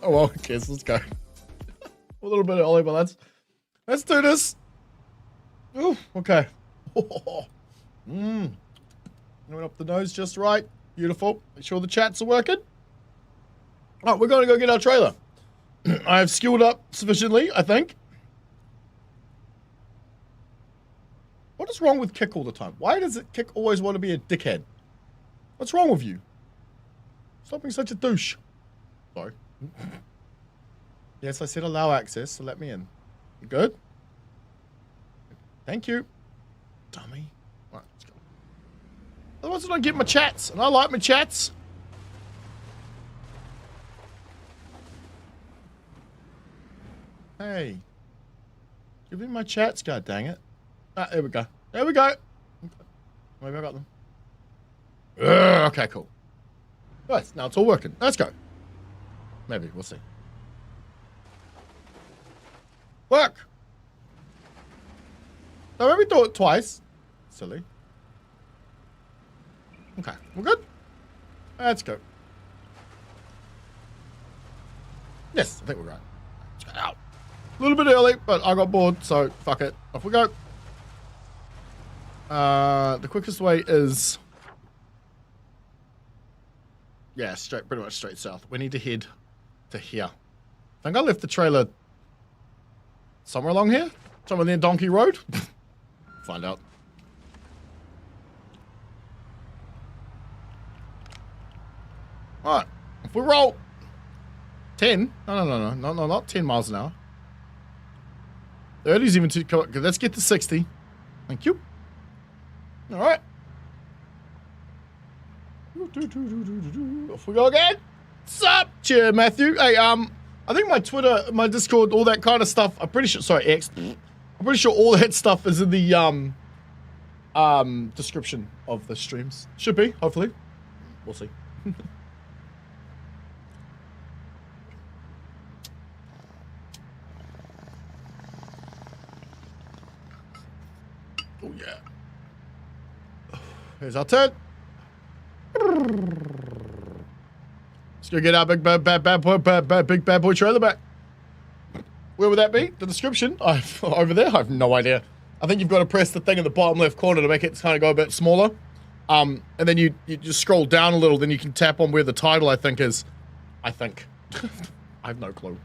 Oh well, I guess let's go. A little bit early, but let's do this. Oh, okay. Went up the nose just right. Beautiful. Make sure the chats are working. All right, we're going to go get our trailer. I have skilled up sufficiently, I think. What is wrong with Kick all the time? Why does it Kick always want to be a dickhead? What's wrong with you? Stop being such a douche. Sorry. Yes, I said allow access, so let me in. You good? Thank you. Dummy. All right, let's go. Otherwise I don't get my chats, and I like my chats. Hey. Give me my chats, god dang it. Ah, there we go. There we go. Okay. Maybe I got them. Okay, cool. Right, now it's all working. Let's go. Maybe, we'll see. Work! So maybe do it twice. Silly. Okay, we're good? Let's go. Yes, I think we're right. Let's go out. A little bit early, but I got bored, so fuck it. Off we go. The quickest way is... yeah, pretty much straight south. We need to head to here. I think I left the trailer somewhere along here? Somewhere near Donkey Road? Find out. Alright, if we roll 10, no, not 10 miles an hour. 30 is even too, let's get to 60. Thank you. Alright. Off we go again. Sup, cheer, Matthew. Hey, I think my Twitter, my Discord, all that kind of stuff, I'm pretty sure, sorry, X. I'm pretty sure all that stuff is in the, description of the streams. Should be, hopefully. We'll see. Oh, yeah. Here's our turn. Let's go get our big bad boy trailer back. Where would that be? The description? Over there? I have no idea. I think you've got to press the thing in the bottom left corner to make it kind of go a bit smaller. And then you just scroll down a little, then you can tap on where the title, I think, is. I think. I have no clue.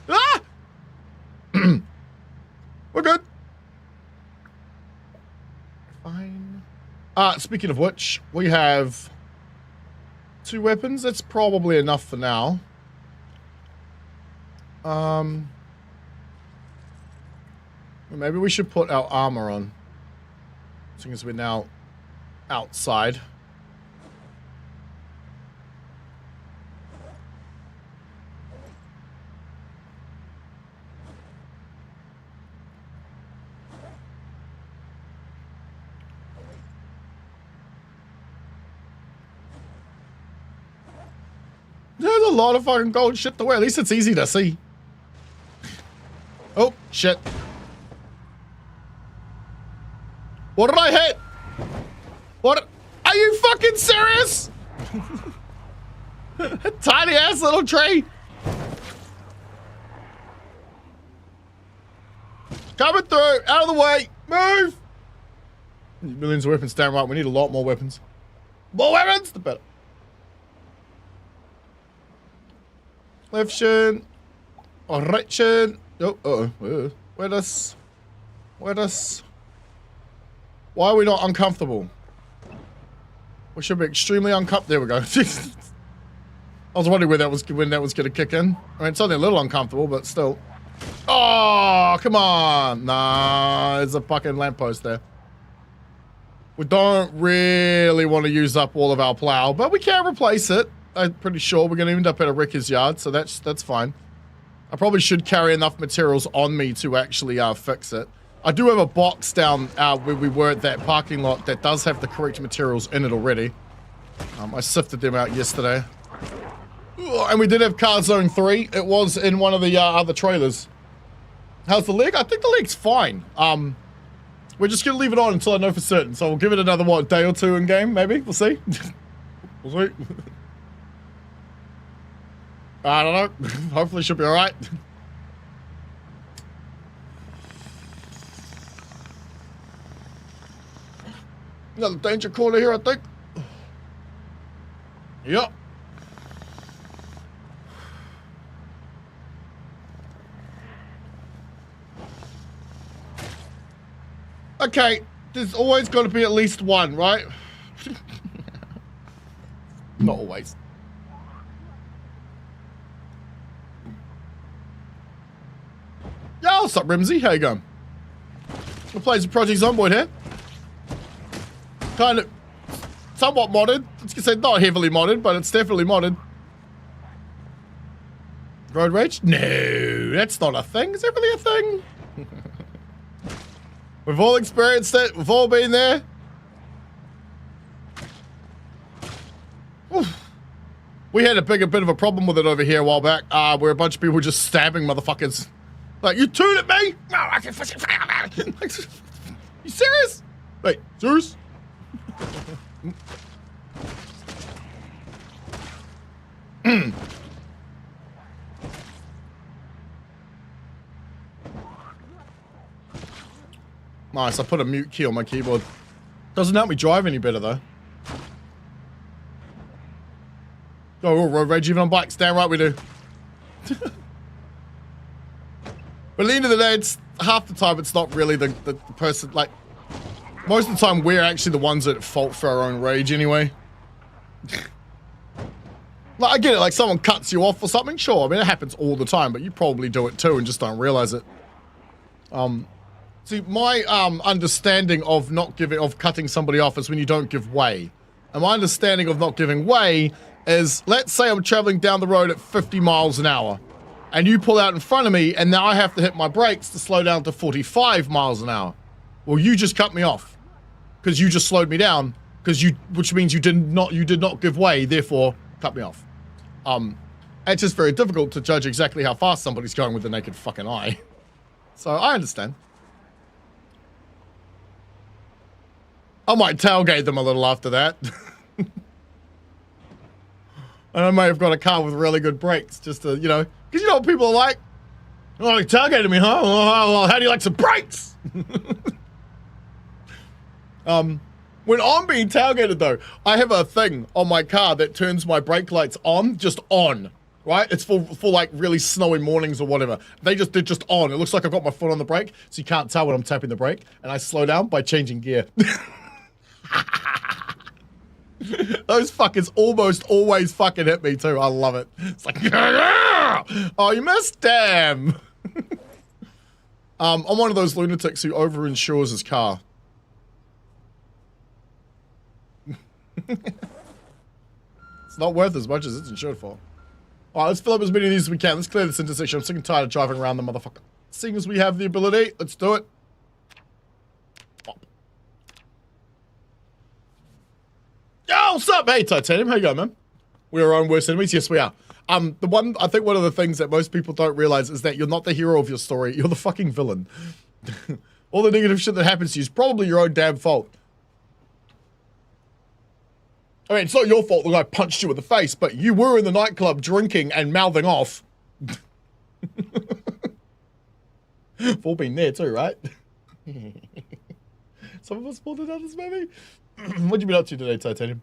Ah! We're good. Fine. Speaking of which, we have 2 weapons. That's probably enough for now. Maybe we should put our armor on, seeing as we're now outside. There's a lot of fucking gold shit to wear. At least it's easy to see. Oh, shit. What did I hit? What? Are you fucking serious? A tiny ass little tree. Coming through. Out of the way. Move. Millions of weapons. Damn right. We need a lot more weapons. More weapons, the better. Left shin. Or right shin. Oh, where does... Why are we not uncomfortable? We should be extremely uncomfortable. There we go. I was wondering when that was going to kick in. I mean, it's only a little uncomfortable, but still. Oh, come on. Nah, there's a fucking lamppost there. We don't really want to use up all of our plow, but we can replace it. I'm pretty sure we're going to end up at a wrecker's yard, so that's fine. I probably should carry enough materials on me to actually fix it. I do have a box down where we were at that parking lot that does have the correct materials in it already. I sifted them out yesterday. And we did have Car Zone 3. It was in one of the other trailers. How's the leg? I think the leg's fine. We're just going to leave it on until I know for certain. So we'll give it another, what, day or two in game, maybe? We'll see. We'll see. I don't know. Hopefully she'll be all right. Another danger corner here, I think. Yep. Okay, there's always got to be at least one, right? Not always. Yo, what's up, Rimsey? How you going? We're playing some Project Zomboid here. Kind of somewhat modded. I was gonna say not heavily modded, but it's definitely modded. Road rage? No, that's not a thing. Is that really a thing? We've all experienced it. We've all been there. Oof. We had a bit of a problem with it over here a while back, where a bunch of people were just stabbing motherfuckers. Like, you tooted me? No, I can fucking. You serious? Wait, serious? Nice, I put a mute key on my keyboard. Doesn't help me drive any better, though. Oh, road rage even on bikes. Damn right we do. But at the end of the day, it's half the time it's not really the person, like, most of the time we're actually the ones at fault for our own rage anyway. Like, I get it, like someone cuts you off or something, sure, I mean it happens all the time, but you probably do it too and just don't realize it. See, my understanding of cutting somebody off is when you don't give way. And my understanding of not giving way is, let's say I'm traveling down the road at 50 miles an hour, and you pull out in front of me, and now I have to hit my brakes to slow down to 45 miles an hour. Well, you just cut me off, because you just slowed me down, which means you did not give way, therefore cut me off. It's just very difficult to judge exactly how fast somebody's going with the naked fucking eye. So I understand. I might tailgate them a little after that. And I may have got a car with really good brakes, just to, you know, because you know what people are like? Oh, you tailgated me, huh? Well, how do you like some brakes? When I'm being tailgated, though, I have a thing on my car that turns my brake lights on, just on, right? It's for like really snowy mornings or whatever. They're just on. It looks like I've got my foot on the brake, so you can't tell when I'm tapping the brake, and I slow down by changing gear. Those fuckers almost always fucking hit me too. I love it. It's like, oh, you missed, damn. I'm one of those lunatics who over-insures his car. It's not worth as much as it's insured for. Alright, let's fill up as many of these as we can. Let's clear this intersection. I'm sick and tired of driving around the motherfucker. Seeing as we have the ability, let's do it. Yo, what's up? Hey, Titanium. How you going, man? We're our own worst enemies. Yes, we are. I think one of the things that most people don't realize is that you're not the hero of your story. You're the fucking villain. All the negative shit that happens to you is probably your own damn fault. I mean, it's not your fault the guy punched you in the face, but you were in the nightclub drinking and mouthing off. We've all been there too, right? Some of us pulled it out this maybe. What you been up to today, Titanium?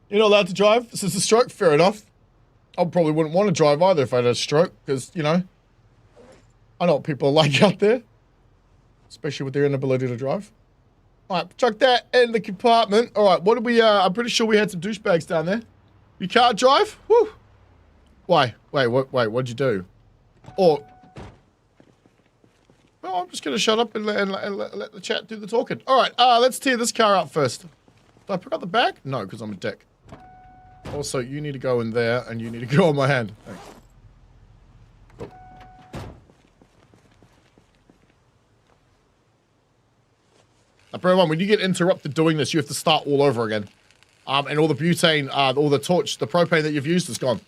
You're not allowed to drive since the stroke? Fair enough. I probably wouldn't want to drive either if I had a stroke, because, you know, I know what people are like out there. Especially with their inability to drive. Alright, chuck that in the compartment. Alright, what did we, I'm pretty sure we had some douchebags down there. You can't drive? Woo! Why? Wait, what'd you do? Or... Well, I'm just gonna shut up and let the chat do the talking. Alright, let's tear this car up first. Did I pick up the bag? No, because I'm a dick. Also, you need to go in there, and you need to go on my hand. Thanks. Cool. Now, bear in mind, when you get interrupted doing this, you have to start all over again. And all the butane, all the torch, the propane that you've used is gone.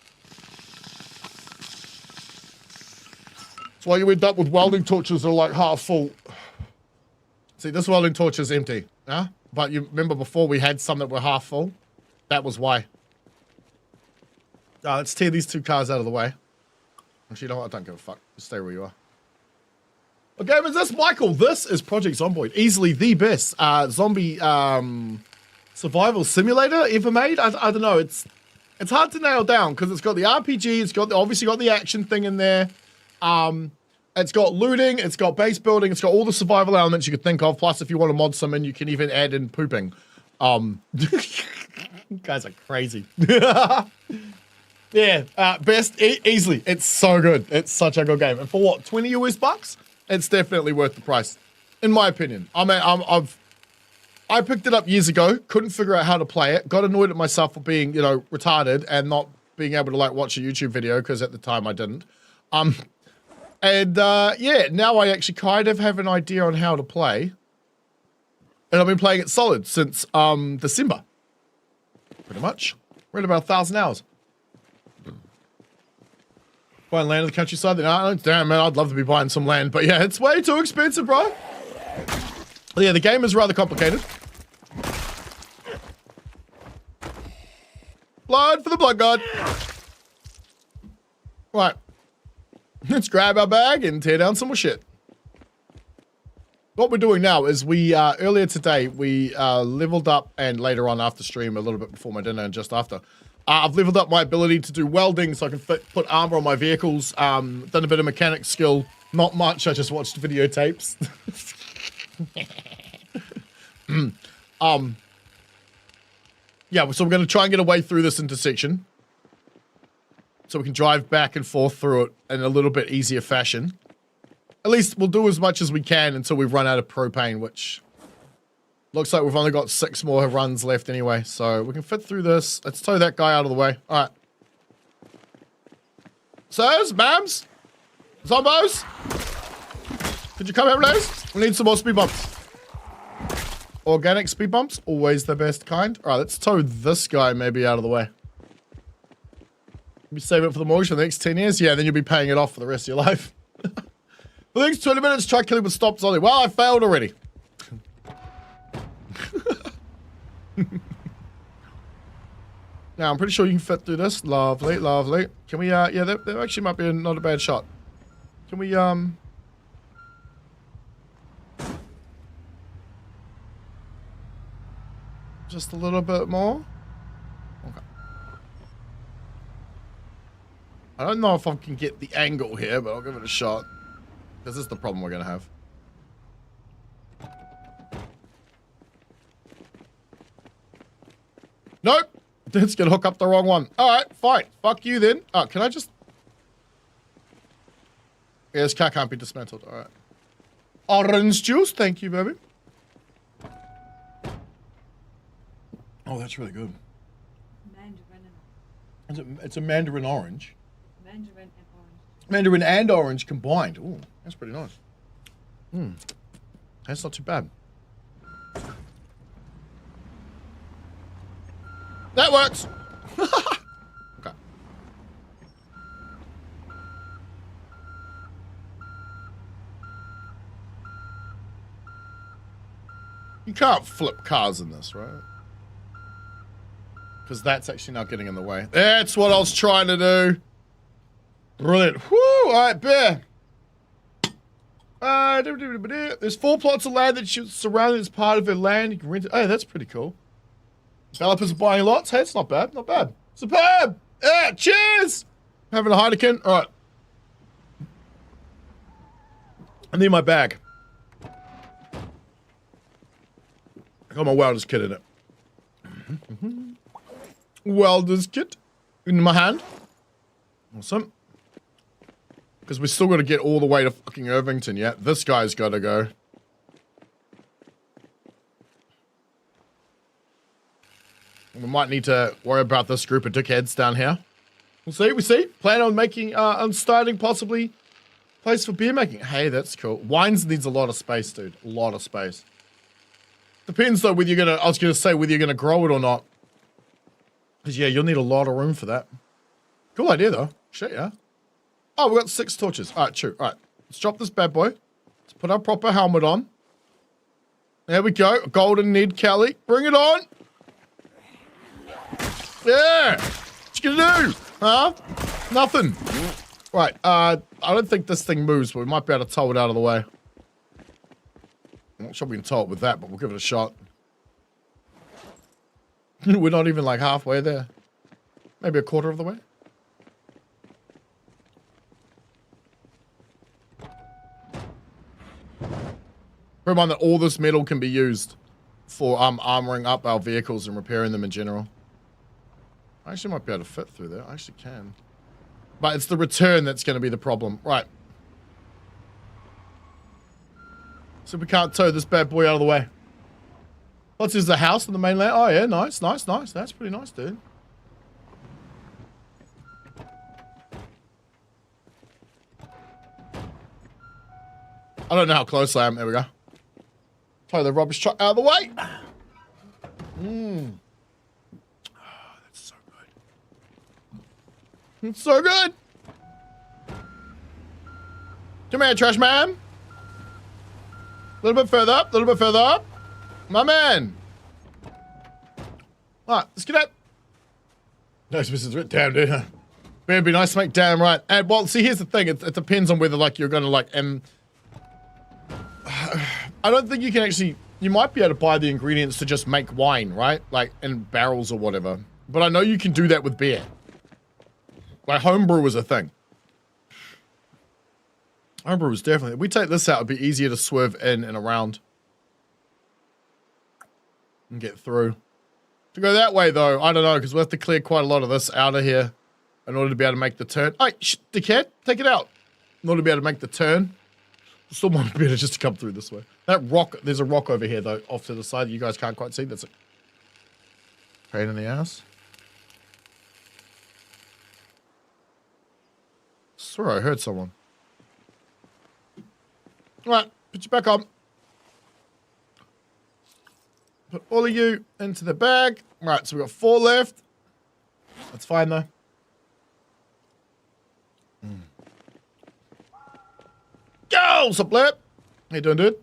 That's why you end up with welding torches that are like half full. See, this welding torch is empty, yeah? But you remember before we had some that were half full? That was why. Let's tear these 2 cars out of the way. Actually, you know what? I don't give a fuck. Just stay where you are. What game is this, Michael? This is Project Zomboid. Easily the best zombie survival simulator ever made. I don't know. It's hard to nail down because it's got the RPG. It's got obviously got the action thing in there. It's got looting. It's got base building. It's got all the survival elements you could think of. Plus, if you want to mod some in, you can even add in pooping. You guys are crazy. Yeah, best easily. It's so good. It's such a good game. And for what, 20 US bucks? It's definitely worth the price, in my opinion. I mean, I picked it up years ago, couldn't figure out how to play it, got annoyed at myself for being, you know, retarded and not being able to like watch a YouTube video because at the time I didn't. Yeah, now I actually kind of have an idea on how to play, and I've been playing it solid since December, pretty much. We're at about 1,000 hours. Buying land in the countryside. Damn, man, I'd love to be buying some land, but yeah, it's way too expensive, bro. Yeah, the game is rather complicated. Blood for the blood god. Right. Let's grab our bag and tear down some more shit. What we're doing now is we, earlier today, we leveled up, and later on after stream, a little bit before my dinner and just after, I've leveled up my ability to do welding so I can put armor on my vehicles. Done a bit of mechanic skill. Not much, I just watched videotapes. Yeah, so we're going to try and get a way through this intersection so we can drive back and forth through it in a little bit easier fashion. At least we'll do as much as we can until we've run out of propane, which looks like we've only got 6 more runs left anyway, so we can fit through this. Let's tow that guy out of the way. All right. Sirs, ma'ams, zombos, could you come here, please? We need some more speed bumps. Organic speed bumps, always the best kind. All right, let's tow this guy maybe out of the way. Maybe save it for the mortgage for the next 10 years. Yeah, then you'll be paying it off for the rest of your life. For the next 20 minutes, try killing with stops only. Well, I failed already. Now, I'm pretty sure you can fit through this. Lovely, lovely. Can we, yeah, that actually might be not a bad shot. Can we, just a little bit more? Okay. I don't know if I can get the angle here, but I'll give it a shot. Because this is the problem we're going to have. Nope. It's going to hook up the wrong one. All right, fine. Fuck you then. Oh, can I just... Yeah, this car can't be dismantled. All right. Orange juice. Thank you, baby. Oh, that's really good. Mandarin and it's a mandarin orange. Mandarin and orange. Mandarin and orange combined. Ooh, that's pretty nice. That's not too bad. That works. Okay. You can't flip cars in this, right? Because that's actually not getting in the way. That's what I was trying to do. Brilliant. Whoo! All right, bear. There's 4 plots of land that should surround as part of their land. You can rent it. Oh, that's pretty cool. Developers are buying lots. Hey, it's not bad. Not bad. Superb. Yeah, cheers. Having a Heineken. All right. I need my bag. I got my welder's kit in it. Welder's kit in my hand. Awesome. Because we still got to get all the way to fucking Irvington yet. This guy's got to go. We might need to worry about this group of dickheads down here. We'll see, we see. Plan on making, on starting possibly place for beer making. Hey, that's cool. Wines needs a lot of space, dude. A lot of space. Depends though whether you're gonna, I was gonna say whether you're gonna grow it or not. Because yeah, you'll need a lot of room for that. Cool idea though. Shit, yeah. Oh, we got 6 torches. All right, true. All right, let's drop this bad boy. Let's put our proper helmet on. There we go. Golden Ned Kelly. Bring it on. Yeah. What you gonna do? Huh? Nothing. Right, I don't think this thing moves, but we might be able to tow it out of the way. I'm not sure we can tow it with that, but we'll give it a shot. We're not even like halfway there. Maybe a quarter of the way. Bear in mind that all this metal can be used for armoring up our vehicles and repairing them in general. I actually might be able to fit through there. I actually can. But it's the return that's going to be the problem. Right. So we can't tow this bad boy out of the way. What's this, the house on the mainland? Oh yeah, nice, nice, nice. That's pretty nice, dude. I don't know how close I am. There we go. Tow the rubbish truck out of the way. Mmm. Oh, that's so good. It's so good. Come here, trash man. A little bit further up, a little bit further up. My man. Alright, let's get up. No, this is written down, dude. It'd be nice to make damn right. And well, see, here's the thing. It depends on whether like you're gonna like I don't think you can actually. You might be able to buy the ingredients to just make wine, right? Like in barrels or whatever. But I know you can do that with beer. Like homebrew is a thing. Homebrew is definitely. If we take this out, it'd be easier to swerve in and around and get through. To go that way though, I don't know, because we'll have to clear quite a lot of this out of here in order to be able to make the turn. Hey, dickhead, take it out. In order to be able to make the turn. Still might be better just to come through this way. That rock, there's a rock over here though, off to the side. You guys can't quite see. That's a pain in the ass. Swear I heard someone. Right, put you back on. Put all of you into the bag. Right, so we've got 4 left. That's fine though. Go! What's up, Blip? How you doing, dude?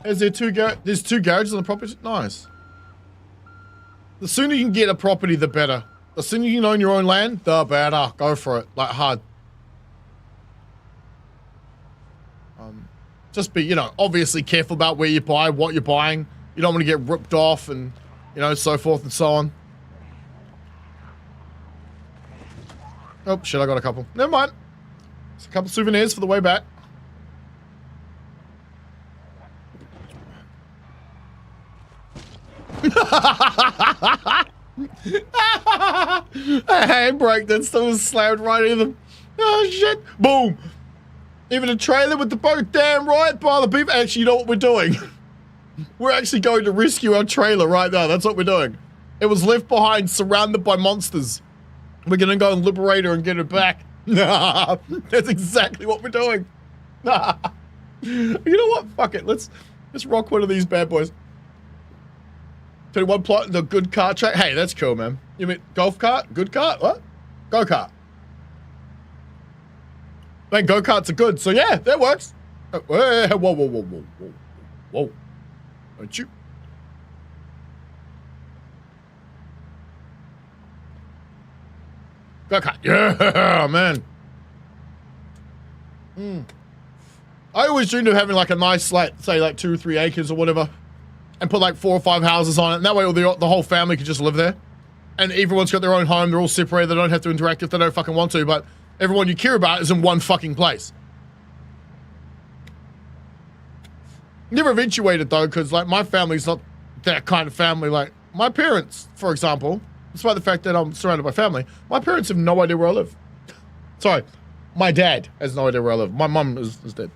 Is there there's 2 garages on the property? Nice. The sooner you can get a property, the better. The sooner you can own your own land, the better. Go for it. Like, hard. Just be, you know, obviously careful about where you buy, what you're buying. You don't want to get ripped off and, you know, so forth and so on. Oh, shit, I got a couple. Never mind. It's a couple souvenirs for the way back. A handbrake that still was slammed right in them. Oh shit! Boom! Even a trailer with the boat, damn right, by the beef. Actually, you know what we're doing? We're actually going to rescue our trailer right now. That's what we're doing. It was left behind, surrounded by monsters. We're gonna go and liberate her and get her back. That's exactly what we're doing. You know what? Fuck it. Let's rock one of these bad boys. 21 plot, the good kart track. Hey, that's cool, man. You mean golf cart? Good kart? What? Go-kart. Man, go-karts are good. So yeah, that works. Whoa, whoa, whoa, whoa, whoa, whoa. Whoa. Don't you? Go-kart. Yeah, man. I always dreamed of having like a nice, like, say like 2 or 3 acres or whatever. And put like 4 or 5 houses on it. And that way the whole family could just live there. And everyone's got their own home. They're all separated. They don't have to interact if they don't fucking want to. But everyone you care about is in one fucking place. Never eventuated though, because like my family's not that kind of family. Like my parents, for example, despite the fact that I'm surrounded by family, my parents have no idea where I live. Sorry, my dad has no idea where I live. My mum is dead.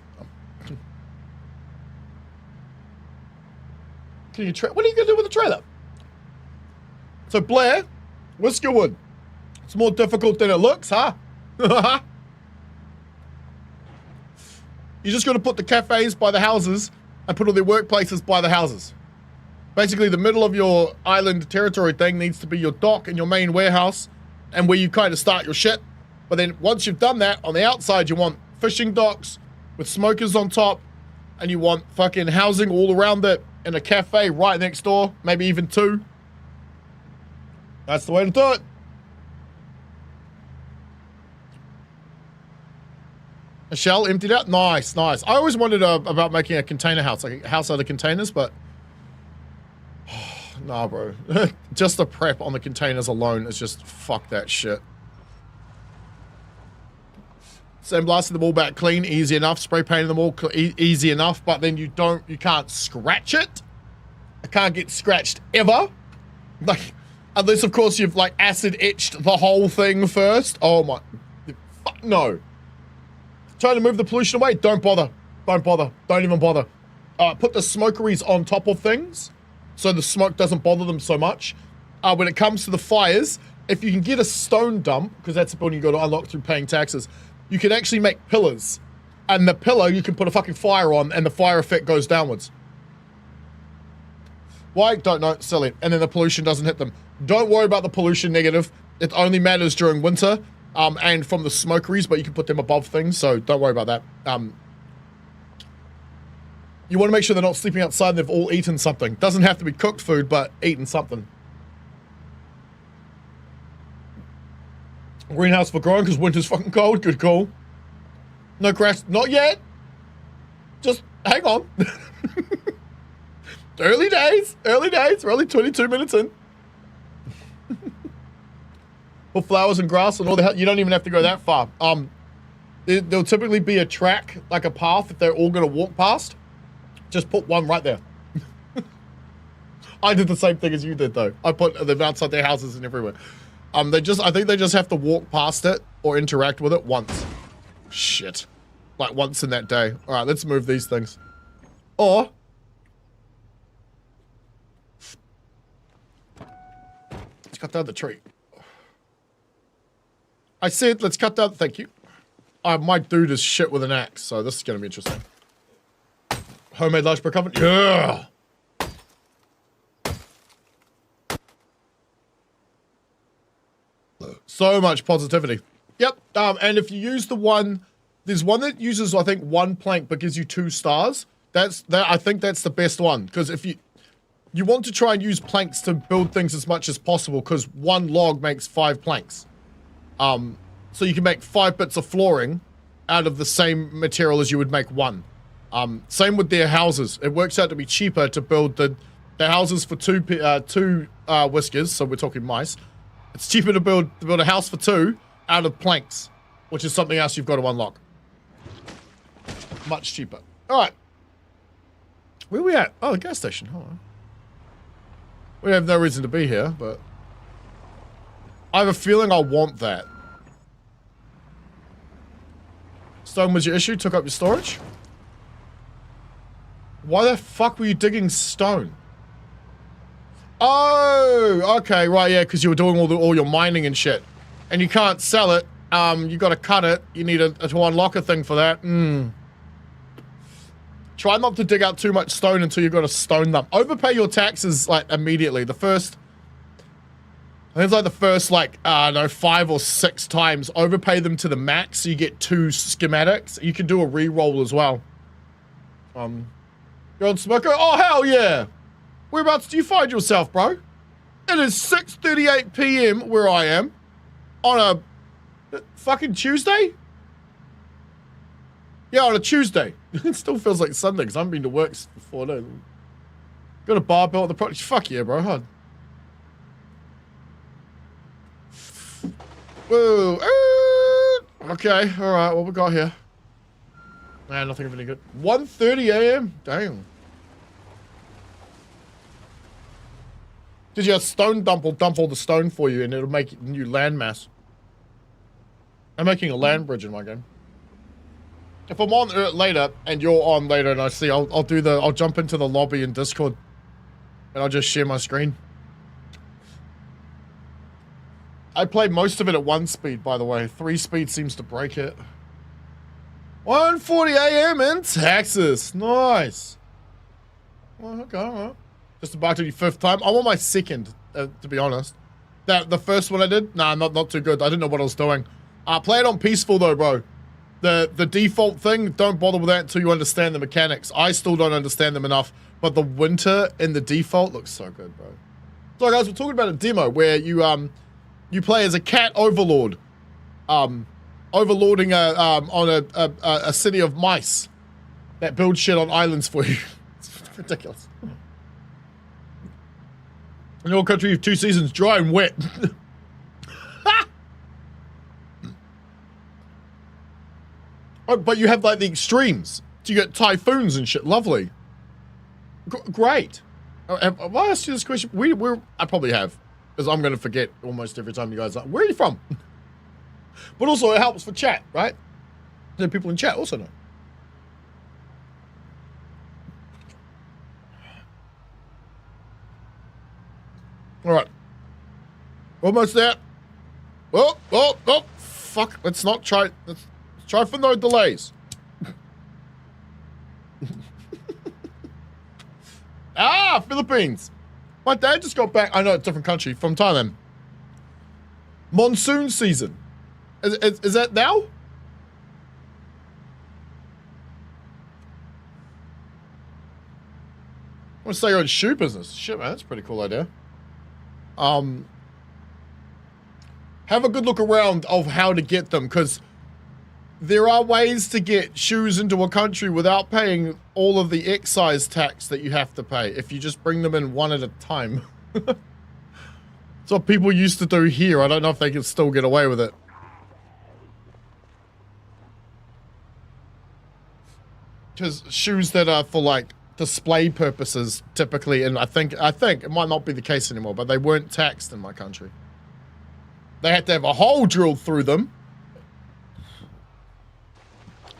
What are you gonna do with the trailer? So Blair, Whiskerwood. It's more difficult than it looks, huh? You're just gonna put the cafes by the houses and put all the workplaces by the houses. Basically, the middle of your island territory thing needs to be your dock and your main warehouse and where you kind of start your shit. But then once you've done that, on the outside, you want fishing docks with smokers on top, and you want fucking housing all around it. And a cafe right next door, maybe even 2. That's the way to do it. A shell emptied out? Nice, nice. I always wondered about making a container house, like a house out of containers, but... nah, bro. Just the prep on the containers alone is just fuck that shit. Sandblasting them all back clean, easy enough. Spray painting them all easy enough, but then you can't scratch it. It can't get scratched ever. Like, unless of course you've like acid etched the whole thing first. Oh my, fuck no. Trying to move the pollution away, don't bother. Don't bother, don't even bother. Put the smokeries on top of things so the smoke doesn't bother them so much. When it comes to the fires, if you can get a stone dump, because that's a building you got to unlock through paying taxes, you can actually make pillars. And the pillar, you can put a fucking fire on and the fire effect goes downwards. Why? Don't know, silly. And then the pollution doesn't hit them. Don't worry about the pollution negative. It only matters during winter and from the smokeries, but you can put them above things, so don't worry about that. You want to make sure they're not sleeping outside and they've all eaten something. Doesn't have to be cooked food, but eaten something. Greenhouse for growing because winter's fucking cold. Good call. No crash. Not yet. Just hang on. Early days. Early days. We're only 22 minutes in. Put flowers and grass and all that. You don't even have to go that far. There'll typically be a track, like a path, if they're all going to walk past. Just put one right there. I did the same thing as you did, though. I put them outside their houses and everywhere. I think they just have to walk past it or interact with it once. Shit. Like once in that day. All right, let's move these things. Or... let's cut down the tree. I said, let's cut down... thank you. I might do this shit with an axe, so this is going to be interesting. Homemade large brick oven? Yeah! So much positivity. Yep, and if you use the one, there's one that uses, I think, 1 plank but gives you 2 stars. I think that's the best one, because if you want to try and use planks to build things as much as possible, because 1 log makes 5 planks. So you can make 5 bits of flooring out of the same material as you would make 1. Same with their houses. It works out to be cheaper to build the houses for two whiskers, so we're talking mice. It's cheaper to build a house for 2 out of planks, which is something else you've got to unlock. Much cheaper. All right. Where are we at? Oh, the gas station. Hold on. We have no reason to be here, but I have a feeling I'll want that. Stone was your issue? Took up your storage? Why the fuck were you digging stone? Oh, okay, right, yeah, because you were doing all your mining and shit. And you can't sell it. You gotta cut it. You need to unlock a thing for that. Try not to dig out too much stone until you've got a stone dump. Overpay your taxes, like, immediately. I think it's like the first, like, I don't know, 5 or 6 times. Overpay them to the max so you get 2 schematics. You can do a re-roll as well. You're on Smoker? Oh, hell yeah! Whereabouts do you find yourself, bro? It is 6:38 PM where I am. On a fucking Tuesday? Yeah, on a Tuesday. It still feels like Sunday because I haven't been to work for 4 days. Got a barbell at the project. Fuck yeah, bro. Hard. Whoa. Okay, alright, what we got here? Nah, nothing of any good. 1:30 AM? Damn. Did you a stone dump will dump all the stone for you and it'll make new landmass. I'm making a land bridge in my game. If I'm on later and you're on later and I see, I'll jump into the lobby in Discord and I'll just share my screen. I play most of it at 1 speed, by the way. 3 speed seems to break it. 1:40 AM in Texas. Nice. Well, okay, all right. Just about to be 5th time. I'm on my 2nd, to be honest. The first one I did, nah, not too good. I didn't know what I was doing. Play it on peaceful though, bro. The default thing, don't bother with that until you understand the mechanics. I still don't understand them enough, but the winter in the default looks so good, bro. So guys, we're talking about a demo where you play as a cat overlord. overlording a city of mice that build shit on islands for you. It's ridiculous. In your country, you have 2 seasons, dry and wet. Oh, but you have like the extremes. So you get typhoons and shit. Lovely. Great. Have I asked you this question? I probably have, because I'm going to forget almost every time you guys are. Where are you from? But also it helps for chat, right? The people in chat also know. All right. Almost there. Oh, fuck. Let's not try. Let's try for no delays. Ah, Philippines. My dad just got back. I know, it's a different country, from Thailand. Monsoon season. Is that now? I want to say you're in shoe business. Shit, man, that's a pretty cool idea. Have a good look around of how to get them, because there are ways to get shoes into a country without paying all of the excise tax that you have to pay if you just bring them in one at a time. That's what people used to do here. I don't know if they can still get away with it. Because shoes that are for like display purposes typically, and I think it might not be the case anymore, but they weren't taxed in my country. They had to have a hole drilled through them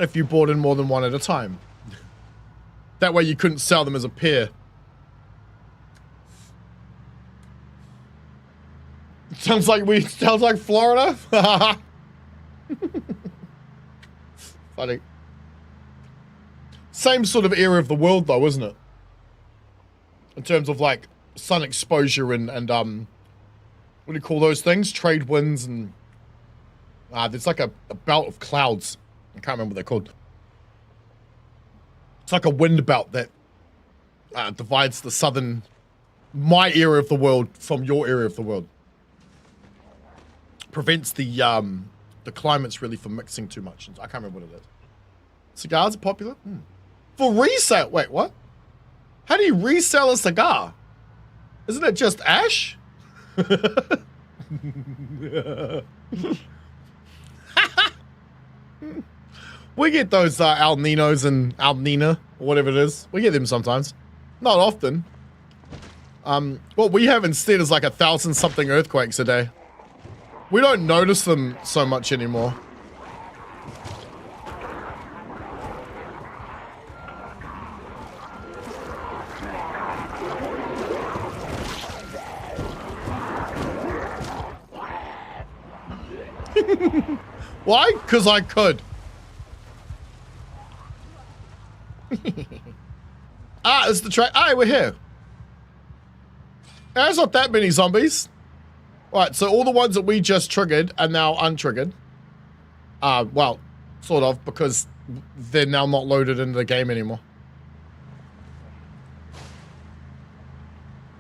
if you bought in more than one at a time. That way you couldn't sell them as a pair. Sounds like Florida. Funny. Same sort of area of the world though, isn't it? In terms of like sun exposure and what do you call those things? Trade winds and there's like a belt of clouds. I can't remember what they're called. It's like a wind belt that divides my area of the world from your area of the world. Prevents the climates really from mixing too much. I can't remember what it is. Cigars are popular? For resale? Wait, what? How do you resell a cigar? Isn't it just ash? We get those Al Ninos and Al Nina, or whatever it is. We get them sometimes. Not often. What we have instead is like 1,000-something earthquakes a day. We don't notice them so much anymore. Why? Because I could. It's the train. We're here. There's not that many zombies. Right, so all the ones that we just triggered are now untriggered. Well, sort of, because they're now not loaded into the game anymore.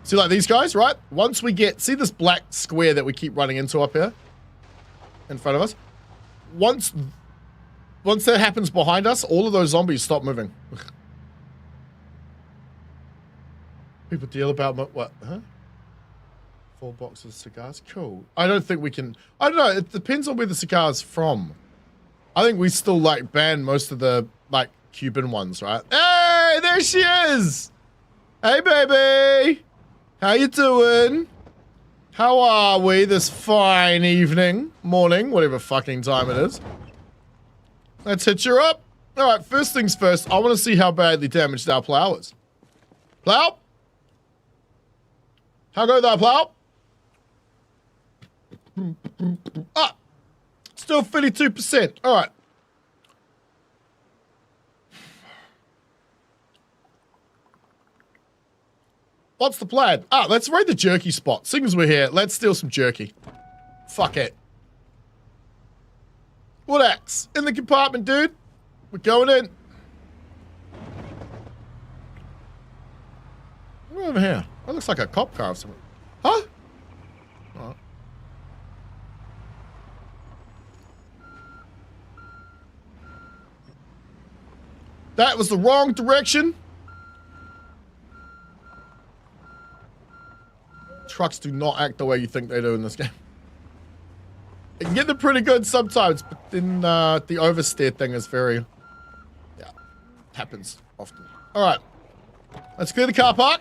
See, like these guys, right? Once we get, see this black square that we keep running into up here in front of us? Once that happens behind us, all of those zombies stop moving. People deal about what? Huh? 4 boxes of cigars. Cool. I don't think we can. I don't know. It depends on where the cigar's from. I think we still like ban most of the like Cuban ones, right? Hey, there she is. Hey, baby. How you doing? How are we this fine evening, morning, whatever fucking time it is? Let's hit you up. All right, first things first, I want to see how badly damaged our plow is. Plow? How go there, plow? Still 52%. All right. What's the plan? Let's raid the jerky spot. Seeing as we're here, let's steal some jerky. Fuck it. Wood axe in the compartment, dude. We're going in. What over here? That looks like a cop car or something. Huh? Oh. That was the wrong direction. Trucks do not act the way you think they do in this game. You can get them pretty good sometimes, but then the oversteer thing is very... Yeah, happens often. All right, let's clear the car park.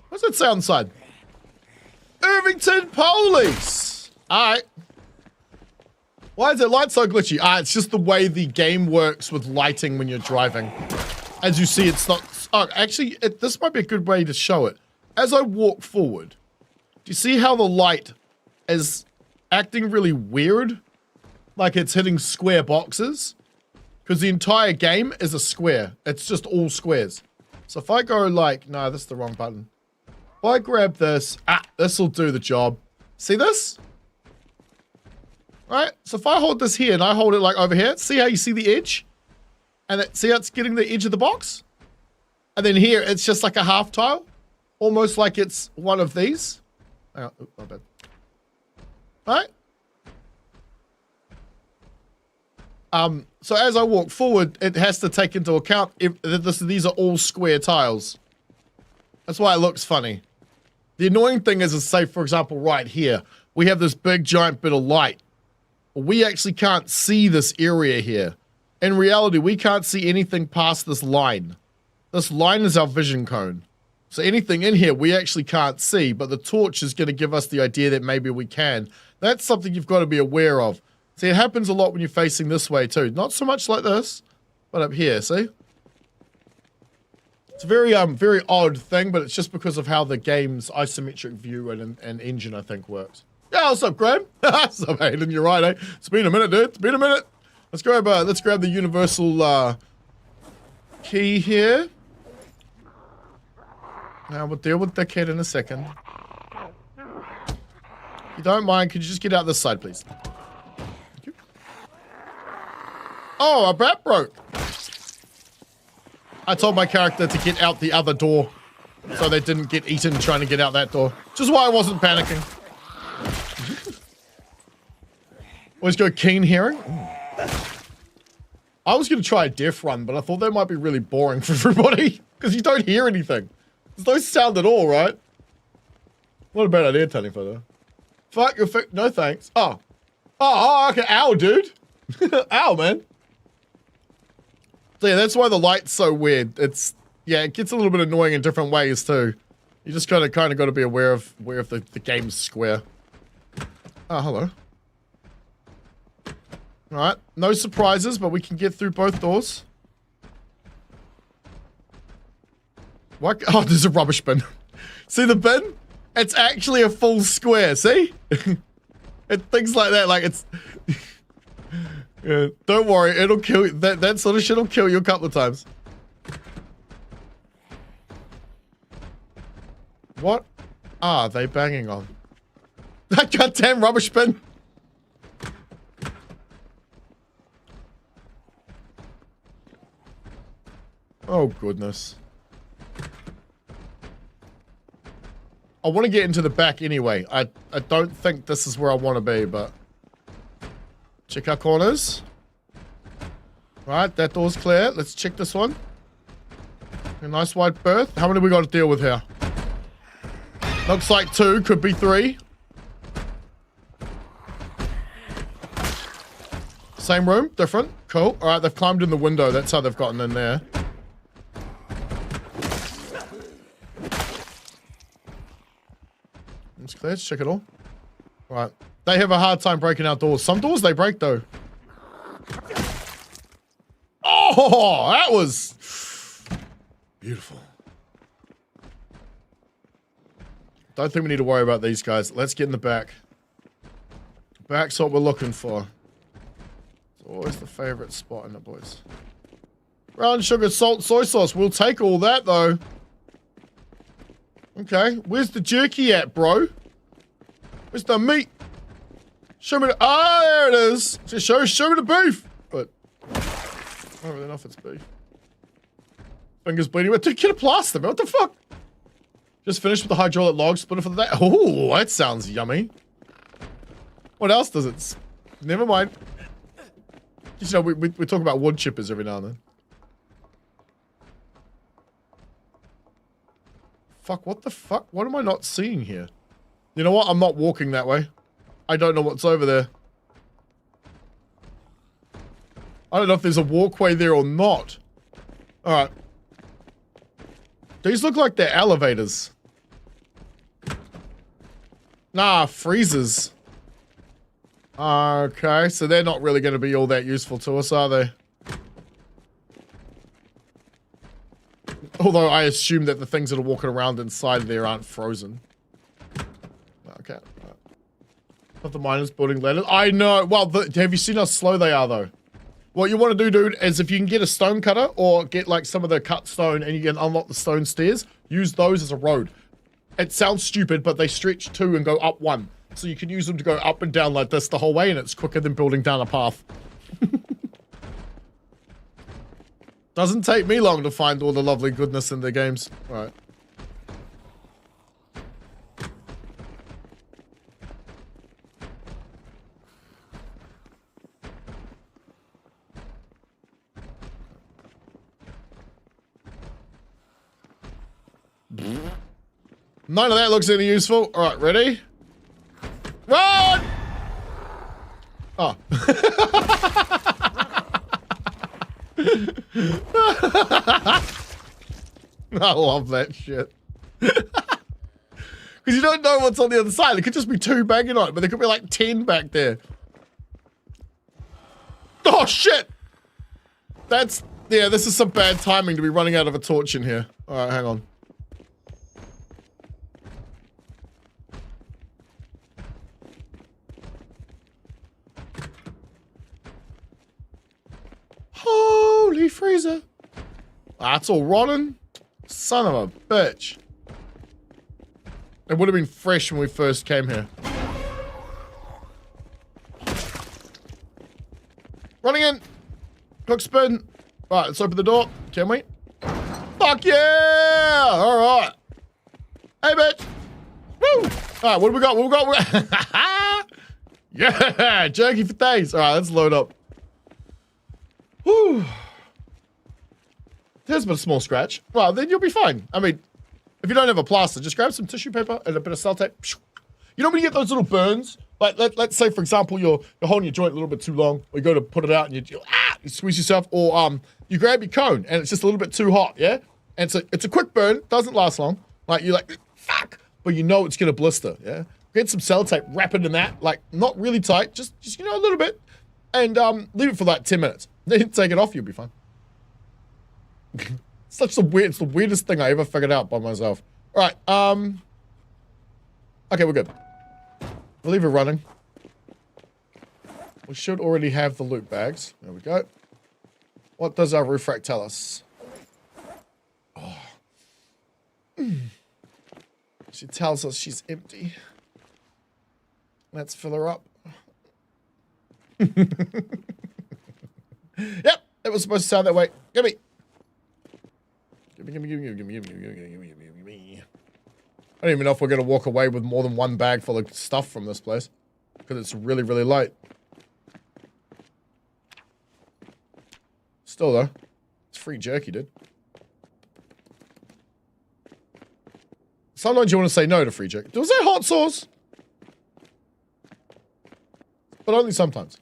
What's that say on the side? Irvington Police. All right. Why is that light so glitchy? It's just the way the game works with lighting when you're driving. As you see, it's not... Oh, actually, this might be a good way to show it. As I walk forward, do you see how the light is acting really weird? Like it's hitting square boxes? Because the entire game is a square. It's just all squares. So if I go like... No, this is the wrong button. If I grab this... this will do the job. See this? Right? So if I hold this here and I hold it like over here, see how you see the edge? And see how it's getting the edge of the box? And then here, it's just like a half tile. Almost like it's one of these. Oh, my bad. Right? So as I walk forward, it has to take into account if these are all square tiles. That's why it looks funny. The annoying thing is, say, for example, right here, we have this big giant bit of light. We actually can't see this area here. In reality, we can't see anything past this line. This line is our vision cone. So anything in here we actually can't see, but the torch is going to give us the idea that maybe we can. That's something you've got to be aware of. See, it happens a lot when you're facing this way too. Not so much like this, but up here, see? It's a very very odd thing, but it's just because of how the game's isometric view and engine, I think, works. Yeah, what's up, Graham? What's up, Hayden? You're right, eh? It's been a minute, dude. It's been a minute. Let's grab the universal key here. Now we'll deal with the kid in a second. If you don't mind, could you just get out this side, please? Thank you. Oh, our bat broke. I told my character to get out the other door so they didn't get eaten trying to get out that door. Which is why I wasn't panicking. Always go keen hearing. I was going to try a deaf run, but I thought that might be really boring for everybody because you don't hear anything. There's no sound at all, right? What a bad idea, Tony Photo. Fuck your no thanks. Oh. Oh, okay. Ow, dude. Ow, man. So yeah, that's why the light's so weird. It's, yeah, it gets a little bit annoying in different ways too. You just kind of got to be aware of the game's square. Oh, hello. All right, no surprises, but we can get through both doors. What? Oh, there's a rubbish bin. See the bin? It's actually a full square, see? Things like that, like it's... Yeah, don't worry, it'll kill you. That sort of shit will kill you a couple of times. What are they banging on? That goddamn rubbish bin! Oh, goodness. I want to get into the back anyway. I don't think this is where I want to be, but... Check our corners. Right, that door's clear. Let's check this one. A nice wide berth. How many we got to deal with here? Looks like 2, could be 3. Same room, different. Cool. All right, they've climbed in the window. That's how they've gotten in there. It's clear. Let's check it all. Right. They have a hard time breaking out doors. Some doors they break, though. Oh, that was beautiful. Don't think we need to worry about these guys. Let's get in the back. Back's what we're looking for. It's always the favorite spot in it, boys. Brown sugar, salt, soy sauce. We'll take all that, though. Okay. Where's the jerky at, bro? Where's the meat? Show me the... Ah, there it is. Just show me the beef. But I don't really know if it's beef. Fingers bleeding. Dude, get a plaster, man. What the fuck? Just finished with the hydraulic log splitter for the day. Oh, that sounds yummy. What else does it... Never mind. Just, you know, we talk about wood chippers every now and then. Fuck, what the fuck? What am I not seeing here? You know what? I'm not walking that way. I don't know what's over there. I don't know if there's a walkway there or not. Alright. These look like they're elevators. Nah, freezers. Okay, so they're not really going to be all that useful to us, are they? Although I assume that the things that are walking around inside there aren't frozen. Okay. Of the miners building ladders. I know. Well, have you seen how slow they are, though? What you want to do, dude, is if you can get a stone cutter or get like some of the cut stone and you can unlock the stone stairs, use those as a road. It sounds stupid, but they stretch 2 and go up 1. So you can use them to go up and down like this the whole way, and it's quicker than building down a path. Doesn't take me long to find all the lovely goodness in the games. All right. None of that looks any useful. All right, ready? Run! Oh. I love that shit. Because you don't know what's on the other side. It could just be 2 banging on it, but there could be like 10 back there. Oh, shit! That's... Yeah, this is some bad timing to be running out of a torch in here. Alright, hang on. Holy freezer. That's all rotten. Son of a bitch. It would have been fresh when we first came here. Running in. Quick spin. Right, let's open the door. Can we? Fuck yeah! Alright. Hey, bitch. Woo! Alright, what do we got? What do we got? Yeah! Jerky for days. Alright, let's load up. Whew. There's been a small scratch. Well, then you'll be fine. I mean, if you don't have a plaster, just grab some tissue paper and a bit of cell tape. You know when you get those little burns? Like, let's say, for example, you're holding your joint a little bit too long, or you go to put it out and you squeeze yourself, or you grab your cone and it's just a little bit too hot, yeah? And it's a quick burn, doesn't last long. Like, you're like, fuck, but you know it's gonna blister, yeah? Get some cell tape, wrap it in that, like, not really tight, just you know, a little bit, and leave it for like 10 minutes. Then take it off, you'll be fine. It's the weirdest thing I ever figured out by myself. All right, okay, we're good. We'll leave it running. We should already have the loot bags. There we go. What does our roof rack tell us? Oh. She tells us she's empty. Let's fill her up. Yep, it was supposed to sound that way. Gimme. Gimme. I don't even know if we're going to walk away with more than 1 bag full of stuff from this place. Because it's really, really light. Still, though. It's free jerky, dude. Sometimes you want to say no to free jerky. Was there hot sauce? But only sometimes.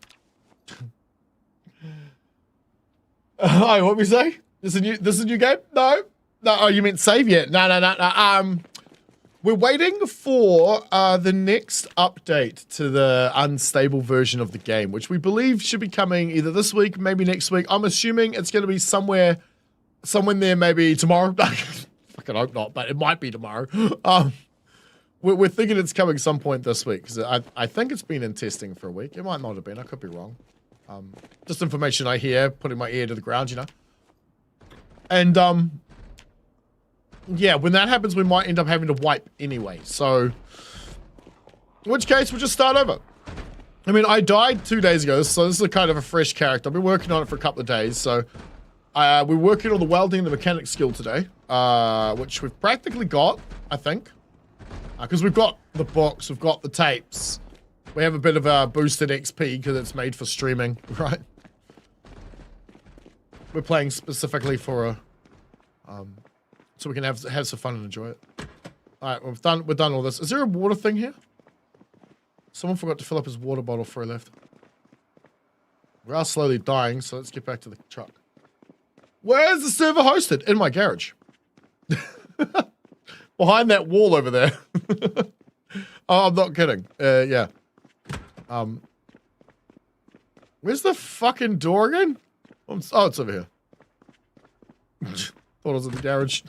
Hi, what we say? This is a new game? No. No, oh, you meant save yet? No. We're waiting for the next update to the unstable version of the game, which we believe should be coming either this week, maybe next week. I'm assuming it's going to be somewhere there, maybe tomorrow. Fucking hope not, but it might be tomorrow. We're thinking it's coming some point this week, because I think it's been in testing for a week. It might not have been. I could be wrong. Just information I hear, putting my ear to the ground, you know. And, yeah, when that happens, we might end up having to wipe anyway. So, in which case, we'll just start over. I mean, I died 2 days ago, so this is a kind of a fresh character. I've been working on it for a couple of days, so we're working on the welding and the mechanic skill today, which we've practically got, I think. Because we've got the books, we've got the tapes. We have a bit of a boosted XP because it's made for streaming, right? We're playing specifically for a, so we can have some fun and enjoy it. Alright, we're done all this. Is there a water thing here? Someone forgot to fill up his water bottle before he left. We are slowly dying, so let's get back to the truck. Where is the server hosted? In my garage. Behind that wall over there. Oh, I'm not kidding. Yeah. Where's the fucking door again? Oh, it's over here. Thought it was in the garage.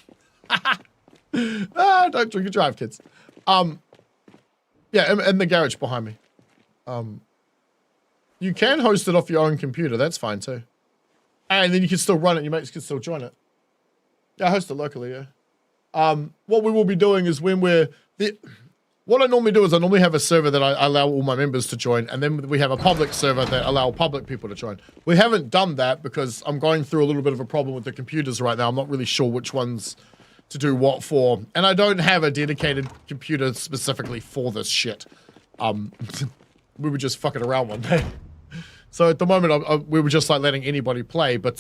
Don't drink and drive, kids. Yeah, in the garage behind me. You can host it off your own computer. That's fine too. And then you can still run it. Your mates can still join it. Yeah, I host it locally. Yeah. What we will be doing is when what I normally do is I normally have a server that I allow all my members to join, and then we have a public server that allow public people to join. We haven't done that because I'm going through a little bit of a problem with the computers right now. I'm not really sure which ones to do what for, and I don't have a dedicated computer specifically for this shit. We were just fucking around one day. So at the moment, we were just like letting anybody play, but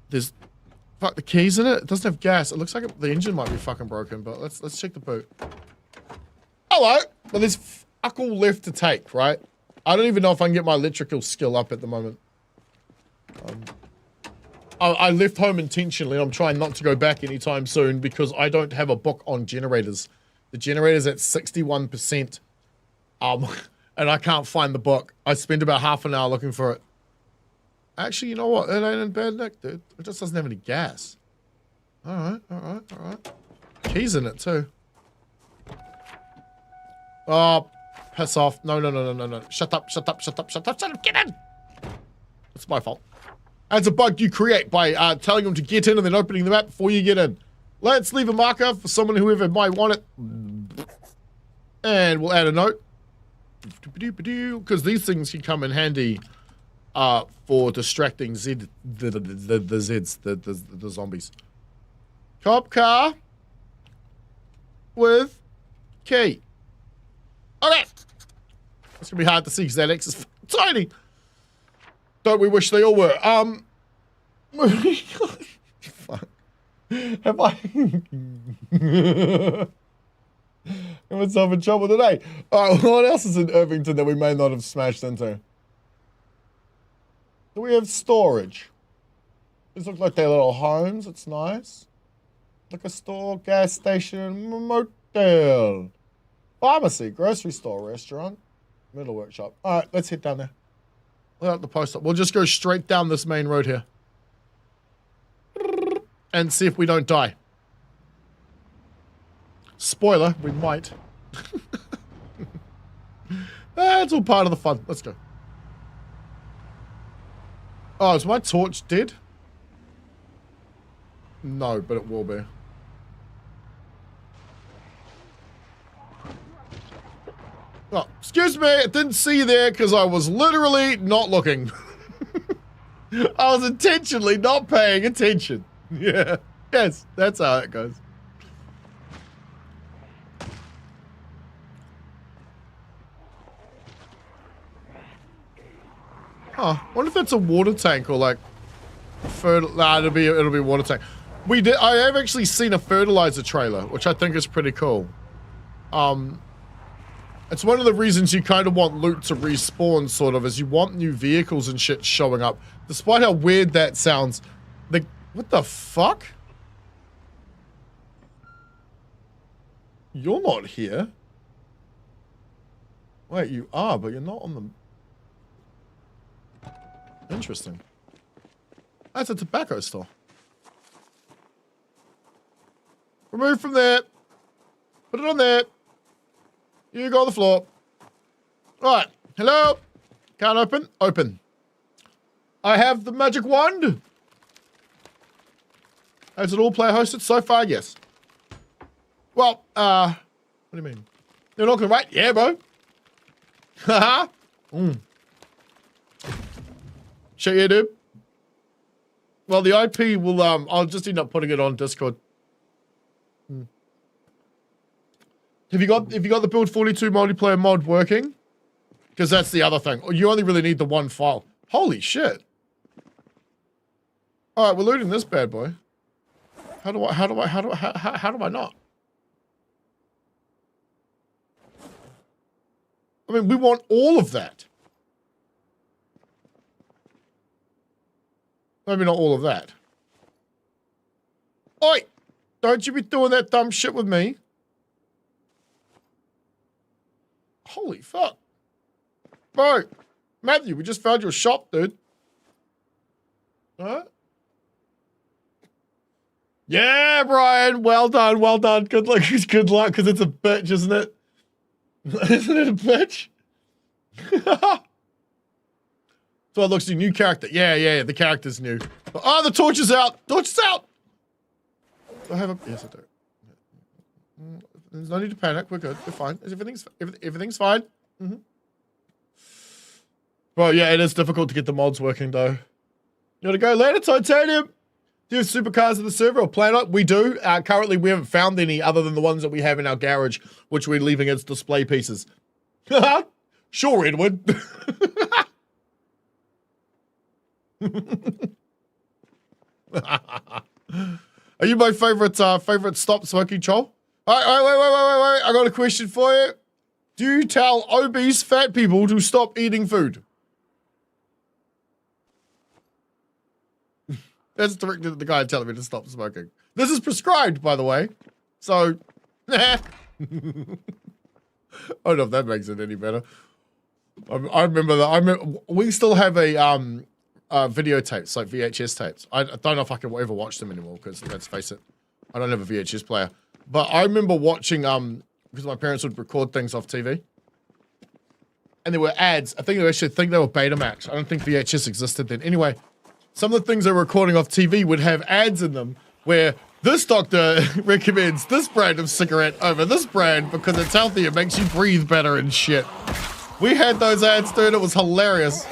there's the keys in it. It doesn't have gas. It looks like the engine might be fucking broken, but let's check the boot. Hello, but there's fuck all left to take, right? I don't even know if I can get my electrical skill up at the moment. I left home intentionally. I'm trying not to go back anytime soon because I don't have a book on generators. The generator's at 61%. And I can't find the book. I spent about half an hour looking for it. Actually, you know what? It ain't in bad nick, dude. It just doesn't have any gas. Alright. Keys in it, too. Oh, piss off. No. Shut up. Get in! It's my fault. That's a bug you create by telling them to get in and then opening the map before you get in. Let's leave a marker for someone whoever might want it. And we'll add a note. Because these things can come in handy for distracting the Zeds, the zombies. Cop car with key. Okay. It's gonna be hard to see because that X is tiny. Don't we wish they all were? Fuck. Have I got myself in trouble today? Alright, what else is in Irvington that we may not have smashed into? Do we have storage? These look like they're little homes. It's nice. Liquor store, gas station, motel. Pharmacy, grocery store, restaurant, middle workshop. Alright, let's head down there. Without the post up. We'll just go straight down this main road here. And see if we don't die. Spoiler, we might. It's all part of the fun. Let's go. Oh, is my torch dead? No, but it will be. Oh, excuse me, I didn't see you there because I was literally not looking. I was intentionally not paying attention. Yeah, yes, that's how it goes. Huh, I wonder if that's a water tank or like it'll be water tank. I have actually seen a fertilizer trailer, which I think is pretty cool. It's one of the reasons you kind of want loot to respawn, sort of, is you want new vehicles and shit showing up. Despite how weird that sounds, what the fuck? You're not here. Wait, you are, but you're not on the... Interesting. That's a tobacco store. Remove from there. Put it on there. You go on the floor. Right. Hello. Can't open. Open. I have the magic wand. Is it all player hosted so far? Yes. Well, what do you mean? You're not gonna wait? Yeah, bro. Haha. Shit, yeah, dude. Well, the IP will, I'll just end up putting it on Discord. Have you got the Build 42 multiplayer mod working? Because that's the other thing. You only really need the one file. Holy shit. Alright, we're looting this bad boy. How do I not? I mean, we want all of that. Maybe not all of that. Oi! Don't you be doing that dumb shit with me. Holy fuck. Bro, Matthew, we just found your shop, dude. Huh? Yeah, Brian, well done, well done. Good luck, because it's a bitch, isn't it? Isn't it a bitch? So it looks like a new character. Yeah, the character's new. Oh, the torch is out! Torch is out! Do I have a... Yes, I do. There's no need to panic. We're good. We're fine. Everything's fine. Mm-hmm. Well, yeah, it is difficult to get the mods working, though. You want to go later, Titanium? Do you have supercars in the server or planet? We do. Currently, we haven't found any other than the ones that we have in our garage, which we're leaving as display pieces. Sure, Edward. Are you my favorite stop smoking troll? Wait. I got a question for you. Do you tell obese fat people to stop eating food? That's directed at the guy telling me to stop smoking. This is prescribed, by the way. So, I don't know if that makes it any better. I remember that. We still have a videotapes, like VHS tapes. I don't know if I can ever watch them anymore because, let's face it, I don't have a VHS player. But I remember watching, because my parents would record things off TV. And there were ads. I think they were Betamax. I don't think VHS existed then. Anyway, some of the things they were recording off TV would have ads in them where this doctor recommends this brand of cigarette over this brand because it's healthy, it makes you breathe better and shit. We had those ads, dude. It was hilarious.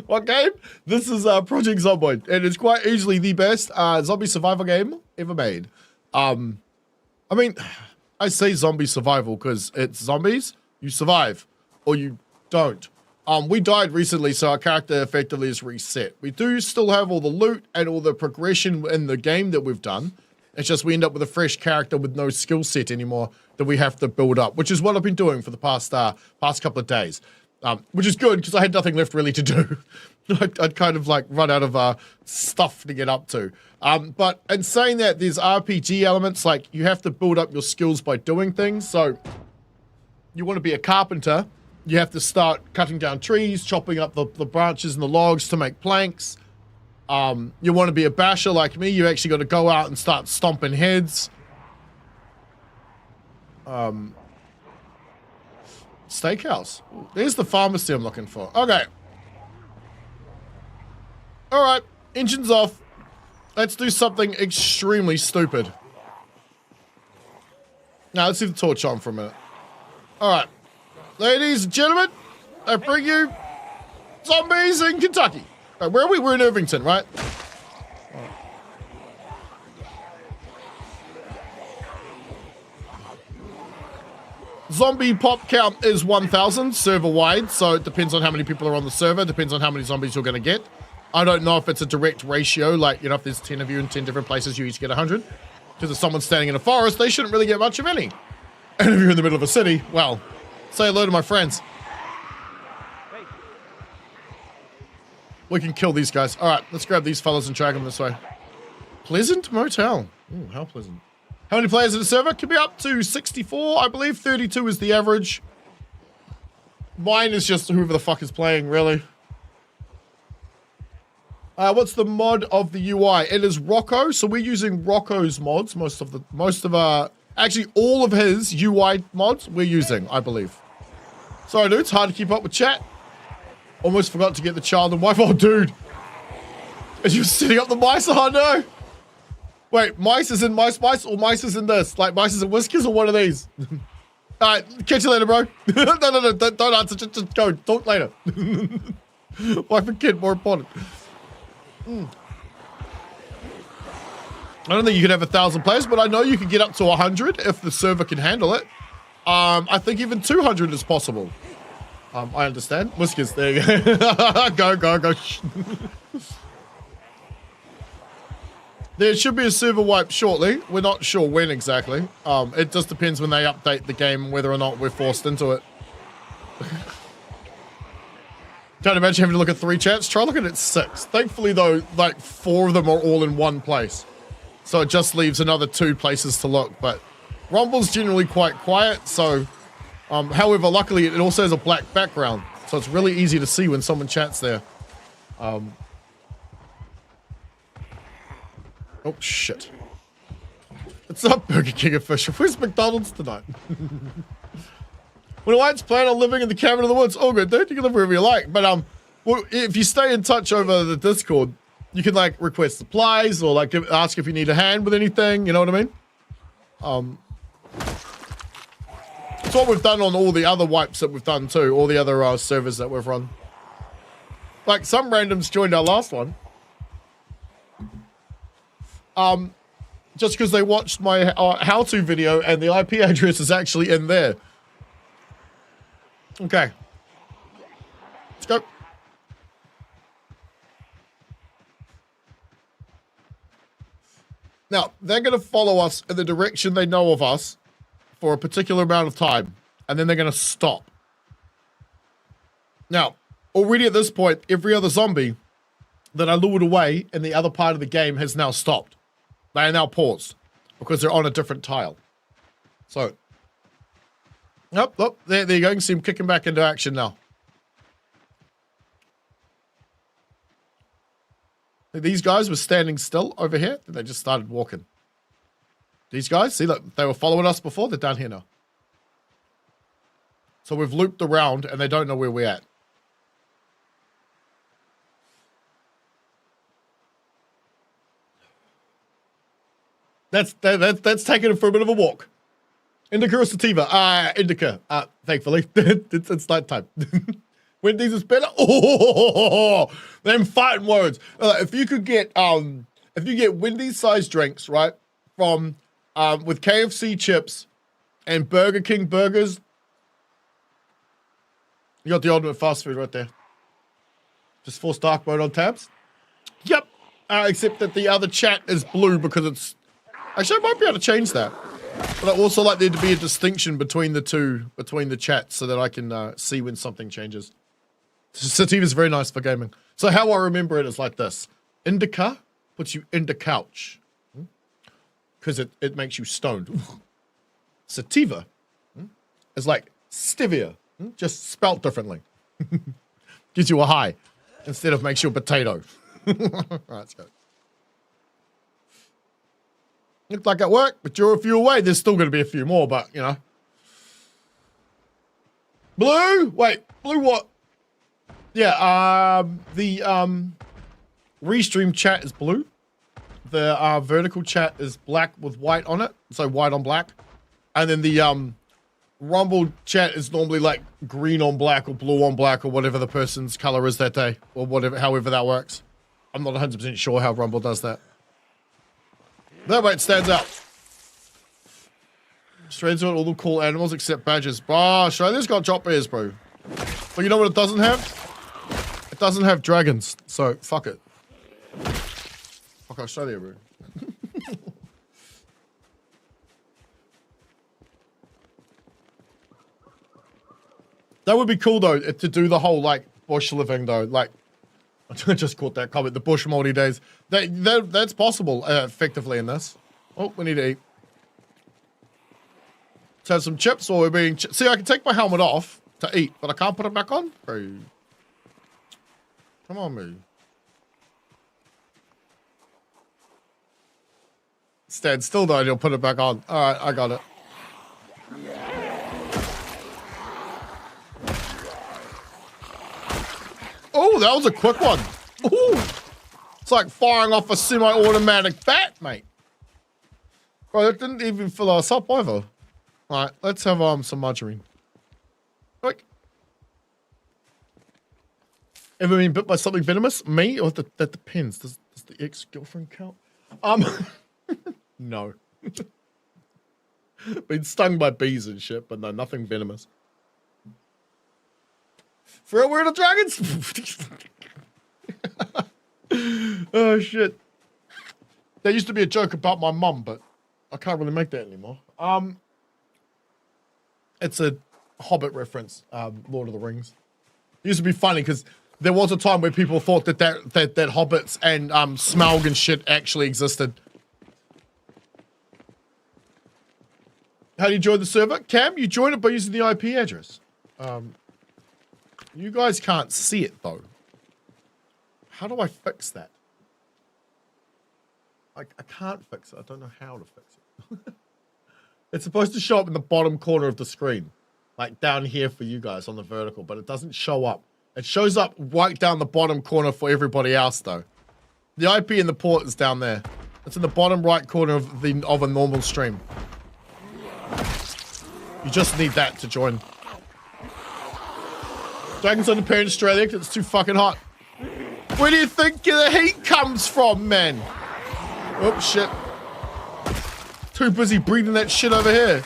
What game? This is Project Zomboid, and it's quite easily the best zombie survival game ever made. I mean, I say zombie survival because it's zombies. You survive, or you don't. We died recently, so our character effectively is reset. We do still have all the loot and all the progression in the game that we've done. It's just we end up with a fresh character with no skill set anymore that we have to build up, which is what I've been doing for the past couple of days. Which is good, because I had nothing left really to do. I'd kind of like run out of stuff to get up to. But in saying that, there's RPG elements, like you have to build up your skills by doing things. So you want to be a carpenter, you have to start cutting down trees, chopping up the branches and the logs to make planks. You want to be a basher like me, you actually got to go out and start stomping heads. Steakhouse. There's the pharmacy I'm looking for. Okay. Alright, engine's off. Let's do something extremely stupid. Now, let's leave the torch on for a minute. Alright. Ladies and gentlemen, I bring you zombies in Kentucky. Right, where are we? We're in Irvington, right? Zombie pop count is 1,000 server-wide, so it depends on how many people are on the server, depends on how many zombies you're going to get. I don't know if it's a direct ratio, like, you know, if there's 10 of you in 10 different places, you each get 100. Because if someone's standing in a forest, they shouldn't really get much of any. And if you're in the middle of a city, well, say hello to my friends. We can kill these guys. All right, let's grab these fellas and drag them this way. Pleasant Motel. Ooh, how pleasant. How many players in the server? Could be up to 64, I believe. 32 is the average. Mine is just whoever the fuck is playing, really. What's the mod of the UI? It is Rocco, so we're using Rocco's mods. Actually, all of his UI mods we're using, I believe. Sorry, dude, it's hard to keep up with chat. Almost forgot to get the child and wife. Oh, dude. Are you setting up the mice? Oh, no. Wait, mice is in mice or mice is in this? Like mice is in whiskers or one of these? Alright, catch you later, bro. No, don't answer, just go, talk later. Wife and kid, more important. I don't think you could have 1,000 players, but I know you can get up to 100 if the server can handle it. I think even 200 is possible. I understand. Whiskers, there you go. Go. There should be a server wipe shortly. We're not sure when exactly. It just depends when they update the game, whether or not we're forced into it. Can't imagine having to look at 3 chats. Try looking at 6. Thankfully, though, like 4 of them are all in one place. So it just leaves another 2 places to look. But Rumble's generally quite quiet. So, however, luckily, it also has a black background. So it's really easy to see when someone chats there. Oh, shit. It's not Burger King official. Where's McDonald's tonight? When a white's plan on living in the cabin in the woods, all good, dude. You can live wherever you like. But well, if you stay in touch over the Discord, you can like request supplies or like ask if you need a hand with anything. You know what I mean? It's what we've done on all the other wipes that we've done too. All the other servers that we've run. Like some randoms joined our last one. Just because they watched my how-to video and the IP address is actually in there. Okay. Let's go. Now, they're going to follow us in the direction they know of us for a particular amount of time, and then they're going to stop. Now, already at this point, every other zombie that I lured away in the other part of the game has now stopped. They are now paused because they're on a different tile. So, there you go. You can see him kicking back into action now. These guys were standing still over here. They just started walking. These guys, see, look, they were following us before. They're down here now. So we've looped around and they don't know where we're at. That's taking it for a bit of a walk. Indica or sativa? Indica. Thankfully. it's night time. Wendy's is better. Oh, them fighting words. If you get Wendy's sized drinks, right, from with KFC chips and Burger King burgers, you got the ultimate fast food right there. Just force dark mode on tabs. Yep. Except that the other chat is blue because it's. Actually, I might be able to change that. But I also like there to be a distinction between the two, between the chats, so that I can see when something changes. Sativa is very nice for gaming. So how I remember it is like this. Indica puts you in the couch. Because it makes you stoned. Sativa is like stevia. Just spelt differently. Gives you a high. Instead of makes you a potato. Alright, let's go. Looked like it worked, but you're a few away. There's still going to be a few more, but, you know. Blue? Wait, blue what? Yeah, the restream chat is blue. The vertical chat is black with white on it. So white on black. And then the Rumble chat is normally like green on black or blue on black or whatever the person's color is that day. Or whatever, however that works. I'm not 100% sure how Rumble does that. That way it stands out. Australia's got all the cool animals except badgers. Oh, Australia's got chop bears, bro. But you know what it doesn't have? It doesn't have dragons. So, fuck it. Fuck Australia, bro. That would be cool, though, to do the whole, like, bush living, though. Like, I just caught that comment, the bush moldy days. That's possible, effectively, in this. Oh, we need to eat. Let's have some chips while we're being... See, I can take my helmet off to eat, but I can't put it back on? Bro. Come on, me. Stand still, though, and you'll put it back on. Alright, I got it. Oh, that was a quick one. Ooh. It's like firing off a semi-automatic bat, mate. Bro, that didn't even fill us up either. Alright, let's have some margarine. Quick. Ever been bit by something venomous? Me? Or that depends. Does the ex-girlfriend count? No. Been stung by bees and shit, but no, nothing venomous. For real, we're the dragons? Oh, shit. There used to be a joke about my mum, but I can't really make that anymore. It's a Hobbit reference, Lord of the Rings. It used to be funny because there was a time where people thought that hobbits and Smaug and shit actually existed. How do you join the server? Cam, you join it by using the IP address. You guys can't see it though. How do I fix that? I can't fix it. I don't know how to fix it. It's supposed to show up in the bottom corner of the screen. Like down here for you guys on the vertical, but it doesn't show up. It shows up right down the bottom corner for everybody else though. The IP and the port is down there. It's in the bottom right corner of a normal stream. You just need that to join. Dragons don't appear in Australia because it's too fucking hot. Where do you think the heat comes from, man? Oh, shit. Too busy breathing that shit over here.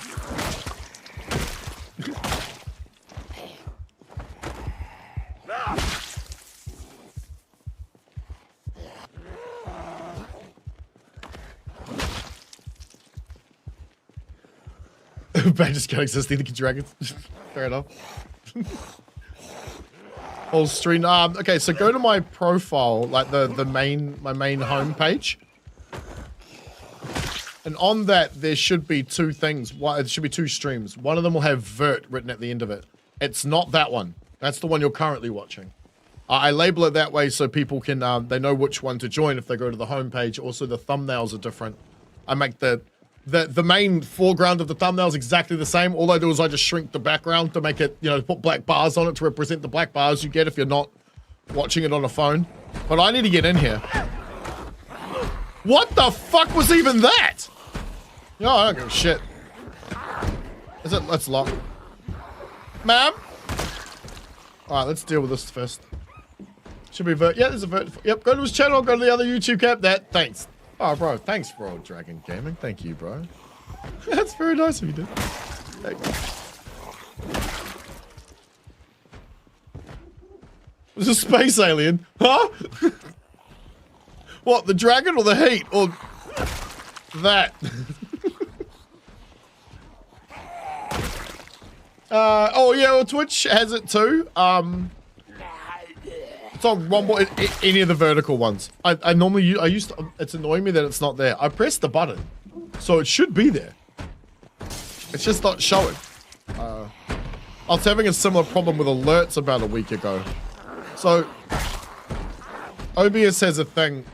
Bad just can't exist either, dragons. Fair enough. Whole stream. Okay, so go to my profile, like my main home page. And on that, there should be two things. It should be two streams. One of them will have VERT written at the end of it. It's not that one. That's the one you're currently watching. I label it that way so people can, they know which one to join if they go to the home page. Also, the thumbnails are different. I make the main foreground of the thumbnail is exactly the same. All I do is I just shrink the background to make it, put black bars on it to represent the black bars you get if you're not watching it on a phone. But I need to get in here. What the fuck was even that? No, I don't give a shit. Is it? Let's lock. Ma'am? Alright, let's deal with this first. Should be VERT. Yeah, there's a VERT. Yep, go to his channel, go to the other YouTube cap. Thanks. Oh, bro, thanks, bro, Dragon Gaming. Thank you, bro. That's very nice of you, dude. It's a space alien. Huh? What, the dragon or the heat? Or that? Oh, yeah, well, Twitch has it too. It's on Zomboid, any of the vertical ones. I normally used to, it's annoying me that it's not there. I pressed the button, so it should be there. It's just not showing. I was having a similar problem with alerts about a week ago. So, OBS has a thing,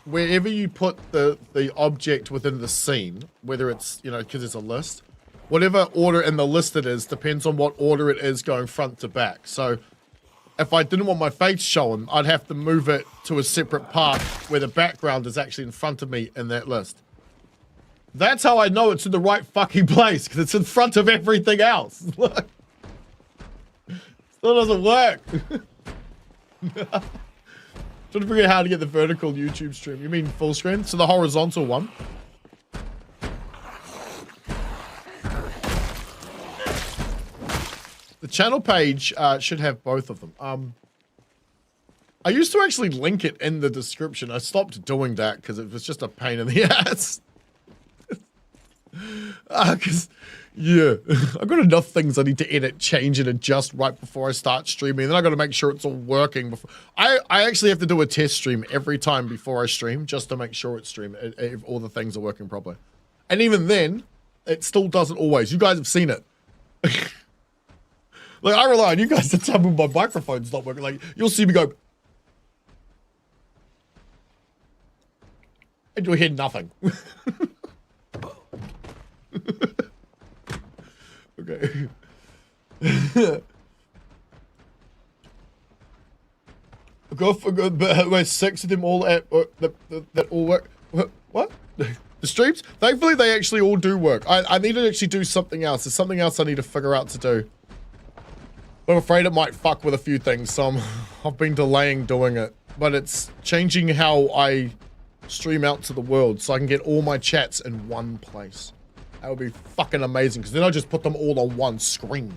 wherever you put the object within the scene, whether it's, because it's a list, whatever order in the list it is, depends on what order it is going front to back. So, if I didn't want my face showing, I'd have to move it to a separate part where the background is actually in front of me in that list. That's how I know it's in the right fucking place, because it's in front of everything else. Look. Still doesn't work. Trying to figure out how to get the vertical YouTube stream. You mean full screen? So the horizontal one. The channel page should have both of them. I used to actually link it in the description. I stopped doing that because it was just a pain in the ass. Because, yeah, I've got enough things I need to edit, change, and adjust right before I start streaming. Then I got to make sure it's all working. Before I actually have to do a test stream every time before I stream just to make sure it's streaming, if all the things are working properly. And even then, it still doesn't always. You guys have seen it. Like, I rely on you guys to tell me my microphone's not working. Like, you'll see me go. And you'll hear nothing. Okay. We're 6 of them all at that all work. What? The streams? Thankfully, they actually all do work. I need to actually do something else. There's something else I need to figure out to do. But I'm afraid it might fuck with a few things, so I've been delaying doing it. But it's changing how I stream out to the world so I can get all my chats in one place. That would be fucking amazing, because then I just put them all on one screen.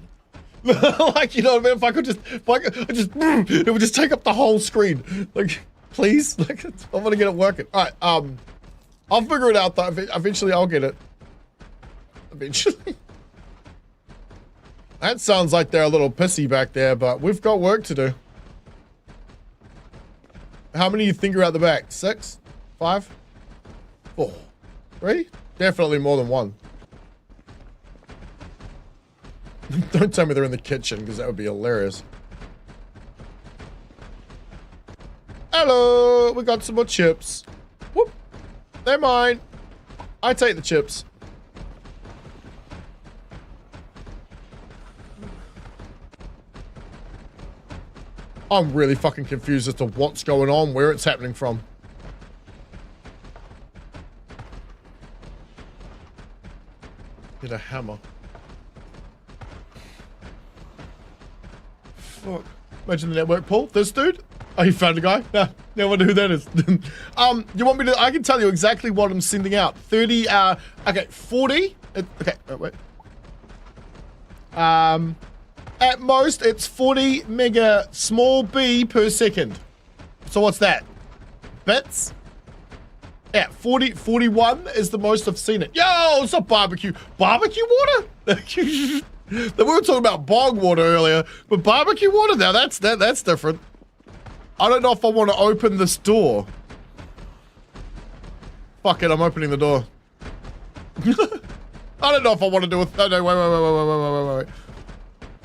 Like, you know what I mean? If I could just, it would just take up the whole screen. Like, please? Like, I want to get it working. All right, I'll figure it out though. Eventually I'll get it. Eventually. That sounds like they're a little pissy back there, but we've got work to do. How many do you think are out the back? 6? 5? 4? 3? Definitely more than 1. Don't tell me they're in the kitchen, because that would be hilarious. Hello! We got some more chips. Whoop! They're mine. I take the chips. I'm really fucking confused as to what's going on, where it's happening from. Get a hammer. Fuck. Imagine the network pull. This dude? Oh, you found a guy? Nah, no wonder who that is. You want me to, I can tell you exactly what I'm sending out. 30, okay, 40. Okay, wait. At most, it's 40 mega small b per second. So what's that? Bits? Yeah, 41 is the most I've seen it. Yo, it's a barbecue. Barbecue water? We were talking about bog water earlier, but barbecue water now, that's different. I don't know if I want to open this door. Fuck it, I'm opening the door. I don't know if I want to do it. No, wait.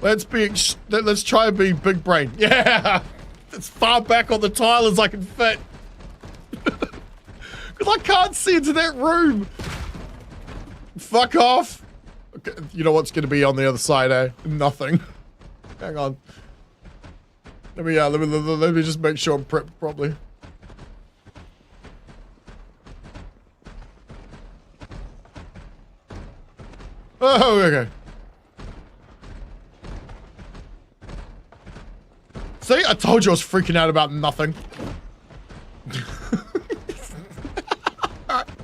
Let's try and be big brain. Yeah, as far back on the tile as I can fit. Because I can't see into that room. Fuck off. Okay, you know what's going to be on the other side, eh? Nothing. Hang on. Let me just make sure I'm prepped properly. Oh, okay. See, I told you I was freaking out about nothing.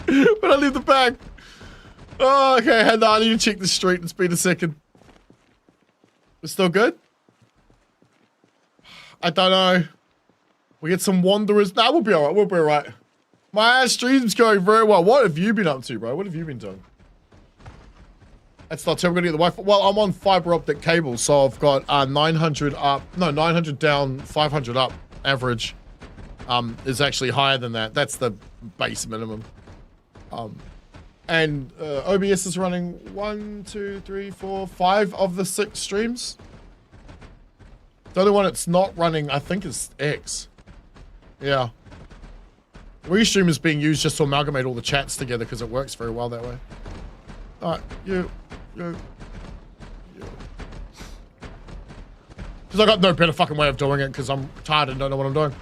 But I leave the bag. Oh, okay, hang on, I need to check the street. It's been a second. It's still good? I don't know. We get some wanderers. Nah, we'll be alright, we'll be alright. My stream's going very well. What have you been up to, bro? What have you been doing? That's not too. I'm gonna get the Wi-Fi. Well, I'm on fiber optic cable, so I've got 900 up. No, 900 down, 500 up. Average is actually higher than that. That's the base minimum. And OBS is running 1, 2, 3, 4, 5 of the 6 streams. The only one it's not running, I think, is X. Yeah. Restream is being used just to amalgamate all the chats together because it works very well that way. Alright, you. Because I got no better fucking way of doing it because I'm tired and don't know what I'm doing.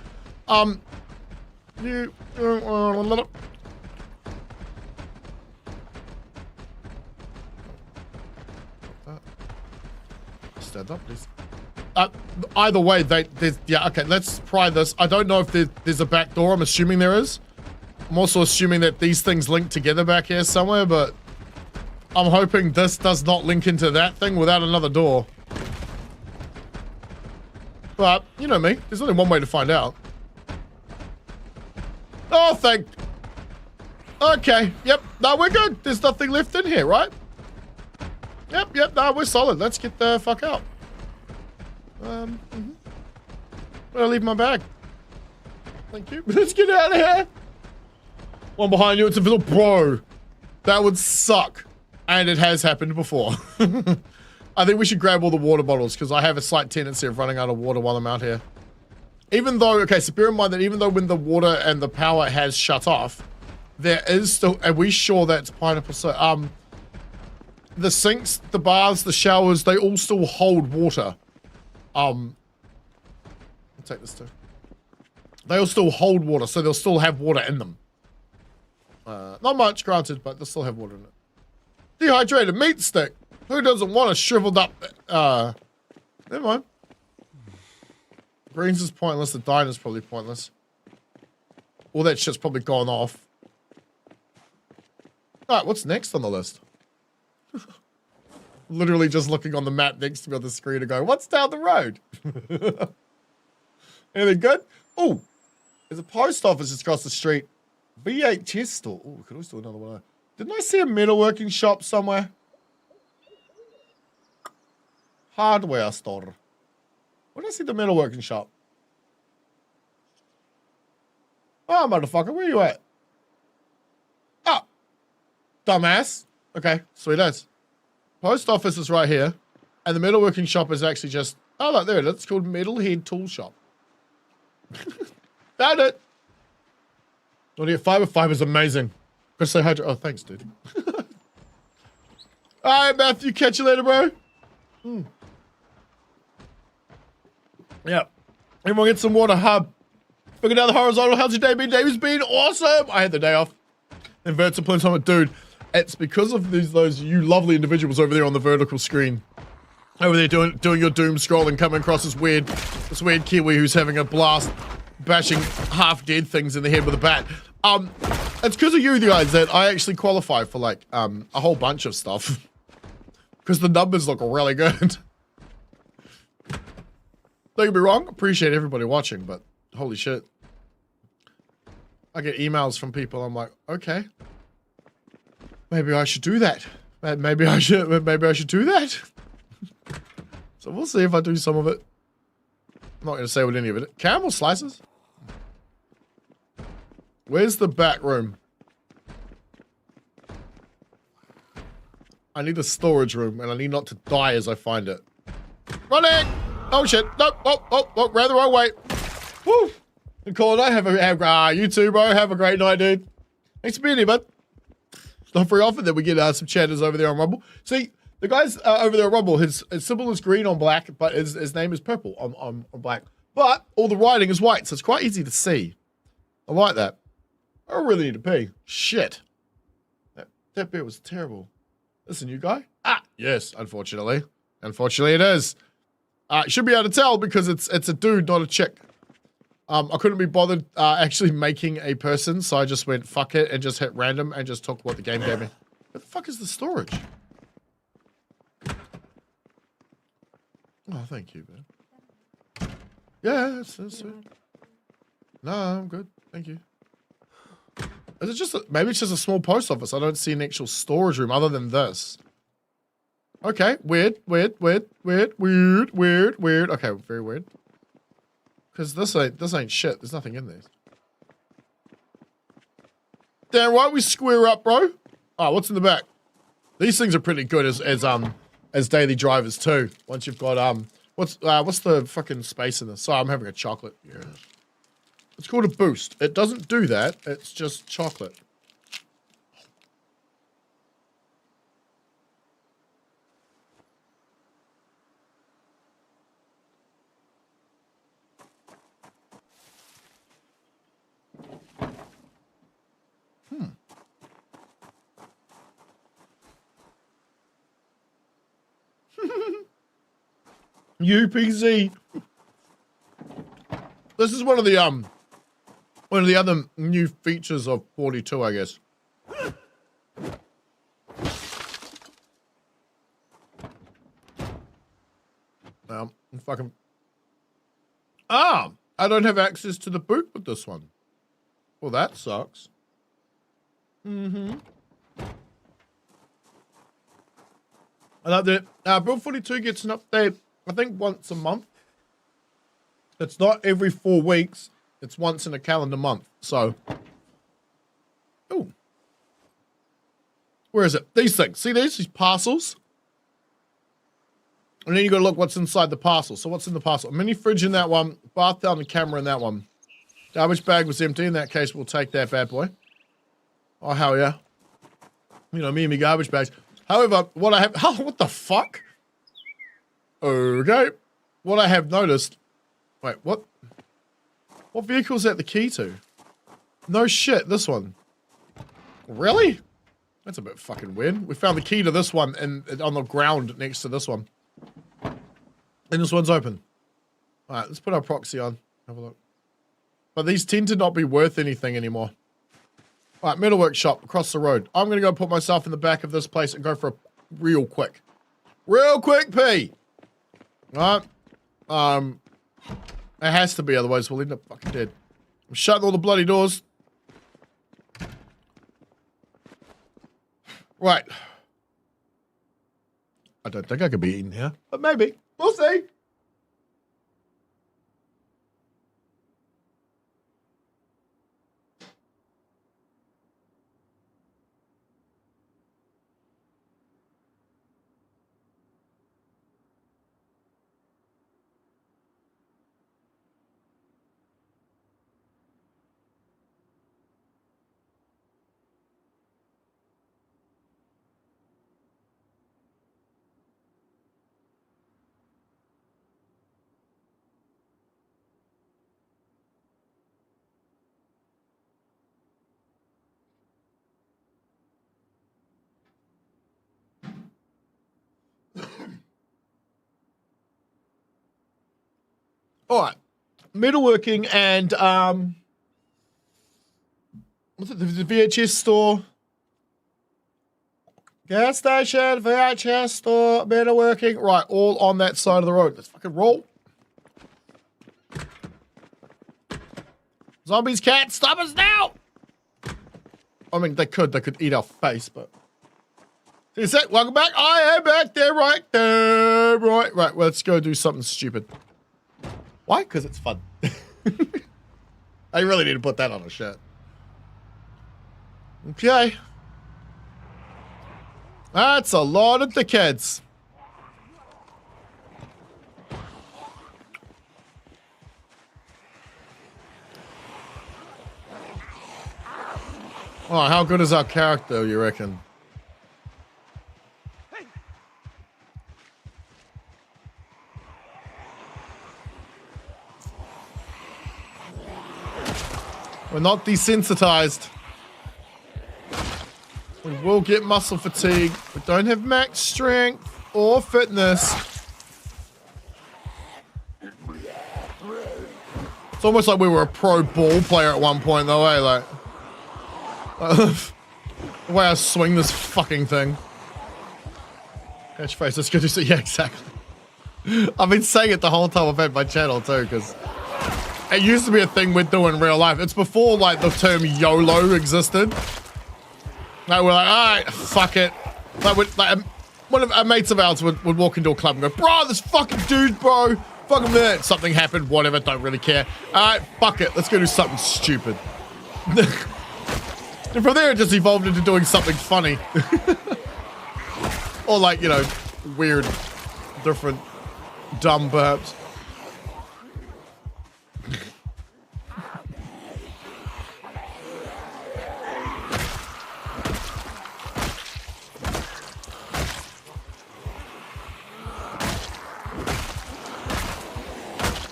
Stand up, please. Either way, yeah, okay, let's try this. I don't know if there's a back door. I'm assuming there is. I'm also assuming that these things link together back here somewhere, but I'm hoping this does not link into that thing without another door. But, you know me, there's only one way to find out. Oh, okay, yep, no, we're good. There's nothing left in here, right? Yep, no, we're solid. Let's get the fuck out. Where'd I leave my bag? Thank you. Let's get out of here. One behind you, it's a little bro. That would suck. And it has happened before. I think we should grab all the water bottles because I have a slight tendency of running out of water while I'm out here. Even though, okay, so bear in mind that even though when the water and the power has shut off, there is still, are we sure that's pineapple? So, the sinks, the baths, the showers, they all still hold water. I'll take this too. They'll still hold water, so they'll still have water in them. Not much, granted, but they'll still have water in it. Dehydrated meat stick. Who doesn't want a shriveled up, never mind. Greens is pointless, the diner's probably pointless. All that shit's probably gone off. Alright, what's next on the list? Literally just looking on the map next to me on the screen and going, what's down the road? Anything good? Oh, there's a post office just across the street. VHS store. Oh, we could always do another one. Didn't I see a metalworking shop somewhere? Hardware store. Where did I see the metalworking shop? Oh, motherfucker, where you at? Oh, dumbass. Okay, sweet as. Post office is right here, and the metalworking shop is actually just, oh, look, there it is. It's called Metalhead Tool Shop. Found it. Oh, yeah, fiber's amazing. Gotta say hi to, oh, thanks, dude. All right, Matthew, catch you later, bro. Yeah. Everyone get some water, hub. Looking down the horizontal. How's your day been? Dave's been awesome. I had the day off. And VERT's playing something. Dude, it's because of those you lovely individuals over there on the vertical screen. Over there doing your doom scrolling, coming across this weird Kiwi who's having a blast, bashing half dead things in the head with a bat. It's because of you guys that I actually qualify for like a whole bunch of stuff. Because the numbers look really good. Don't get me wrong, appreciate everybody watching, but holy shit. I get emails from people, I'm like, okay. Maybe I should do that. Maybe I should do that. So we'll see if I do some of it. I'm not going to say what any of it. Caramel slices? Where's the back room? I need a storage room, and I need not to die as I find it. Running! Oh shit! Nope! Oh! Ran the wrong way. Woo! Nicole and I you too, bro. Have a great night, dude. Thanks for being here, bud. It's not very often that we get some chatters over there on Rumble. See, the guys over there on Rumble, his symbol is green on black, but his name is purple on black. But all the writing is white, so it's quite easy to see. I like that. I really need to pee. Shit. That bit was terrible. This a new guy? Ah, yes, unfortunately. Unfortunately, it is. Should be able to tell because it's a dude, not a chick. I couldn't be bothered actually making a person, so I just went fuck it and just hit random and just took what the game gave me. Where the fuck is the storage? Oh, thank you, man. Yeah, that's it. No, I'm good. Thank you. Is it just maybe it's just a small post office? I don't see an actual storage room other than this. Okay, weird. Okay, very weird. Because this ain't shit. There's nothing in there. Damn right, we square up, bro. Oh, what's in the back? These things are pretty good as daily drivers too. Once you've got what's the fucking space in this? Sorry, I'm having a chocolate. Yeah. It's called a boost. It doesn't do that. It's just chocolate. UPC. This is one of the other new features of 42, I guess. Fucking. I don't have access to the boot with this one. Well, that sucks. I love that. Build 42 gets an update, I think, once a month. It's not every 4 weeks. It's once in a calendar month. So, ooh. Where is it? These things. See these parcels? And then you got to look what's inside the parcel. So what's in the parcel? A mini fridge in that one. Bath down the camera in that one. Garbage bag was empty. In that case, we'll take that bad boy. Oh, hell yeah. You know, me and me garbage bags. However, what I have... Oh, what the fuck? Okay. What I have noticed... Wait, what? What vehicle is that the key to? No shit, this one. Really? That's a bit fucking weird. We found the key to this one and on the ground next to this one. And this one's open. Alright, let's put our proxy on. Have a look. But these tend to not be worth anything anymore. Alright, metalwork shop across the road. I'm gonna go put myself in the back of this place and go for a real quick pee. Alright. It has to be, otherwise we'll end up fucking dead. I'm shutting all the bloody doors. Right. I don't think I could be eaten here, but maybe. We'll see. All right, metalworking and what's it? The VHS store, gas station, VHS store, metalworking. Right, all on that side of the road. Let's fucking roll. Zombies can't stop us now. I mean, they could eat our face, but. See that? Welcome back. I am back there, right there. Right. Well, let's go do something stupid. Why? Because it's fun. I really need to put that on a shirt. Okay. That's a lot of dickheads. Oh, how good is our character, you reckon? We're not desensitized. We will get muscle fatigue. We don't have max strength or fitness. It's almost like we were a pro ball player at one point though, eh? Like, the way I swing this fucking thing. Catch face, let's go do so. Yeah, exactly. I've been saying it the whole time I've had my channel too, because it used to be a thing we'd do in real life. It's before like the term YOLO existed. Like we're like, all right, fuck it. Like one of our mates of ours would walk into a club and go, bro, this fucking dude, bro. Fucking minute. Something happened, whatever, don't really care. All right, fuck it. Let's go do something stupid. And from there it just evolved into doing something funny. Or like, you know, weird, different, dumb perhaps.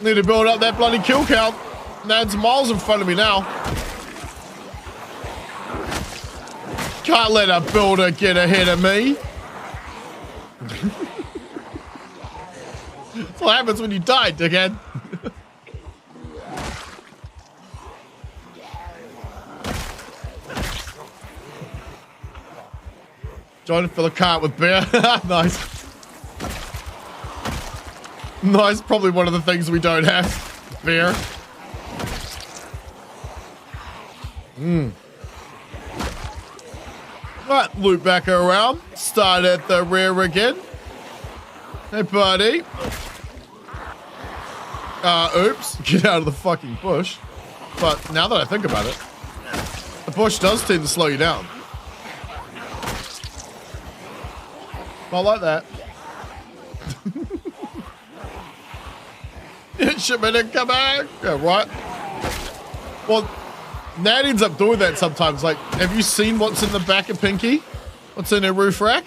Need to build up that bloody kill count. Nad's miles in front of me now. Can't let a builder get ahead of me. That's what happens when you die, dickhead. Trying to fill a cart with beer. Nice. Nice, probably one of the things we don't have. Beer. Right, loop back around. Start at the rear again. Hey, buddy. Oops. Get out of the fucking bush. But now that I think about it, the bush does tend to slow you down. Not like that. Shipment incoming! Yeah, right. Well, Nat ends up doing that sometimes. Like, have you seen what's in the back of Pinky? What's in her roof rack?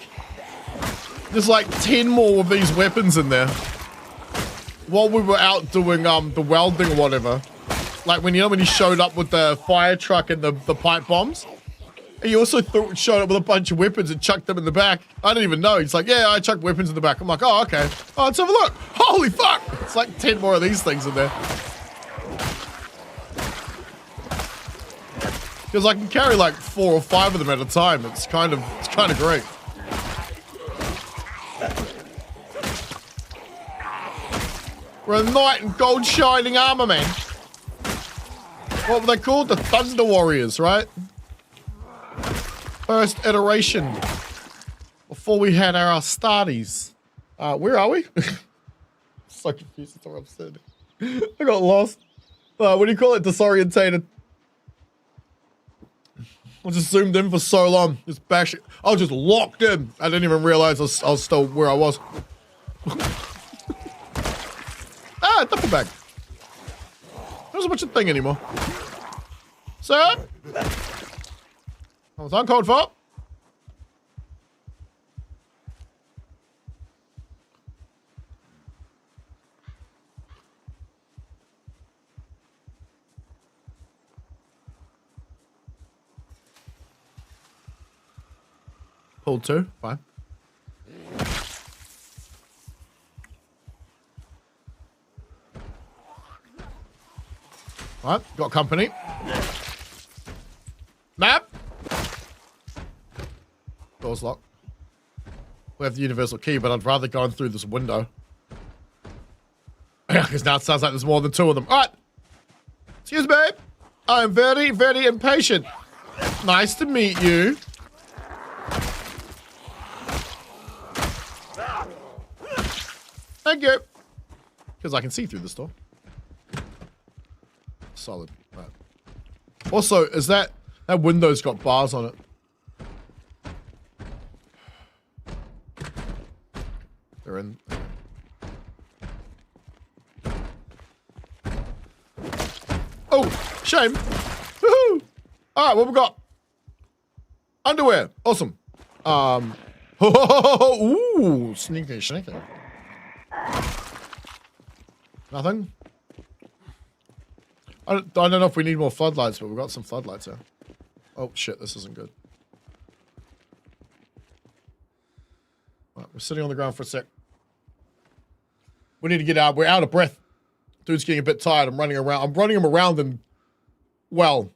There's like 10 more of these weapons in there. While we were out doing the welding or whatever. Like when you showed up with the fire truck and the pipe bombs. He also showed up with a bunch of weapons and chucked them in the back. I didn't even know. He's like, yeah, I chucked weapons in the back. I'm like, oh, okay. Oh, let's have a look. Holy fuck. It's like 10 more of these things in there. Because I can carry like 4 or 5 of them at a time. It's kind of great. We're a knight in gold shining armor, man. What were they called? The Thunder Warriors, right? First iteration. before we had our starties. Where are we? So confused. That's what I'm saying. I got lost. What do you call it? Disorientated. I just zoomed in for so long. Just bashing. I was just locked in. I didn't even realize I was still where I was. Duffel bag. Not so much a thing anymore. Sir? I was uncalled for. Pulled 2, fine. Alright, got company. Map! Door's locked. We have the universal key, but I'd rather go in through this window. Because now it sounds like there's more than 2 of them. Alright! Excuse me! I am very, very impatient. Nice to meet you. Thank you. Because I can see through this door. Solid. Right. Also, is that window's got bars on it? They're in. Oh, shame. Woohoo! All right, what we got? Underwear. Awesome. Ooh, sneaky, sneaky. Nothing. I don't know if we need more floodlights, but we've got some floodlights here. Oh shit, this isn't good. Right, we're sitting on the ground for a sec. We need to get out. We're out of breath. Dude's getting a bit tired. I'm running around. I'm running him around and, well,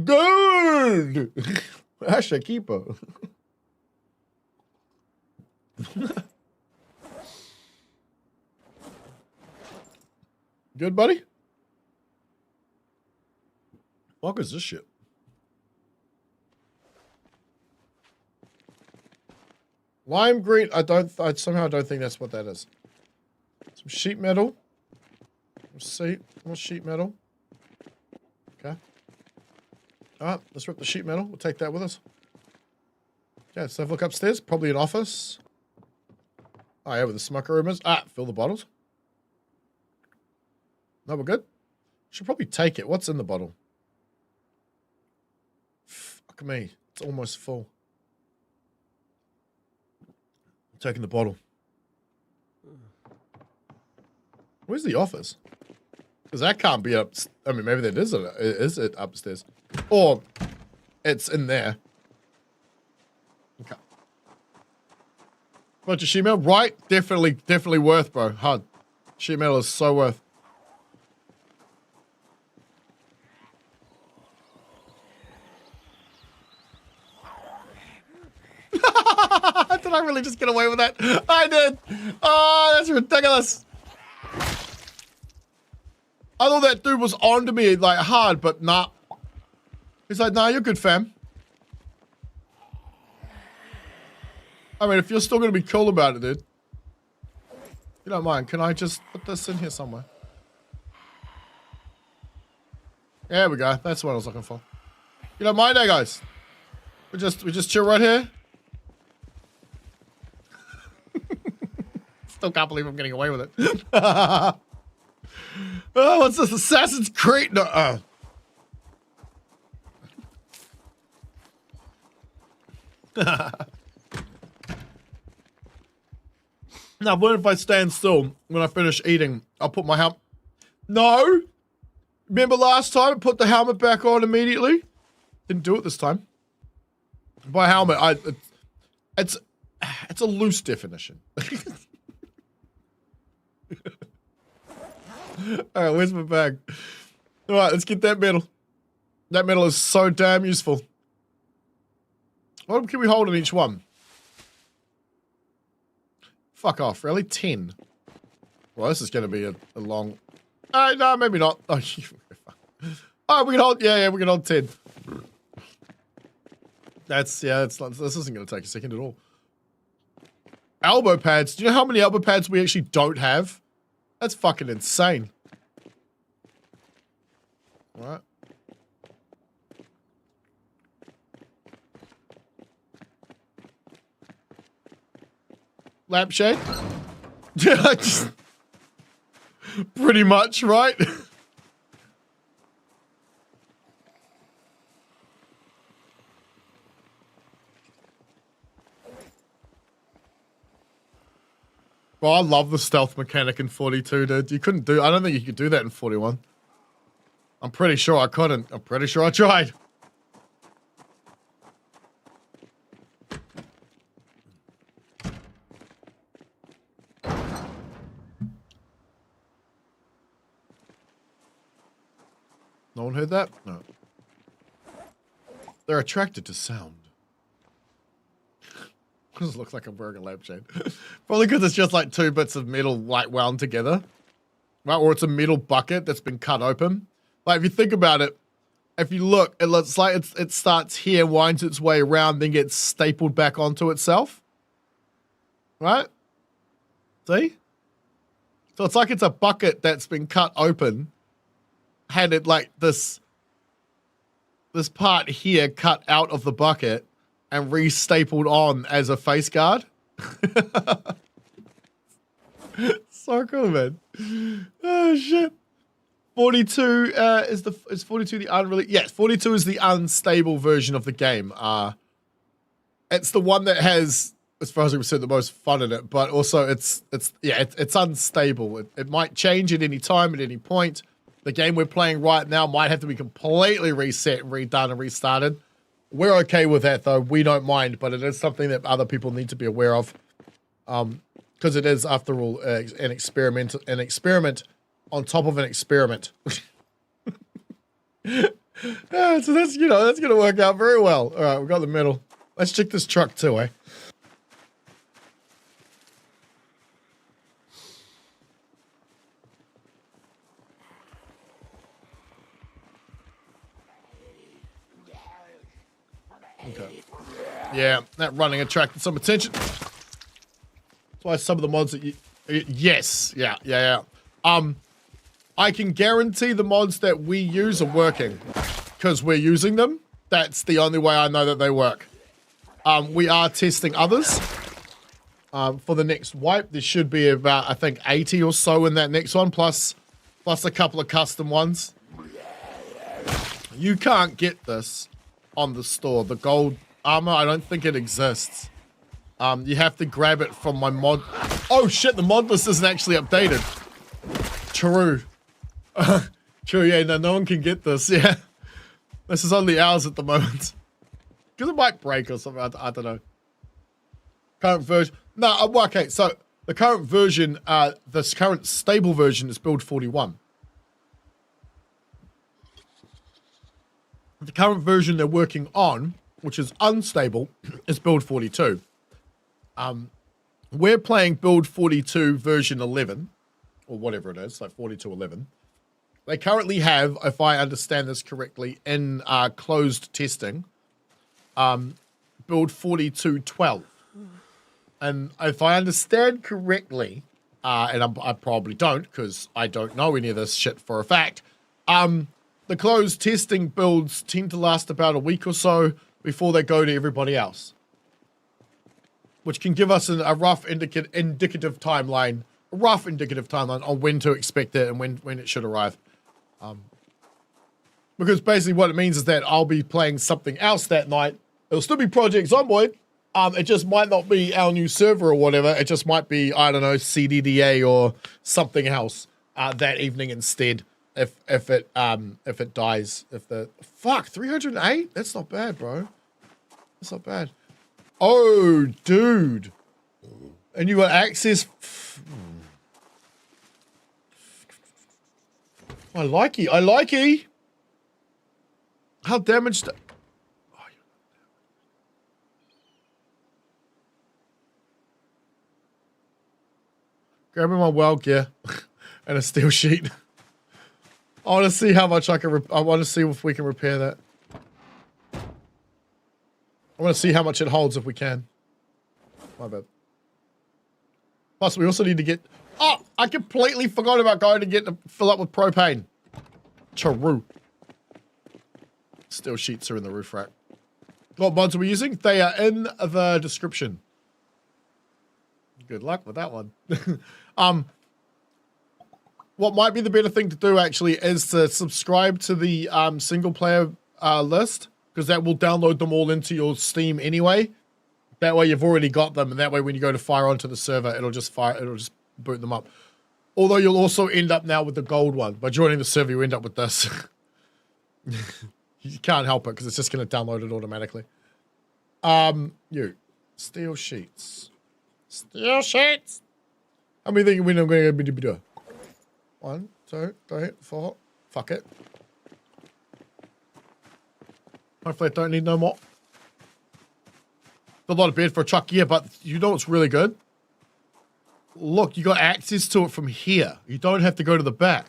good. Actually, keep her. Good, buddy? What is this shit? Lime green. I somehow don't think that's what that is. Some sheet metal. Let's see. More sheet metal. Okay. Alright, let's rip the sheet metal. We'll take that with us. Okay, let's have a look upstairs. Probably an office. Oh yeah, where the smoker room is. Fill the bottles. No, we're good. Should probably take it. What's in the bottle? Fuck me. It's almost full. I'm taking the bottle. Where's the office? Because that can't be up. I mean, maybe that is it upstairs. Or it's in there. Okay. Bunch of sheet metal. Right? Definitely worth, bro. Hard. Sheet metal is so worth. Did I really just get away with that? I did. Oh, that's ridiculous. I thought that dude was on to me like hard, but nah. He's like, nah, you're good, fam. I mean, if you're still gonna be cool about it, dude. You don't mind, can I just put this in here somewhere? There we go. That's what I was looking for. You don't mind that, guys? We just chill right here. Still can't believe I'm getting away with it. Oh, what's this? Assassin's Creed? No. Now, what if I stand still when I finish eating? I'll put my helmet. No. Remember last time I put the helmet back on immediately? Didn't do it this time. By helmet, it's a loose definition. Alright, where's my bag? Alright, let's get that metal. That metal is so damn useful. What can we hold in each one? Fuck off, really? 10. Well, this is going to be a long... no, maybe not. Oh, we can hold... Yeah, we can hold 10. This isn't going to take a second at all. Elbow pads. Do you know how many elbow pads we actually don't have? That's fucking insane. All right. Lampshade? Yeah, pretty much, right? Well, I love the stealth mechanic in 42, dude. You couldn't do... I don't think you could do that in 41. I'm pretty sure I couldn't. I'm pretty sure I tried. No one heard that? No. They're attracted to sound. Does it look like I'm wearing a lampshade? Probably because it's just like two bits of metal like wound together. Right? Or it's a metal bucket that's been cut open. Like if you think about it, if you look, it looks like it starts here, winds its way around, then gets stapled back onto itself. Right? See? So it's like it's a bucket that's been cut open. Had it like this part here cut out of the bucket and re-stapled on as a face guard. So cool, man. Oh shit. 42 is 42 the unreleased? Yes, 42 is the unstable version of the game. It's the one that has, as far as I'm concerned, the most fun in it, but also it's unstable. It might change at any time, at any point. The game we're playing right now might have to be completely reset, redone, and restarted. We're okay with that, though. We don't mind, but it is something that other people need to be aware of. Because it is, after all, an experiment on top of an experiment. So that's, that's going to work out very well. All right, we've got the metal. Let's check this truck too, eh? Okay. Yeah, that running attracted some attention. That's why some of the mods that you... Yes. Yeah. I can guarantee the mods that we use are working. Because we're using them. That's the only way I know that they work. We are testing others. For the next wipe, there should be about, I think, 80 or so in that next one. Plus a couple of custom ones. You can't get this on the store. The gold armor, I don't think it exists. You have to grab it from my mod. Oh shit, the mod list isn't actually updated. True. True, yeah, no one can get this, yeah. This is only ours at the moment. Because it might break or something, I don't know. Current version, no, okay, so the current version, this current stable version is build 41. The current version they're working on, which is unstable, is build 42. We're playing build 42 version 11, or whatever it is, like 42.11. They currently have, if I understand this correctly, in closed testing, build 42.12. And if I understand correctly, and I probably don't, because I don't know any of this shit for a fact, the closed testing builds tend to last about a week or so before they go to everybody else. Which can give us a rough indicative timeline on when to expect it and when it should arrive. Because basically what it means is that I'll be playing something else that night. It'll still be Project Zomboid. It just might not be our new server or whatever. It just might be, I don't know, CDDA or something else that evening instead. If it dies, if the fuck 308, that's not bad, bro. That's not bad. Oh, dude, and you got access. I like it. I like it. How damaged? Oh, grabbing my weld gear and a steel sheet. I want to see how much I can. I want to see if we can repair that. I want to see how much it holds if we can. My bad. Plus, we also need to get... Oh, I completely forgot about going to fill up with propane. True. Steel sheets are in the roof rack. What mods are we using? They are in the description. Good luck with that one. What might be the better thing to do, actually, is to subscribe to the single-player list, because that will download them all into your Steam anyway. That way you've already got them, and that way when you go to fire onto the server, it'll just boot them up. Although you'll also end up now with the gold one. By joining the server, you end up with this. You can't help it, because it's just going to download it automatically. Steel sheets. Steel sheets! How many think we're going to do? 1, 2, 3, 4. Fuck it. Hopefully I don't need no more. A lot of bed for a truck, yeah, but you know what's really good? Look, you got access to it from here. You don't have to go to the back.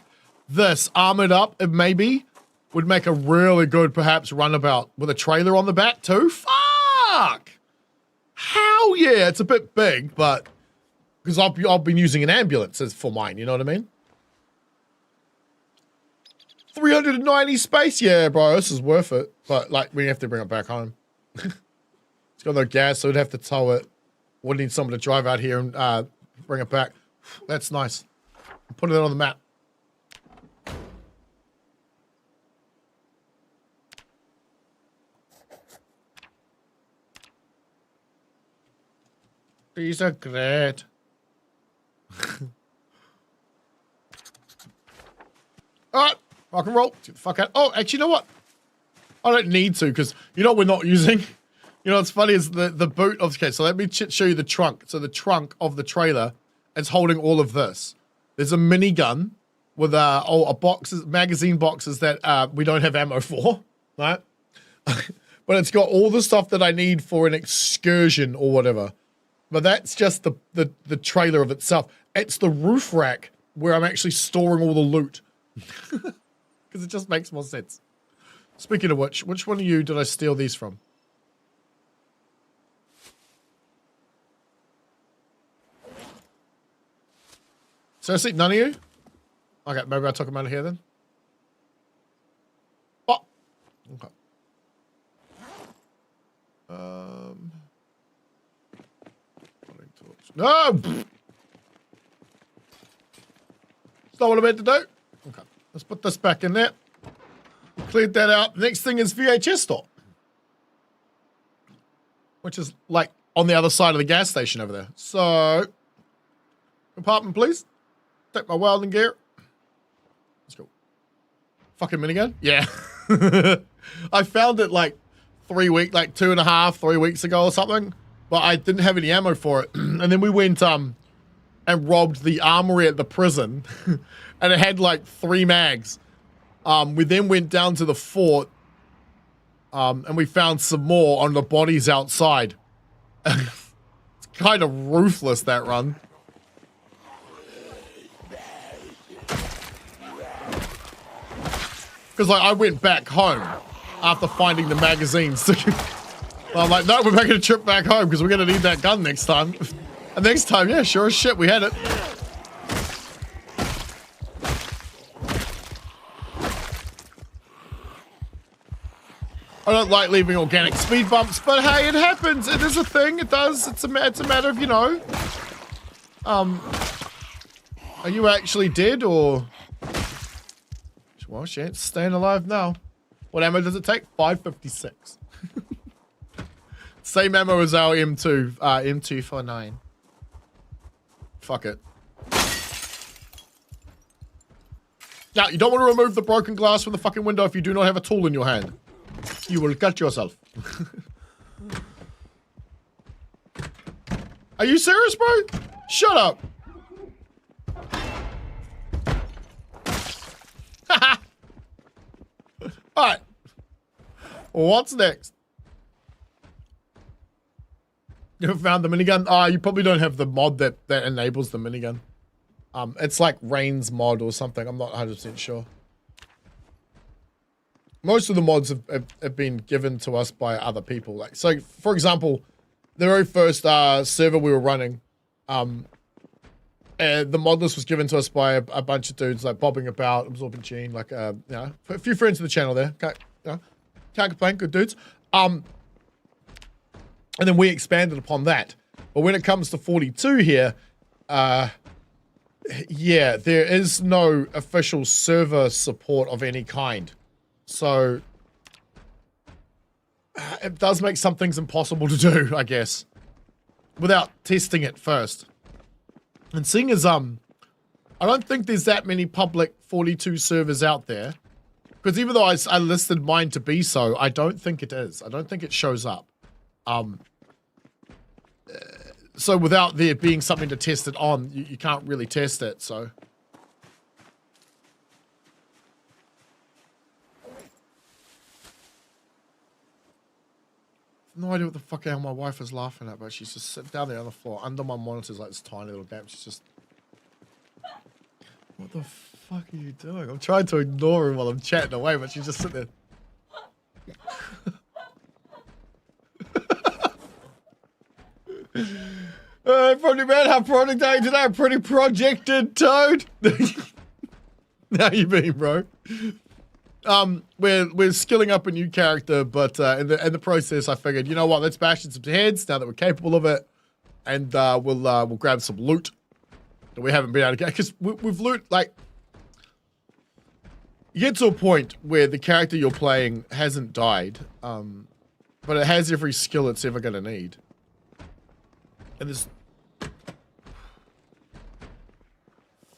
This, armored up, it maybe would make a really good, perhaps, runabout with a trailer on the back too. Fuck! Hell yeah! It's a bit big, but because I've been using an ambulance as for mine, you know what I mean? 390 space, yeah, bro, this is worth it. But like, we have to bring it back home. It's got no gas, so we'd have to tow it. We'd need someone to drive out here and bring it back. That's nice. Put it on the map. These are great. Alright, rock and roll. Get the fuck out. Oh, actually, you know what? I don't need to, because you know what we're not using? You know what's funny is the boot of... Okay, so let me show you the trunk. So the trunk of the trailer is holding all of this. There's a minigun with magazine boxes that we don't have ammo for, right? But it's got all the stuff that I need for an excursion or whatever. But that's just the trailer of itself. It's the roof rack where I'm actually storing all the loot. Because it just makes more sense. Speaking of which one of you did I steal these from? Seriously, none of you? Okay, maybe I took them out of here then. Oh! Okay. No! That's not what I meant to do. Okay, let's put this back in there. Cleared that out. Next thing is VHS store. Which is like on the other side of the gas station over there. So, compartment please. Take my welding gear. Let's go. Fucking minigun? Yeah. I found it like 2.5, 3 weeks ago or something. But I didn't have any ammo for it. And then we went and robbed the armory at the prison. And it had like 3 mags. We then went down to the fort. And we found some more on the bodies outside. It's kind of ruthless, that run. Because like I went back home after finding the magazines. I'm like, no, we're making a trip back home because we're going to need that gun next time. And next time, yeah, sure as shit, we had it. I don't like leaving organic speed bumps, but hey, it happens. It is a thing. It does. It's a matter of, you know. Are you actually dead or? Well, she ain't staying alive now. What ammo does it take? 556. Same ammo as our M2, M249. Fuck it. Now, you don't want to remove the broken glass from the fucking window if you do not have a tool in your hand. You will cut yourself. Are you serious, bro? Shut up. Alright. What's next? You ever found the minigun? You probably don't have the mod that enables the minigun. It's like Rain's mod or something. I'm not 100% sure. Most of the mods have been given to us by other people. Like, so, for example, the very first server we were running, And the mod list was given to us by a bunch of dudes like bobbing about, absorbing gene, like you know, a few friends of the channel there. Can't complain, good dudes. And then we expanded upon that. But when it comes to 42 here, yeah, there is no official server support of any kind. So it does make some things impossible to do, I guess, without testing it first. And seeing as I don't think there's that many public 42 servers out there, because even though I listed mine to be so, I don't think it is. I don't think it shows up. So without there being something to test it on, you can't really test it, so. No idea what the fuck hell my wife is laughing at, but she's just sitting down there on the floor under my monitors like this tiny little gap. She's just... What the fuck are you doing? I'm trying to ignore her while I'm chatting away, but she's just sitting there. Probably man, how project are you today? Pretty projected, Toad. How you been, bro? We're skilling up a new character, but in the process, I figured, you know what? Let's bash in some heads now that we're capable of it, and we'll grab some loot that we haven't been able to get, because we've loot like. You get to a point where the character you're playing hasn't died, but it has every skill it's ever gonna need. And there's...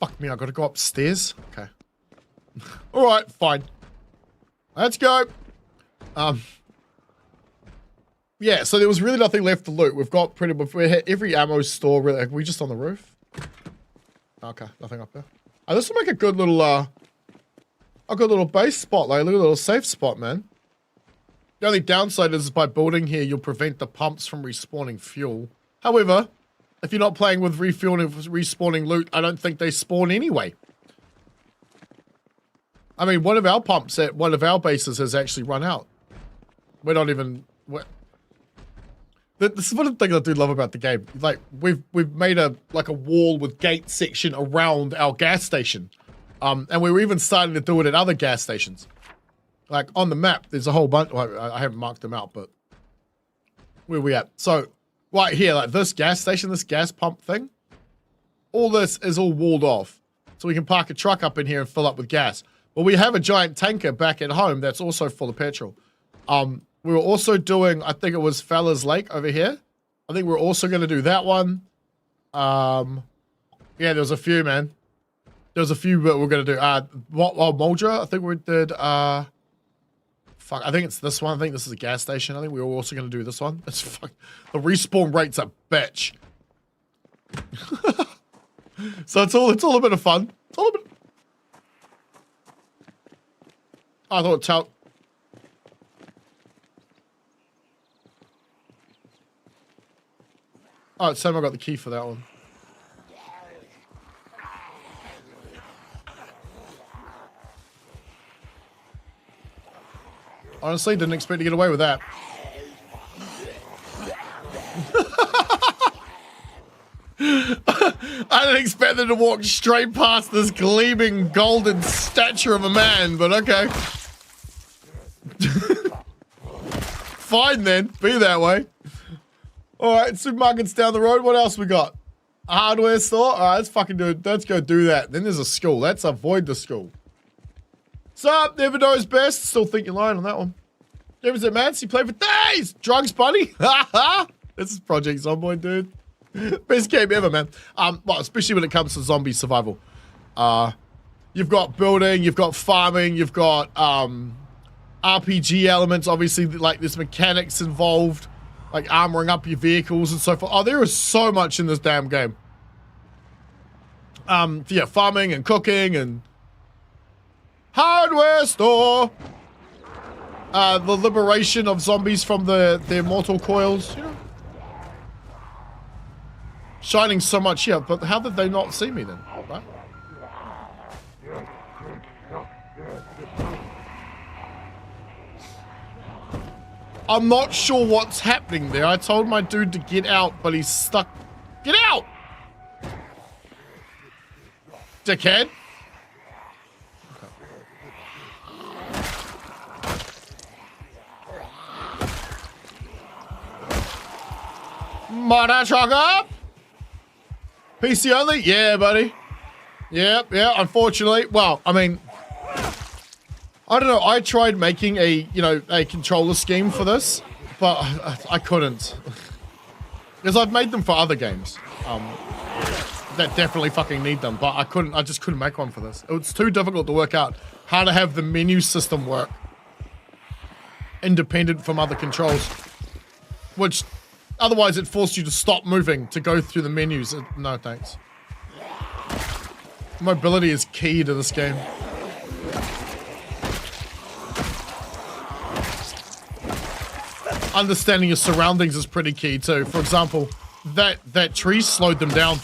Fuck me, I gotta go upstairs? Okay. Alright, fine. Let's go. Yeah, so there was really nothing left to loot. We've got pretty much... We hit every ammo store, really. Are we just on the roof? Okay, nothing up there. Oh, this will make a good little, a good little base spot, like a little safe spot, man. The only downside is by building here, you'll prevent the pumps from respawning fuel. However, if you're not playing with refueling, respawning loot, I don't think they spawn anyway. I mean, one of our pumps at one of our bases has actually run out. We're not even... This is one of the things I do love about the game. Like, we've made a wall with gate section around our gas station. And we were even starting to do it at other gas stations. Like, on the map, there's a whole bunch... Well, I haven't marked them out, but... Where are we at? So... Right here, like this gas station, this gas pump thing, all this is all walled off. So we can park a truck up in here and fill up with gas. Well, we have a giant tanker back at home that's also full of petrol. We were also doing, I think it was Fella's Lake over here. I think we're also going to do that one. Yeah, there was a few, man. There was a few that we're going to do. Moldra, I think we did, fuck, I think it's this one. I think this is a gas station. I think we were also going to do this one. It's fuck. The respawn rate's a bitch. So it's all a bit of fun. It's all a bit. I thought tell. Oh, Sam, I got the key for that one. Honestly, didn't expect to get away with that. I didn't expect them to walk straight past this gleaming golden statue of a man, but okay. Fine then, be that way. Alright, supermarket's down the road. What else we got? A hardware store? Alright, let's fucking do it. Let's go do that. Then there's a school. Let's avoid the school. Sup, never knows best. Still think you're lying on that one. Never said Mance, you play for days. Drugs, buddy. This is Project Zomboid, dude. Best game ever, man. Well, especially when it comes to zombie survival. You've got building, you've got farming, you've got RPG elements. Obviously, like there's mechanics involved, like armoring up your vehicles and so forth. Oh, there is so much in this damn game. Yeah, farming and cooking and hardware store. The liberation of zombies from their mortal coils, you know. Shining so much here, but how did they not see me then? Right? I'm not sure what's happening there. I told my dude to get out, but he's stuck. Get out! dickhead. Mother trucker. PC only? Yeah, buddy. Yep, yeah, unfortunately. Well, I mean, I don't know. I tried making a controller scheme for this, but I couldn't. Because I've made them for other games that definitely fucking need them, but I just couldn't make one for this. It's too difficult to work out how to have the menu system work independent from other controls, which otherwise it forced you to stop moving to go through the menus. No thanks. Mobility is key to this game. Understanding your surroundings is pretty key too. For example, that tree slowed them down.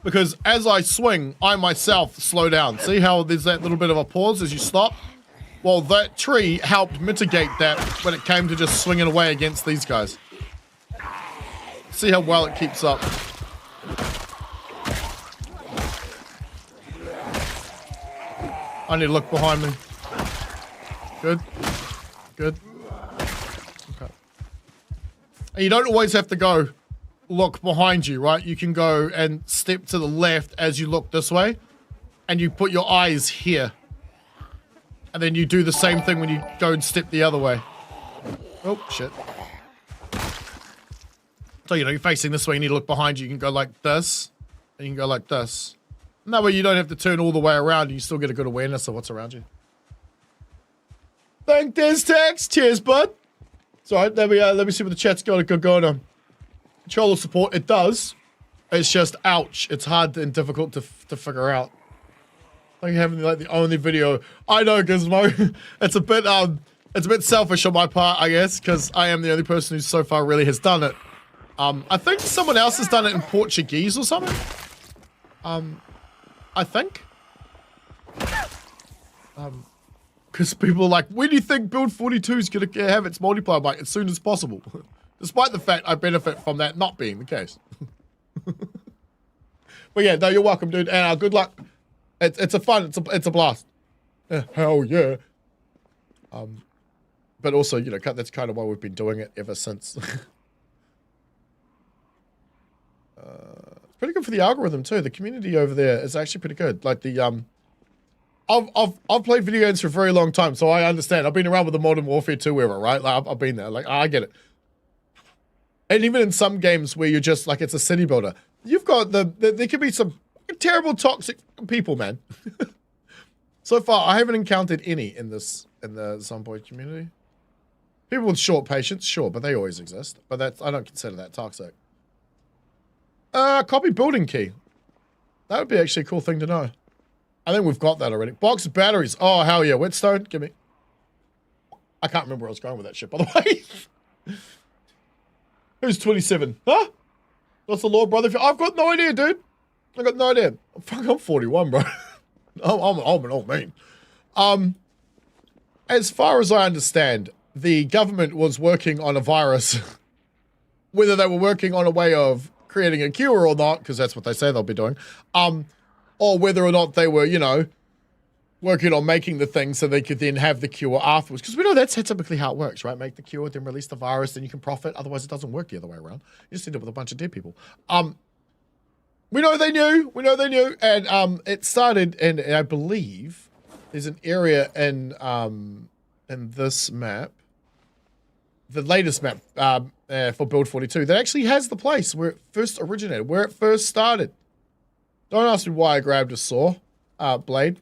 Because as I swing, I myself slow down. See how there's that little bit of a pause as you stop? Well, that tree helped mitigate that when it came to just swinging away against these guys. See how well it keeps up. I need to look behind me. Good. Good. Okay. And you don't always have to go look behind you, right? You can go and step to the left as you look this way, and you put your eyes here. And then you do the same thing when you go and step the other way. Oh, shit. So, you're facing this way, you need to look behind you. You can go like this, and you can go like this. And that way you don't have to turn all the way around, and you still get a good awareness of what's around you. Thank Destex. Cheers, bud. It's alright, let me see what the chat's got going on. Controller support, it does. It's just, ouch. It's hard and difficult to figure out. Like having like the only video. I know, Gizmo. It's a bit selfish on my part, I guess, because I am the only person who so far really has done it. I think someone else has done it in Portuguese or something. I think. Because people are like, when do you think Build 42 is going to have its multiplayer? I'm like, as soon as possible. Despite the fact I benefit from that not being the case. But yeah, no, you're welcome, dude. And good luck. It's a fun, it's a blast. Hell yeah. But also, that's kind of why we've been doing it ever since. It's pretty good for the algorithm too. The community over there is actually pretty good. Like the I've played video games for a very long time, so I understand. I've been around with the Modern Warfare 2 era, right? Like I've been there. Like I get it. And even in some games where you're just like it's a city builder, you've got there could be some terrible toxic people, man. So far, I haven't encountered any in the Zomboid community. People with short patience, sure, but they always exist. But I don't consider that toxic. Copy building key. That would be actually a cool thing to know. I think we've got that already. Box of batteries. Oh, hell yeah. Whetstone, give me. I can't remember where I was going with that shit, by the way. Who's 27? Huh? What's the law, brother? I've got no idea, dude. I got no idea. Fuck, I'm 41, bro. I'm an old man. As far as I understand, the government was working on a virus. Whether they were working on a way of creating a cure or not, because that's what they say they'll be doing, or whether or not they were, working on making the thing so they could then have the cure afterwards. Because we know that's typically how it works, right? Make the cure, then release the virus, then you can profit. Otherwise, it doesn't work the other way around. You just end up with a bunch of dead people. We know they knew. We know they knew. And it started, and I believe there's an area in this map, the latest map for Build 42, that actually has the place where it first originated, where it first started. Don't ask me why I grabbed a saw blade.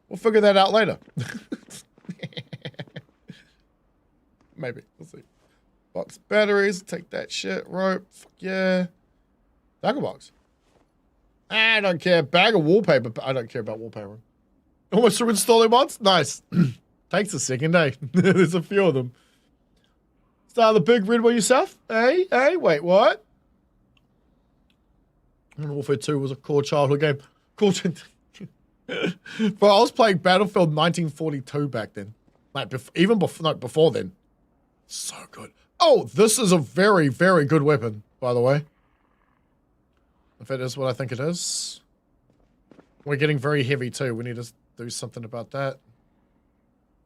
We'll figure that out later. Maybe. We'll see. Box batteries. Take that shit. Rope. Fuck yeah. Dagger box. I don't care. Bag of wallpaper. I don't care about wallpaper. Almost through installing mods? Nice. Takes a second, eh? There's a few of them. Start the big red one yourself? Hey, wait, what? Modern Warfare 2 was a core childhood game. Cool. Bro, I was playing Battlefield 1942 back then. Like, before then. So good. Oh, this is a very, very good weapon, by the way. If it is what I think it is. We're getting very heavy too. We need to do something about that.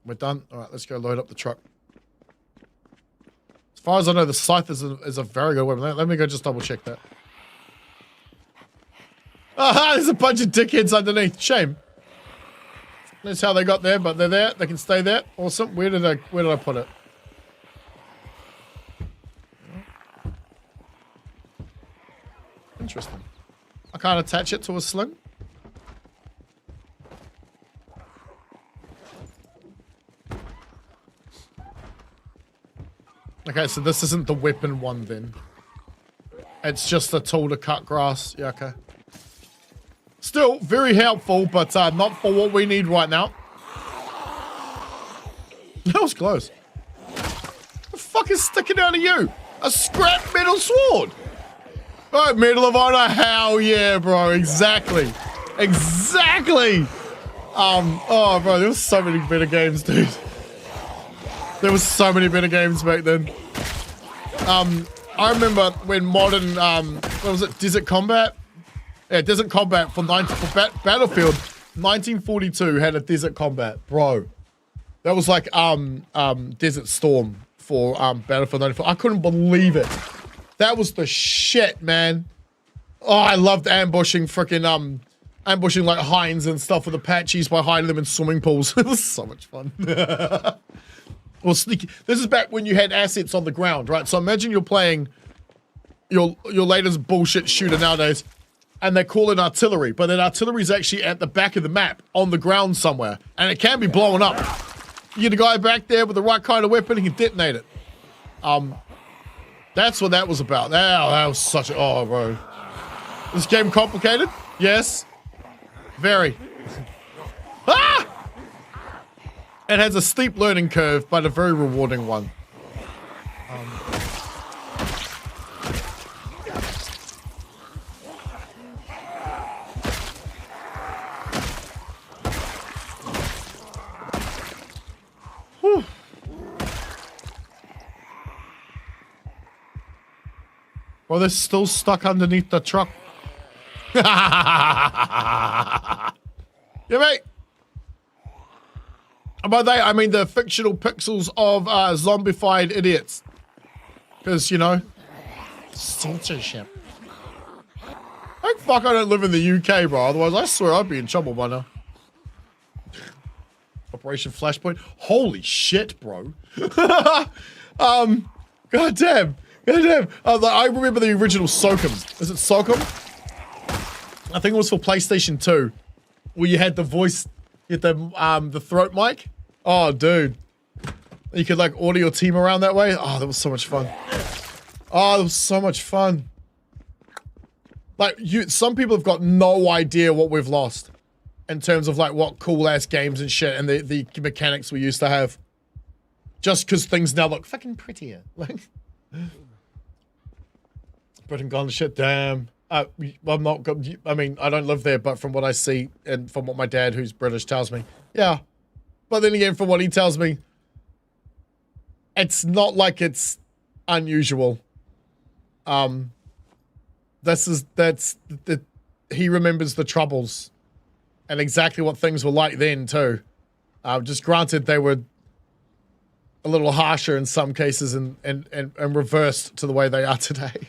We're done. All right, let's go load up the truck. As far as I know, the scythe is a very good weapon. Let me go just double check that. Ah, there's a bunch of dickheads underneath. Shame. That's how they got there, but they're there. They can stay there. Awesome. Where did I put it? Interesting. I can't attach it to a sling. Okay, so this isn't the weapon one then. It's just a tool to cut grass. Yeah, okay. Still very helpful, but not for what we need right now. That was close. The fuck is sticking out of you? A scrap metal sword. Oh, Medal of Honor, hell yeah, bro. Exactly. Exactly. Oh, bro, there was so many better games, dude. There was so many better games back then. I remember when modern, what was it, Desert Combat? Yeah, Desert Combat for Battlefield 1942 had a Desert Combat, bro. That was like Desert Storm for Battlefield 94. I couldn't believe it. That was the shit, man. Oh, I loved ambushing freaking ambushing like hinds and stuff with Apaches by hiding them in swimming pools. It was so much fun. Or sneaky. This is back when you had assets on the ground, right? So imagine you're playing your latest bullshit shooter nowadays, and they call it artillery, but then artillery's actually at the back of the map on the ground somewhere, and it can be blown up. You get a guy back there with the right kind of weapon, he can detonate it. That's what that was about. That was such a... Oh, bro. This game complicated? Yes. Very. Ah! It has a steep learning curve, but a very rewarding one. Whew. Well, they're still stuck underneath the truck. Yeah, mate. And by they, I mean the fictional pixels of zombified idiots. Because, you know, censorship. Thank fuck I don't live in the UK, bro. Otherwise, I swear I'd be in trouble by now. Operation Flashpoint. Holy shit, bro. God damn. I remember the original Sokum. Is it Sokum? I think it was for PlayStation 2. Where you had the voice, you had the throat mic. Oh, dude. You could like order your team around that way. Oh, that was so much fun. Oh, that was so much fun. Like, some people have got no idea what we've lost. In terms of like what cool ass games and shit and the mechanics we used to have. Just because things now look fucking prettier. Like... Britain gone to shit, damn. I'm not, I mean, I don't live there, but from what I see and from what my dad, who's British, tells me, yeah. But then again, from what he tells me, it's not like it's unusual. He remembers the Troubles and exactly what things were like then too. Just granted, they were a little harsher in some cases and reversed to the way they are today.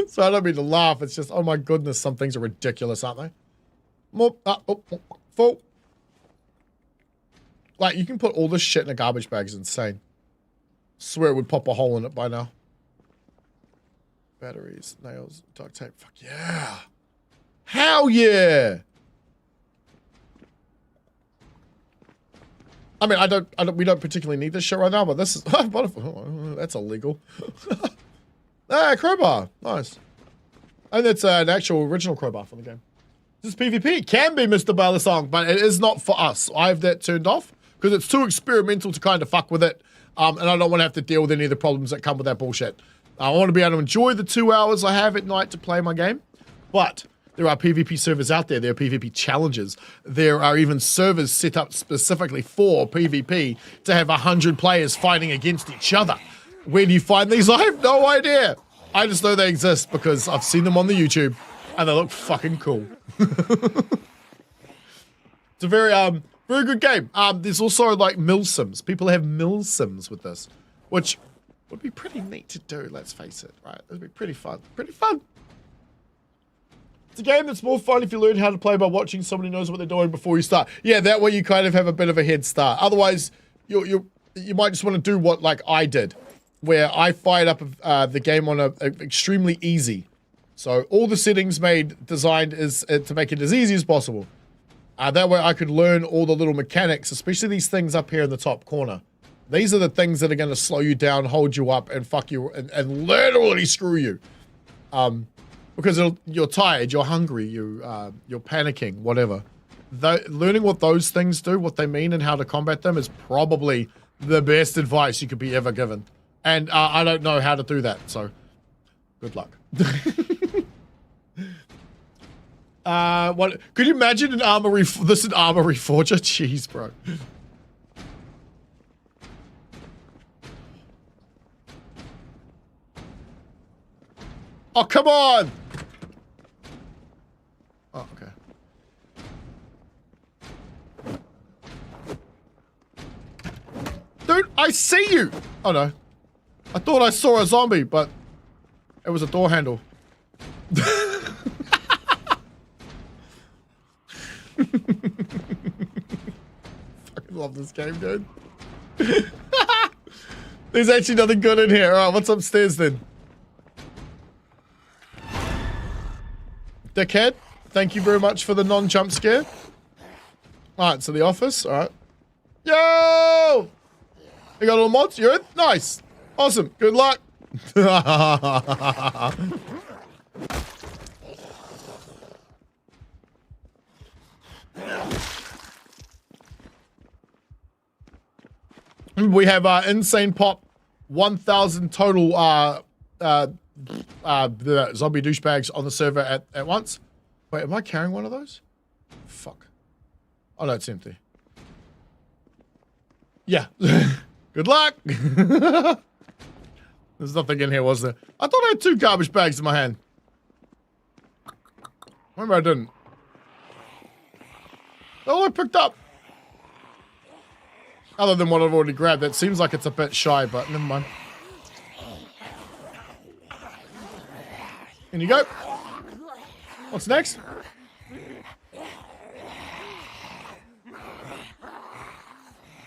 So I don't mean to laugh. It's just, oh my goodness, some things are ridiculous, aren't they? Full. Like, you can put all this shit in a garbage bag. It's insane. Swear it would pop a hole in it by now. Batteries, nails, duct tape. Fuck yeah. Hell yeah. I mean, we don't particularly need this shit right now, but this is, that's illegal. Ah, crowbar. Nice. And it's an actual original crowbar from the game. This is PvP. It can be Mr. Balisong, but it is not for us. I have that turned off because it's too experimental to kind of fuck with it. And I don't want to have to deal with any of the problems that come with that bullshit. I want to be able to enjoy the 2 hours I have at night to play my game. But there are PvP servers out there. There are PvP challenges. There are even servers set up specifically for PvP to have 100 players fighting against each other. Where do you find these? I have no idea. I just know they exist because I've seen them on the YouTube and they look fucking cool. It's a very very good game. There's also like mill sims. People have mill sims with this, which would be pretty neat to do, let's face it, right? It'd be pretty fun. Pretty fun. It's a game that's more fun if you learn how to play by watching somebody who knows what they're doing before you start. Yeah, that way you kind of have a bit of a head start. Otherwise, you might just want to do what like I did, where I fired up the game on a extremely easy. So all the settings designed is to make it as easy as possible. That way I could learn all the little mechanics, especially these things up here in the top corner. These are the things that are going to slow you down, hold you up, and fuck you, and literally screw you. Because you're tired, you're hungry, you're panicking, whatever. Learning what those things do, what they mean, and how to combat them is probably the best advice you could be ever given. And I don't know how to do that, so good luck. What? Could you imagine an armory? This is an armory forger? Jeez, bro. Oh, come on! Oh, okay. Dude, I see you! Oh, no. I thought I saw a zombie, but it was a door handle. Fucking love this game, dude. There's actually nothing good in here. Alright, what's upstairs then? Dickhead, thank you very much for the non-jump scare. Alright, so the office, alright. Yo! You got all mods? You're in? Nice. Awesome. Good luck. We have insane pop 1,000 total the zombie douchebags on the server at once. Wait, am I carrying one of those? Fuck. Oh no, it's empty. Yeah. Good luck. There's nothing in here, was there? I thought I had 2 garbage bags in my hand. Remember I didn't. Oh, I picked up. Other than what I've already grabbed, that seems like it's a bit shy, but never mind. In you go. What's next?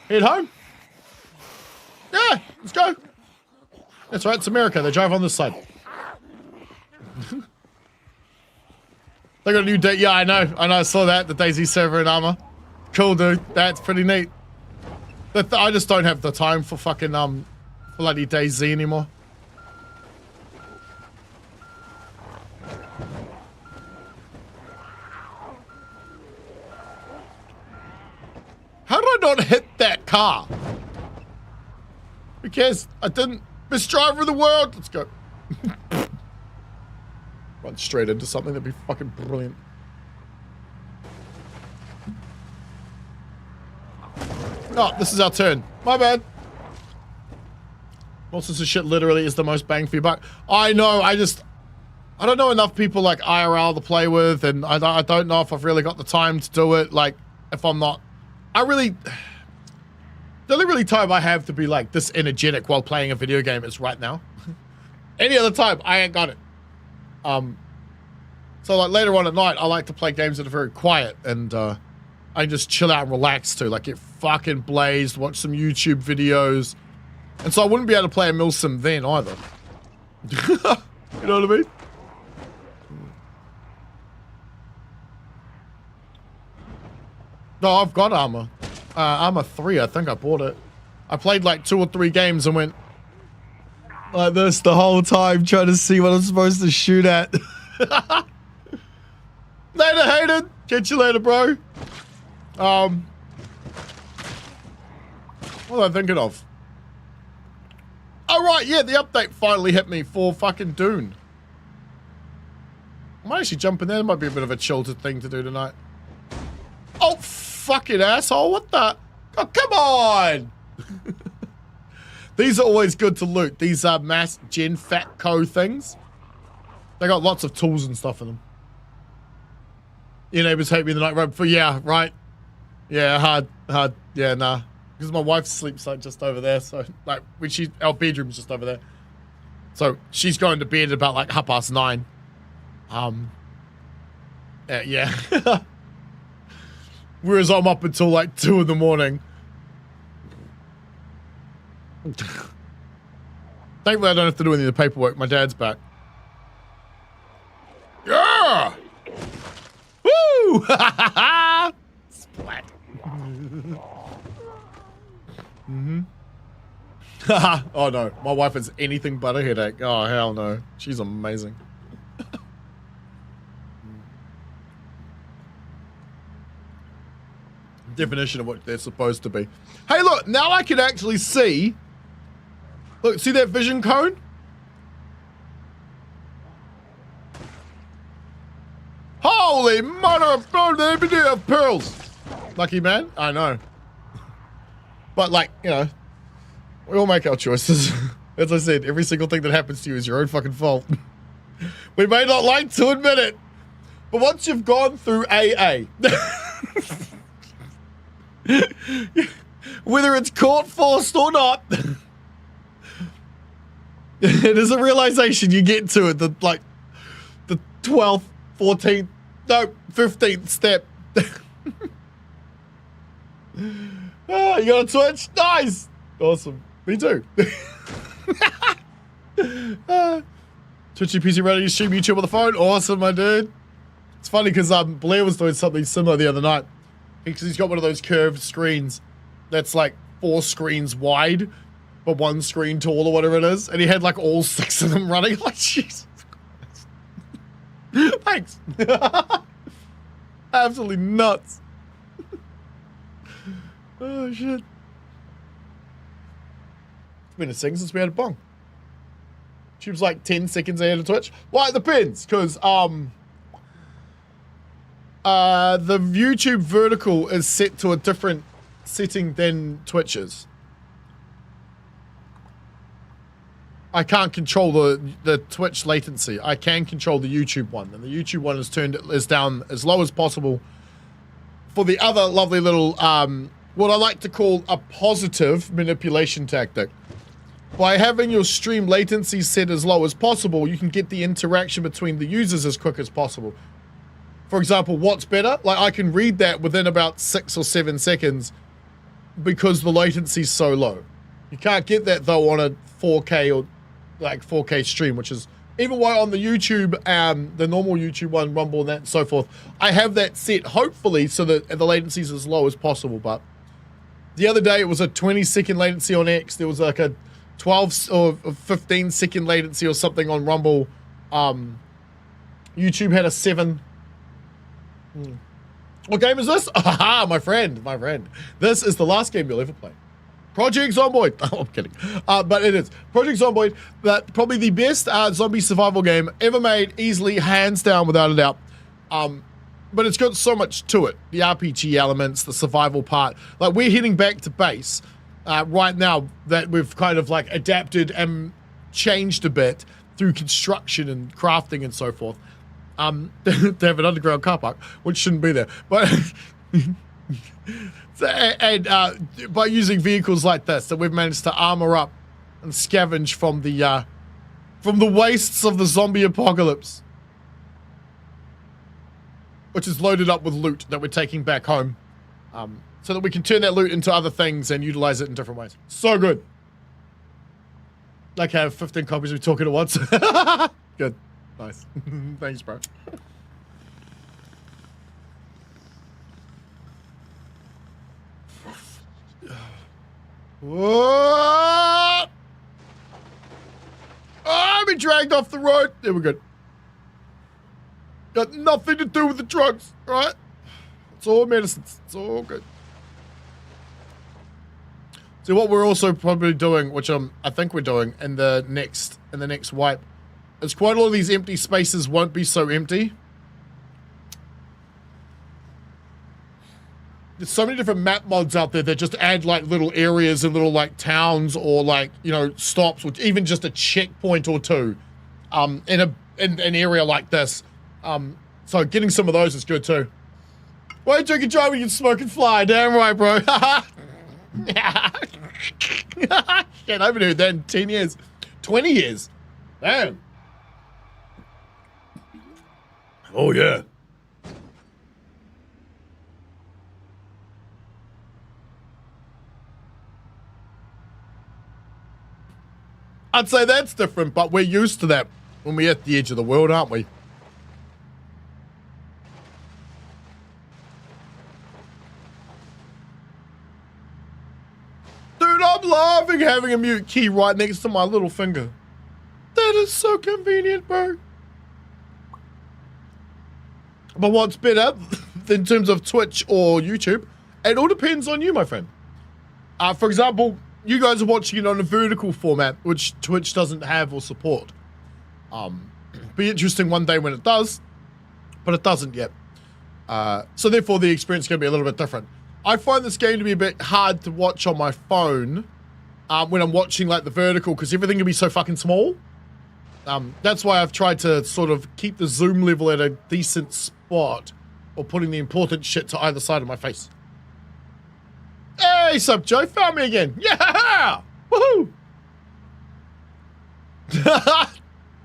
Head home? Yeah, let's go. That's right, it's America. They drive on this side. They got a new date. Yeah, I know. I saw that. The DayZ server in armor. Cool, dude. That's pretty neat. I just don't have the time for fucking bloody DayZ anymore. How did I not hit that car? Who cares? I didn't. Best driver in the world. Let's go. Run straight into something. That'd be fucking brilliant. Oh, this is our turn. My bad. All sorts of shit literally is the most bang for your buck. I know, I don't know enough people like IRL to play with, and I don't know if I've really got the time to do it. Like, if I'm not... the only really time I have to be like this energetic while playing a video game is right now. Any other time, I ain't got it. So like later on at night, I like to play games that are very quiet, and I just chill out and relax too. Like get fucking blazed, watch some YouTube videos. And so I wouldn't be able to play a milsim then either. You know what I mean? No, I've got armor. Armor 3, I think I bought it. I played like 2 or 3 games and went like this the whole time trying to see what I'm supposed to shoot at. Later, Hayden. Catch you later, bro. What was I thinking of? Oh, right, yeah, the update finally hit me for fucking Dune. I might actually jump in there. It might be a bit of a chilted thing to do tonight. Oh, fucking asshole, what the? Oh, come on! These are always good to loot. These are mass gen fat co things. They got lots of tools and stuff in them. Your neighbors hate me the night road for, yeah, right. Yeah, hard. Yeah, nah. Because my wife sleeps like just over there. So like when our bedroom's just over there. So she's going to bed at about like 9:30. Yeah. Whereas I'm up until like 2 in the morning. Thankfully, I don't have to do any of the paperwork. My dad's back. Yeah! Woo! Splat. Oh no, my wife is anything but a headache. Oh hell no, she's amazing. Definition of what they're supposed to be. Hey look, now I can actually see. Look, see that vision cone? Holy mother of God, they have pearls. Lucky man, I know. But like, you know, we all make our choices. As I said, every single thing that happens to you is your own fucking fault. We may not like to admit it, but once you've gone through AA, whether it's court forced or not, it is a realization you get to at the 12th, 14th, no, 15th step. Oh, you got a Twitch? Nice! Awesome. Me too. Twitchy PC ready to stream YouTube on the phone? Awesome, my dude. It's funny because Blair was doing something similar the other night. Because he's got one of those curved screens that's like 4 screens wide, but 1 screen tall or whatever it is. And he had like all 6 of them running. Like, Jesus Christ. Thanks. Absolutely nuts. Oh, shit. It's been a second since we had a bong. YouTube's like 10 seconds ahead of Twitch. Well, it depends, because the YouTube vertical is set to a different setting than Twitch's. I can't control the Twitch latency. I can control the YouTube one, and the YouTube one is down as low as possible for the other lovely little what I like to call a positive manipulation tactic. By having your stream latency set as low as possible, you can get the interaction between the users as quick as possible. For example, what's better? Like, I can read that within about 6 or 7 seconds because the latency's so low. You can't get that though on a 4K or like 4K stream, which is even why on the YouTube, the normal YouTube one, Rumble and that and so forth, I have that set hopefully so that the latency's as low as possible. But the other day it was a 20-second latency on X. There was like a 12 or 15-second latency or something on Rumble. YouTube had a 7. What game is this? Aha, my friend. This is the last game you'll ever play. Project Zomboid. Oh, I'm kidding. But it is. Project Zomboid, probably the best zombie survival game ever made, easily, hands down, without a doubt. But it's got so much to it. The RPG elements, the survival part. Like, we're heading back to base right now that we've kind of like adapted and changed a bit through construction and crafting and so forth. To have an underground car park, which shouldn't be there. But by using vehicles like this, that we've managed to armor up and scavenge from the wastes of the zombie apocalypse, which is loaded up with loot that we're taking back home, so that we can turn that loot into other things and utilize it in different ways. So good. Like, I have 15 copies of Talking at Once. Good. Nice. Thanks, bro. What? I've been dragged off the road. There we go. Got nothing to do with the drugs, right? It's all medicines. It's all good. So what we're also probably doing, which I think we're doing in the next wipe, is quite a lot of these empty spaces won't be so empty. there's so many different map mods out there that just add like little areas and little like towns or like, you know, stops, or even just a checkpoint or two in an area like this. So getting some of those is good too. Why you drink and drive when you can smoke and fly? Damn right, bro. Shit, I haven't heard that in 10 years. 20 years. Damn. Oh, yeah. I'd say that's different, but we're used to that when we're at the edge of the world, aren't we? Dude, I'm loving having a mute key right next to my little finger. That is so convenient, bro. But what's better in terms of Twitch or YouTube, it all depends on you, my friend. For example, you guys are watching it on a vertical format, which Twitch doesn't have or support. Be interesting one day when it does, but it doesn't yet. So therefore the experience is going to be a little bit different. I find this game to be a bit hard to watch on my phone when I'm watching like the vertical, because everything can be so fucking small. That's why I've tried to sort of keep the zoom level at a decent spot, or putting the important shit to either side of my face. Hey, sup, Joe? Found me again. Yeah! Woohoo!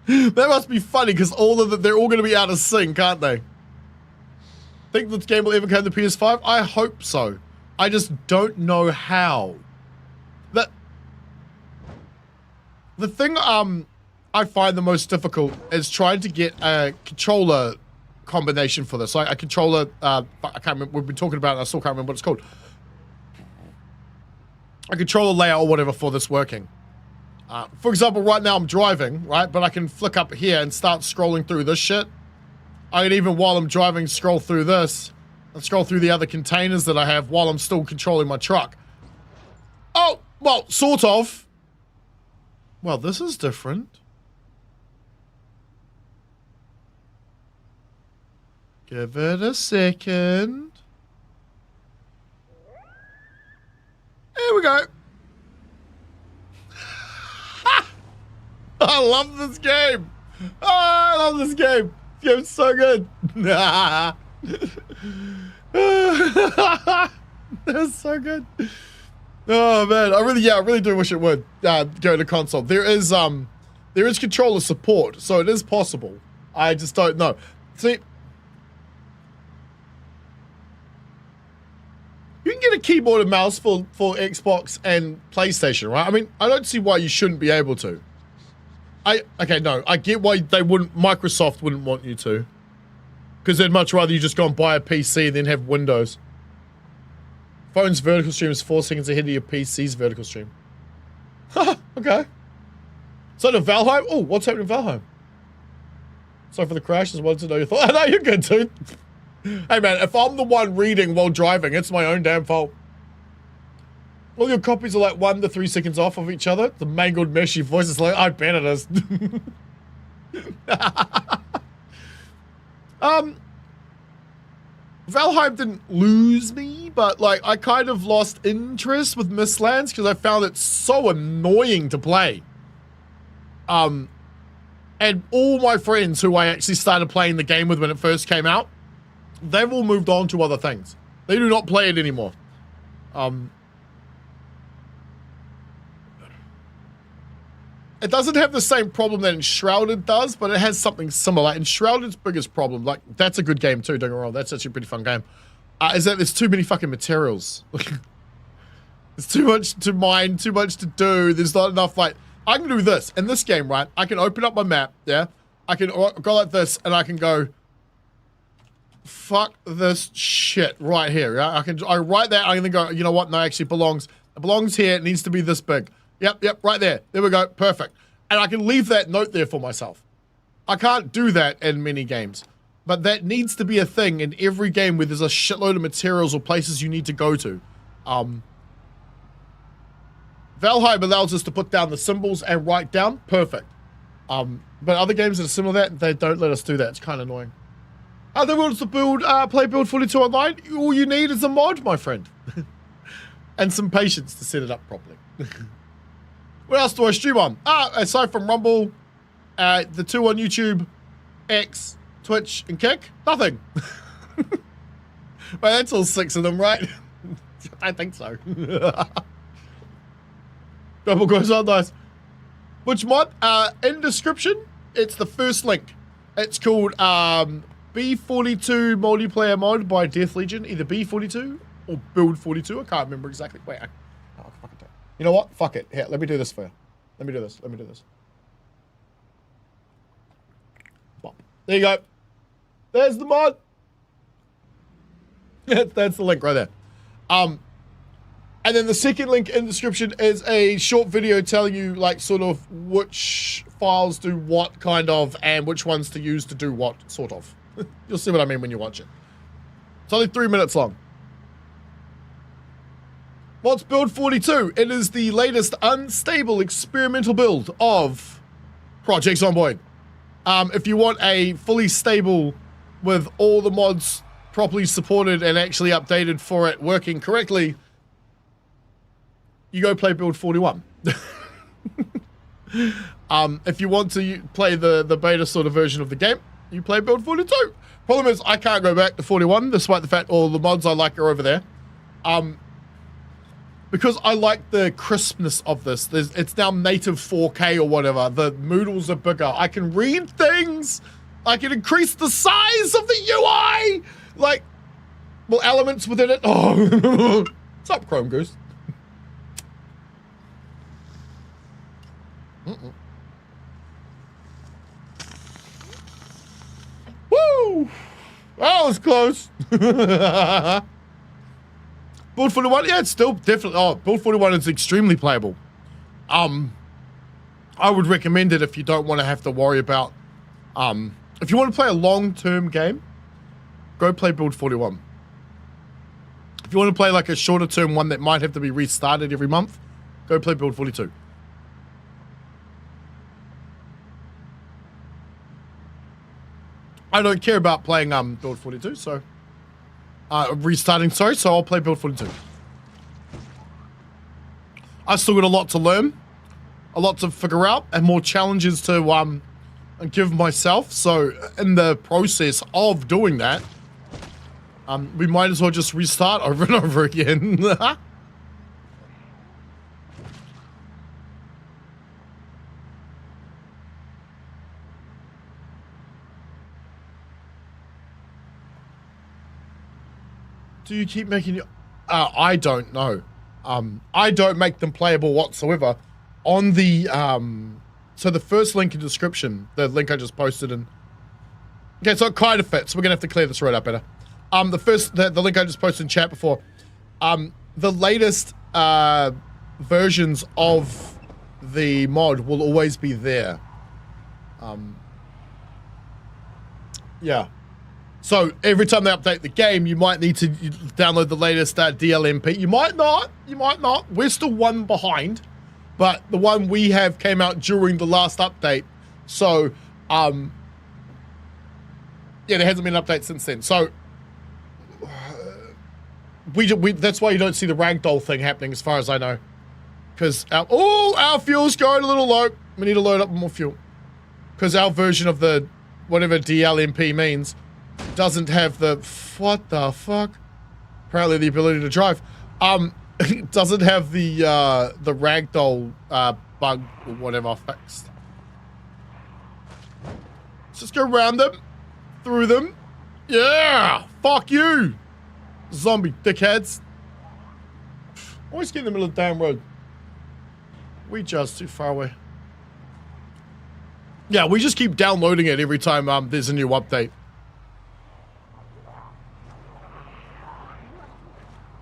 That must be funny, because they're all going to be out of sync, aren't they? Think this game will ever come to PS5? I hope so. I just don't know how. The thing I find the most difficult is trying to get a controller combination for this. Like a controller, I can't remember, we've been talking about it, I still can't remember what it's called. A controller layout or whatever for this working. For example, right now I'm driving, right? But I can flick up here and start scrolling through this shit. I can even, while I'm driving, scroll through this and scroll through the other containers that I have while I'm still controlling my truck. Oh, well, sort of. Well, this is different. Give it a second. There we go. I love this game. Oh, I love this game. This game's so good. That's so good. Oh man, I really do wish it would go to console. There is controller support, so it is possible. I just don't know. See, you can get a keyboard and mouse for Xbox and PlayStation, right? I mean, I don't see why you shouldn't be able to. I get why Microsoft wouldn't want you to. Because they'd much rather you just go and buy a PC than have Windows. Phone's vertical stream is 4 seconds ahead of your PC's vertical stream. Okay. So to Valheim? Oh, what's happening in Valheim? Sorry for the crash, just wanted to know your thoughts. No, you're good, dude. Hey man, if I'm the one reading while driving, it's my own damn fault. All your copies are like 1 to 3 seconds off of each other. The mangled, meshy voice is like, I bet it is. Valheim didn't lose me, but like I kind of lost interest with Mistlands because I found it so annoying to play. And all my friends who I actually started playing the game with when it first came out, they've all moved on to other things. They do not play it anymore. It doesn't have the same problem that Enshrouded does, but it has something similar. Enshrouded's biggest problem, like, that's a good game too, don't get me wrong, that's actually a pretty fun game, is that there's too many fucking materials. There's too much to mine, too much to do, there's not enough, like, I can do this. In this game, right, I can open up my map, yeah? I can go like this, and I can go, fuck this shit right here, yeah? I write that, I can then go, you know what, no, actually it belongs here, it needs to be this big. Yep, right there. There we go. Perfect. And I can leave that note there for myself. I can't do that in many games. But that needs to be a thing in every game where there's a shitload of materials or places you need to go to. Valheim allows us to put down the symbols and write down. Perfect. But other games that are similar to that, they don't let us do that. It's kind of annoying. They want to build, play Build 42 online. All you need is a mod, my friend. And some patience to set it up properly. What else do I stream on? Aside from Rumble, the 2 on YouTube, X, Twitch, and Kick, nothing. Well, that's all 6 of them, right? I think so. Double goes on, nice. Which mod? In description, it's the first link. It's called B42 multiplayer mod by Death Legion, either B42 or Build 42. I can't remember exactly. Wait, you know what? Fuck it. Here, let me do this for you. Let me do this. Bop. There you go. There's the mod. That's the link right there. And then the second link in the description is a short video telling you, like, sort of which files do what kind of and which ones to use to do what sort of. You'll see what I mean when you watch it. It's only 3 minutes long. What's Build 42? It is the latest unstable experimental build of Project Zomboid. If you want a fully stable with all the mods properly supported and actually updated for it working correctly, you go play Build 41. If you want to play the beta sort of version of the game, you play Build 42. Problem is, I can't go back to 41, despite the fact all the mods I like are over there. Because I like the crispness of this. It's now native 4K or whatever. The moodles are bigger. I can read things. I can increase the size of the UI. Like, well, elements within it. Oh, what's up, Chrome Goose? Woo! That was close. Build 41, yeah, it's still definitely. Oh, Build 41 is extremely playable. I would recommend it if you don't want to have to worry about. If you want to play a long-term game, go play Build 41. If you want to play like a shorter-term one that might have to be restarted every month, go play Build 42. I don't care about playing Build 42, so restarting, sorry, so I'll play Build 42. I've still got a lot to learn, a lot to figure out, and more challenges to give myself. So in the process of doing that, we might as well just restart over and over again. Do you keep making your... I don't know. I don't make them playable whatsoever. On the... so the first link in the description, the link I just posted in... Okay, so it kind of fits. We're going to have to clear this right up better. The link I just posted in chat before. The latest versions of the mod will always be there. Yeah. So every time they update the game, you might need to download the latest DLMP. You might not. You might not. We're still one behind, but the one we have came out during the last update. So, yeah, there hasn't been an update since then. So, we that's why you don't see the ragdoll thing happening, as far as I know, because our fuel's going a little low. We need to load up more fuel because our version of the whatever DLMP means doesn't have the what the fuck? Apparently the ability to drive. It doesn't have the ragdoll bug or whatever fixed. Let's just go around them, through them. Yeah, fuck you, zombie dickheads. Always get in the middle of the damn road. We just too far away. Yeah, we just keep downloading it every time there's a new update.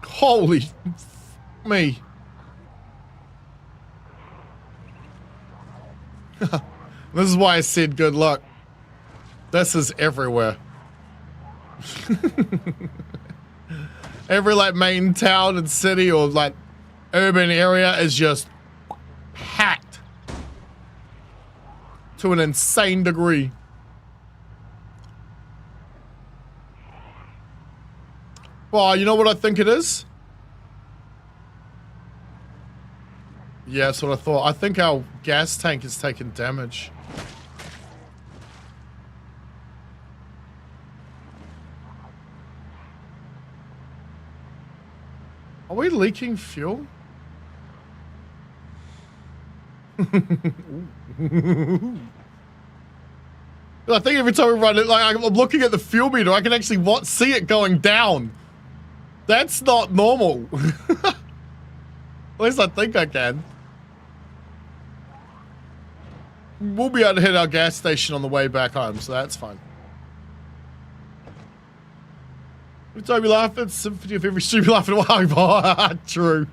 Holy me. This is why I said good luck. This is everywhere. Every like main town and city or like urban area is just packed to an insane degree. Well, you know what I think it is? Yeah, that's what I thought. I think our gas tank is taking damage. Are we leaking fuel? I think every time we run it, like I'm looking at the fuel meter, I can actually see it going down. That's not normal. At least I think I can. We'll be able to hit our gas station on the way back home, so that's fine. Every time you laugh, it's symphony of every stream you laugh at a while. True.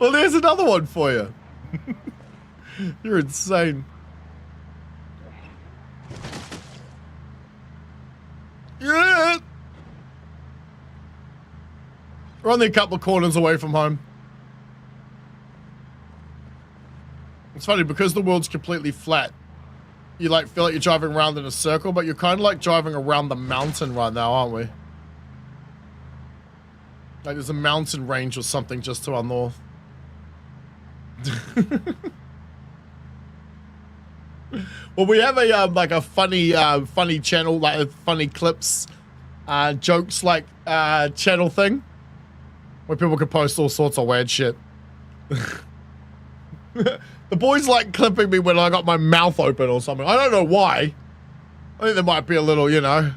Well, there's another one for you. You're insane. Yeah. We're only a couple of corners away from home. It's funny, because the world's completely flat, you like feel like you're driving around in a circle, but you're kind of like driving around the mountain right now, aren't we? Like there's a mountain range or something just to our north. Well, we have a like a funny channel, like funny clips, jokes like channel thing, where people can post all sorts of weird shit. The boys like clipping me when I got my mouth open or something. I don't know why. I think there might be a little, you know.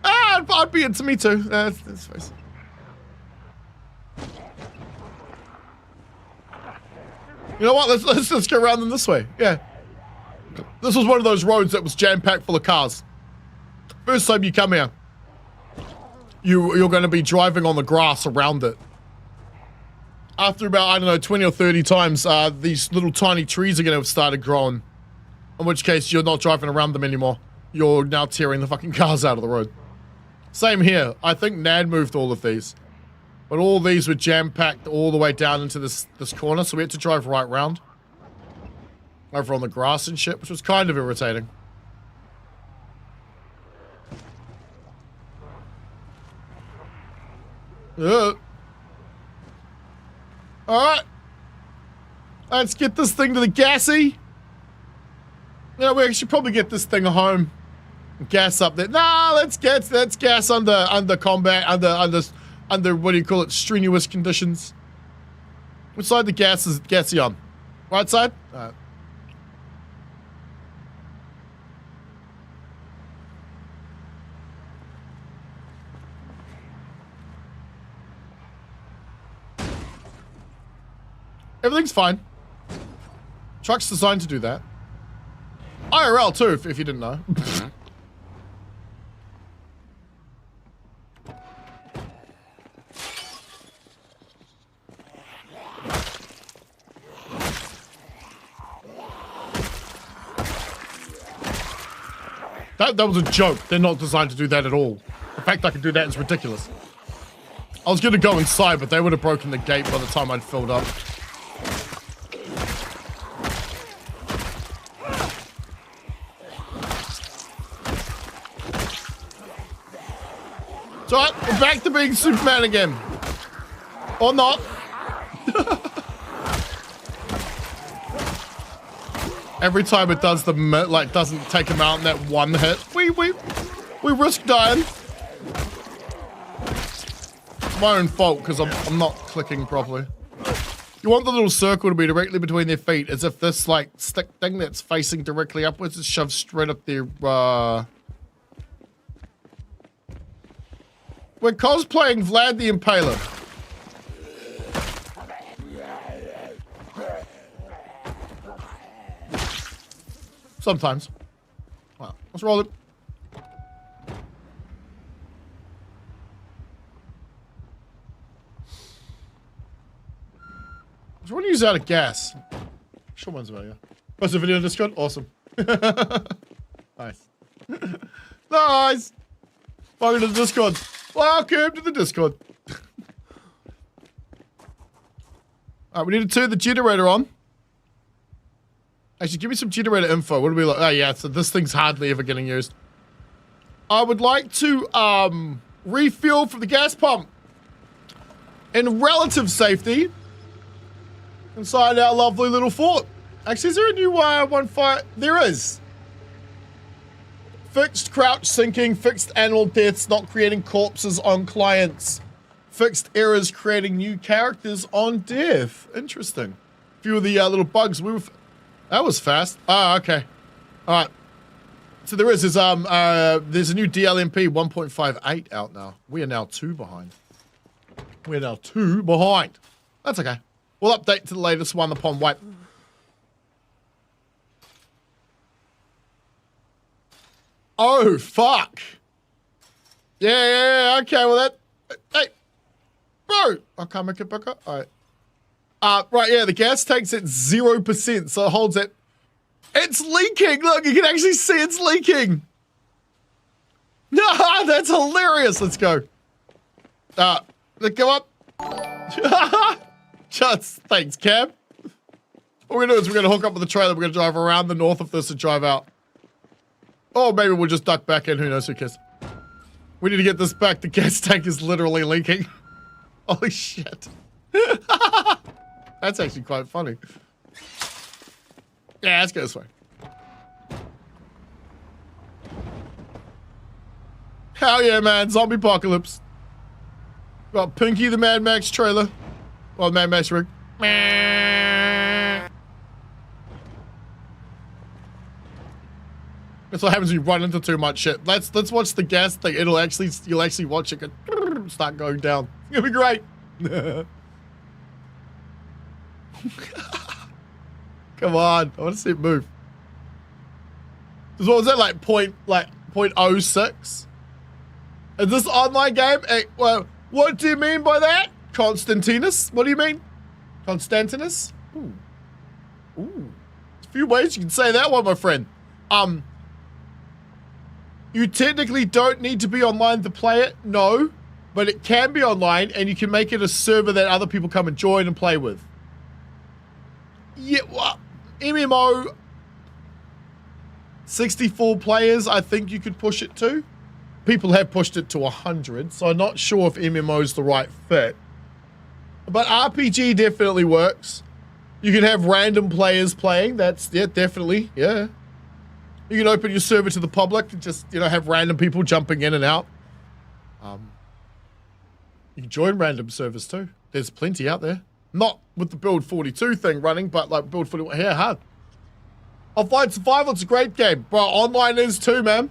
I'd be into me too. Let's face it. You know what? Let's go around them this way. Yeah. This was one of those roads that was jam-packed full of cars. First time you come here, you're going to be driving on the grass around it. After about, I don't know, 20 or 30 times, these little tiny trees are going to have started growing. In which case, you're not driving around them anymore. You're now tearing the fucking cars out of the road. Same here. I think Nad moved all of these. But all these were jam-packed all the way down into this corner, so we had to drive right round. Over on the grass and shit, which was kind of irritating. Alright. Let's get this thing to the gassy. You know, we should probably get this thing home. Gas up there. Nah, let's gas under combat, under what do you call it, strenuous conditions. Which side the gas is gassy on? Right side? Alright. Everything's fine. Truck's designed to do that. IRL too, if you didn't know. That was a joke. They're not designed to do that at all. The fact I can do that is ridiculous. I was gonna go inside, but they would have broken the gate by the time I'd filled up. It's alright, we're back to being Superman again. Or not. Every time it does doesn't take him out in that one hit, we risk dying. My own fault, because I'm not clicking properly. You want the little circle to be directly between their feet, as if this like stick thing that's facing directly upwards is shoved straight up their We're cosplaying Vlad the Impaler. Sometimes. Well, let's roll it. So when you use out of gas. Sure one's about you. Post a video on Discord? Awesome. Nice. Nice! Welcome to the Discord. Welcome to the Discord. Alright, we need to turn the generator on. Actually, give me some generator info. What do we like? Oh yeah, so this thing's hardly ever getting used. I would like to refuel from the gas pump in relative safety inside our lovely little fort. Actually, is there a new one fire? There is. Fixed crouch sinking, fixed animal deaths, not creating corpses on clients. Fixed errors creating new characters on death. Interesting. A few of the little bugs that was fast. Ah, okay. All right. So there's a new DLMP 1.58 out now. We are now 2 behind. We're now 2 behind. That's okay. We'll update to the latest one upon wipe. Oh, fuck. Yeah, okay, well hey, bro. I can't make it back up. All right. Right, yeah, the gas tank's at 0%, so it holds it. It's leaking. Look, you can actually see it's leaking. No, that's hilarious. Let's go. Let's go up. Just thanks, Cab. What we're gonna do is we're gonna hook up with the trailer. We're gonna drive around the north of this and drive out. Oh, maybe we'll just duck back in. Who knows? Who cares? We need to get this back. The gas tank is literally leaking. Holy shit. That's actually quite funny. Yeah, let's go this way. Hell yeah, man. Zombie apocalypse. Got Pinky the Mad Max trailer. Well, Mad Max rig. That's what happens when you run into too much shit. Let's watch the gas thing. You'll actually watch it start going down. It's gonna be great. Come on, I want to see it move. What was that, like 0.06? Is this online game? Hey, well, what do you mean by that? Constantinus? What do you mean? Constantinus? Ooh. Ooh. There's a few ways you can say that one, my friend. You technically don't need to be online to play it, no. But it can be online, and you can make it a server that other people come and join and play with. Yeah, well, MMO, 64 players, I think you could push it to. People have pushed it to 100, so I'm not sure if MMO is the right fit. But RPG definitely works. You can have random players playing, that's, yeah, definitely, yeah. You can open your server to the public and just, you know, have random people jumping in and out. You can join random servers too. There's plenty out there. Not with the Build 42 thing running, but like Build 41, yeah, hard. Offline Survival, it's a great game. Bro, online is too, man.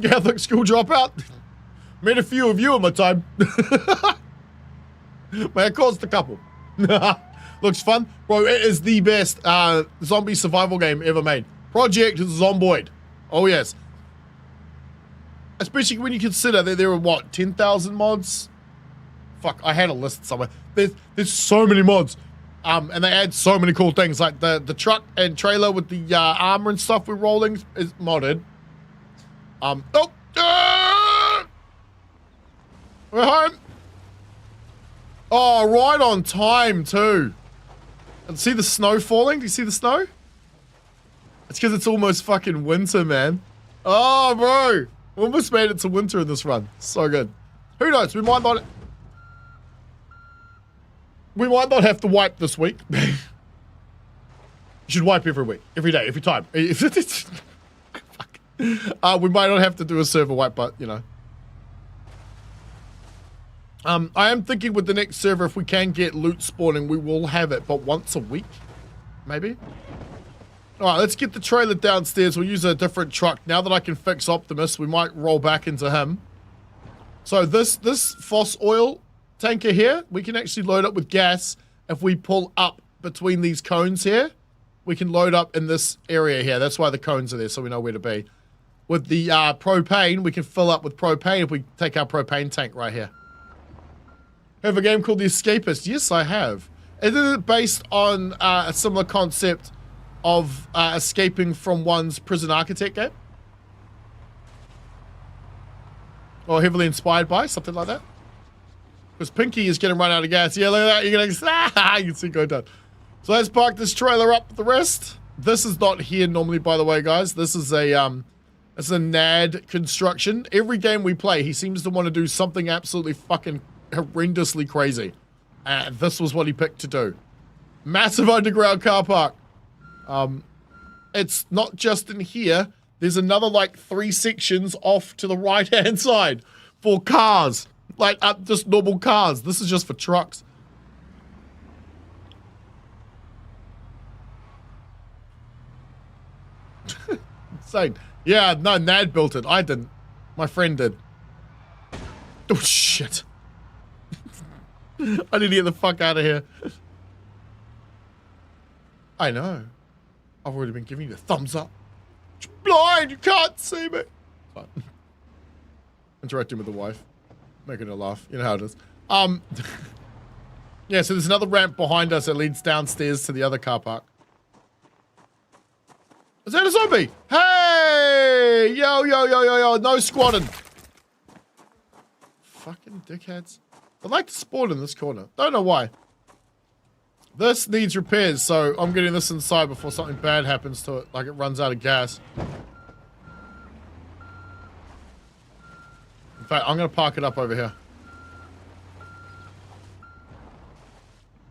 Catholic school dropout. Met a few of you in my time. Man, I caused a couple. Looks fun. Bro, it is the best zombie survival game ever made. Project Zomboid. Oh, yes. Especially when you consider that there are, what, 10,000 mods? Fuck, I had a list somewhere. There's so many mods. And they add so many cool things. Like the truck and trailer with the armor and stuff we're rolling is modded. We're home. Oh, right on time, too. And see the snow falling? Do you see the snow? It's because it's almost fucking winter, man. Oh, bro. We almost made it to winter in this run. So good. Who knows? We might not have to wipe this week. You should wipe every week. Every day. Every time. Fuck. We might not have to do a server wipe, but, you know. I am thinking with the next server, if we can get loot spawning, we will have it, but once a week, maybe? Alright, let's get the trailer downstairs. We'll use a different truck. Now that I can fix Optimus, we might roll back into him. So this Foss oil tanker here, we can actually load up with gas. If we pull up between these cones here, we can load up in this area here. That's why the cones are there, so we know where to be. With the propane, we can fill up with propane if we take our propane tank right here. Have a game called The Escapist? Yes, I have. Is it based on a similar concept of escaping from one's prison architect game? Or heavily inspired by, something like that? Because Pinky is getting run out of gas. Yeah, look at that. You're going to you can see it go down. So let's park this trailer up with the rest. This is not here normally, by the way, guys. This is a It's a NAD construction. Every game we play, he seems to want to do something absolutely fucking horrendously crazy. And this was what he picked to do. Massive underground car park. It's not just in here. There's another like 3 sections off to the right-hand side for cars. Like just normal cars. This is just for trucks. Insane. Yeah, no, Nad built it. I didn't. My friend did. Oh, shit. I need to get the fuck out of here. I know. I've already been giving you the thumbs up. You're blind, you can't see me. Fine. Interacting with the wife. Making her laugh. You know how it is. Yeah, so there's another ramp behind us that leads downstairs to the other car park. Is that a zombie? Hey! Yo, yo, yo, yo, yo. No squatting. Fucking dickheads. I'd like to spawn in this corner. Don't know why. This needs repairs, so I'm getting this inside before something bad happens to it, like it runs out of gas. In fact, I'm going to park it up over here.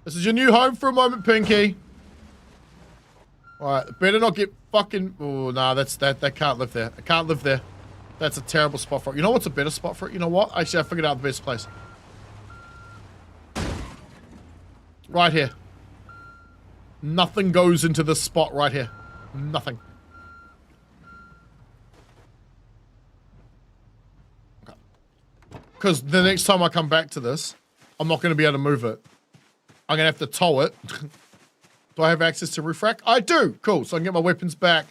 This is your new home for a moment, Pinky. Alright, better not get fucking... Oh, nah, that can't live there. I can't live there. That's a terrible spot for it. You know what's a better spot for it? You know what? Actually, I figured out the best place. Right here. Nothing goes into this spot right here. Nothing. Okay. Because the next time I come back to this, I'm not going to be able to move it. I'm going to have to tow it. Do I have access to refract? I do! Cool, so I can get my weapons back.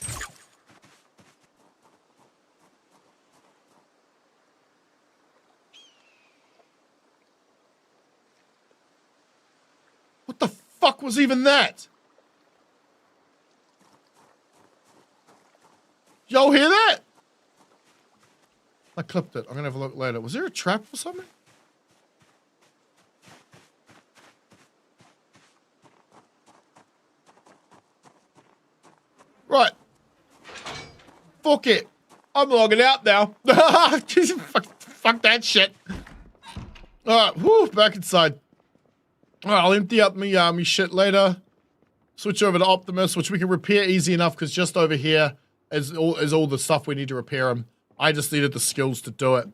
What the fuck was even that? Y'all hear that? I clipped it. I'm gonna have a look later. Was there a trap or something? Right. Fuck it. I'm logging out now. fuck that shit. Alright, whoo, back inside. Alright, I'll empty up me shit later. Switch over to Optimus, which we can repair easy enough because just over here is all the stuff we need to repair them. I just needed the skills to do it,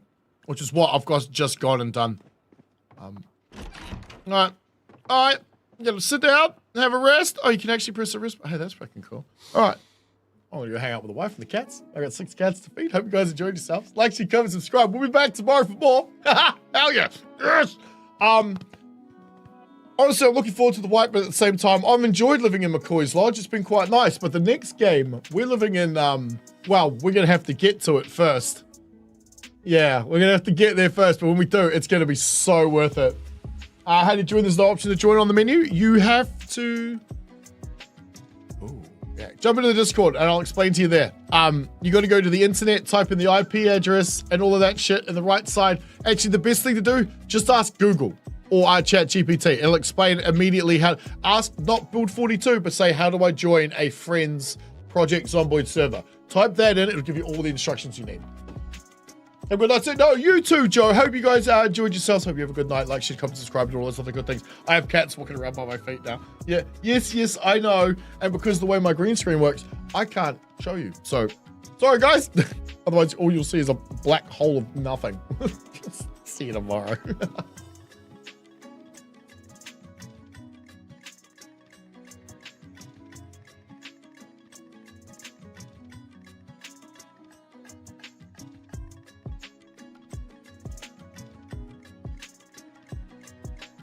which is what I've just gone and done. Alright. Alright. You gotta sit down and have a rest. Oh, you can actually press the wrist. Hey, that's fucking cool. Alright. I'm gonna go hang out with the wife and the cats. I got 6 cats to feed. Hope you guys enjoyed yourselves. Like, share, comment, subscribe. We'll be back tomorrow for more. Hell yeah. Yes. Honestly, I'm looking forward to the wipe, but at the same time, I've enjoyed living in McCoy's Lodge. It's been quite nice. But the next game, we're living in, well, we're gonna have to get to it first. Yeah, we're gonna have to get there first, but when we do, it's gonna be so worth it. How do you join? There's no option to join on the menu. You have to... Ooh, yeah. Jump into the Discord and I'll explain to you there. You got to go to the internet, type in the IP address and all of that shit in the right side. Actually, the best thing to do, just ask Google or ChatGPT. It'll explain immediately how... Ask, not Build42, but say, how do I join a friend's Project Zomboid server? Type that in, it'll give you all the instructions you need. And but that's it. No, you too, Joe. Hope you guys enjoyed yourselves. Hope you have a good night. Like, share, comment, subscribe, and all those other good things. I have cats walking around by my feet now. Yeah, yes, I know. And because the way my green screen works, I can't show you. So, sorry, guys. Otherwise, all you'll see is a black hole of nothing. See you tomorrow.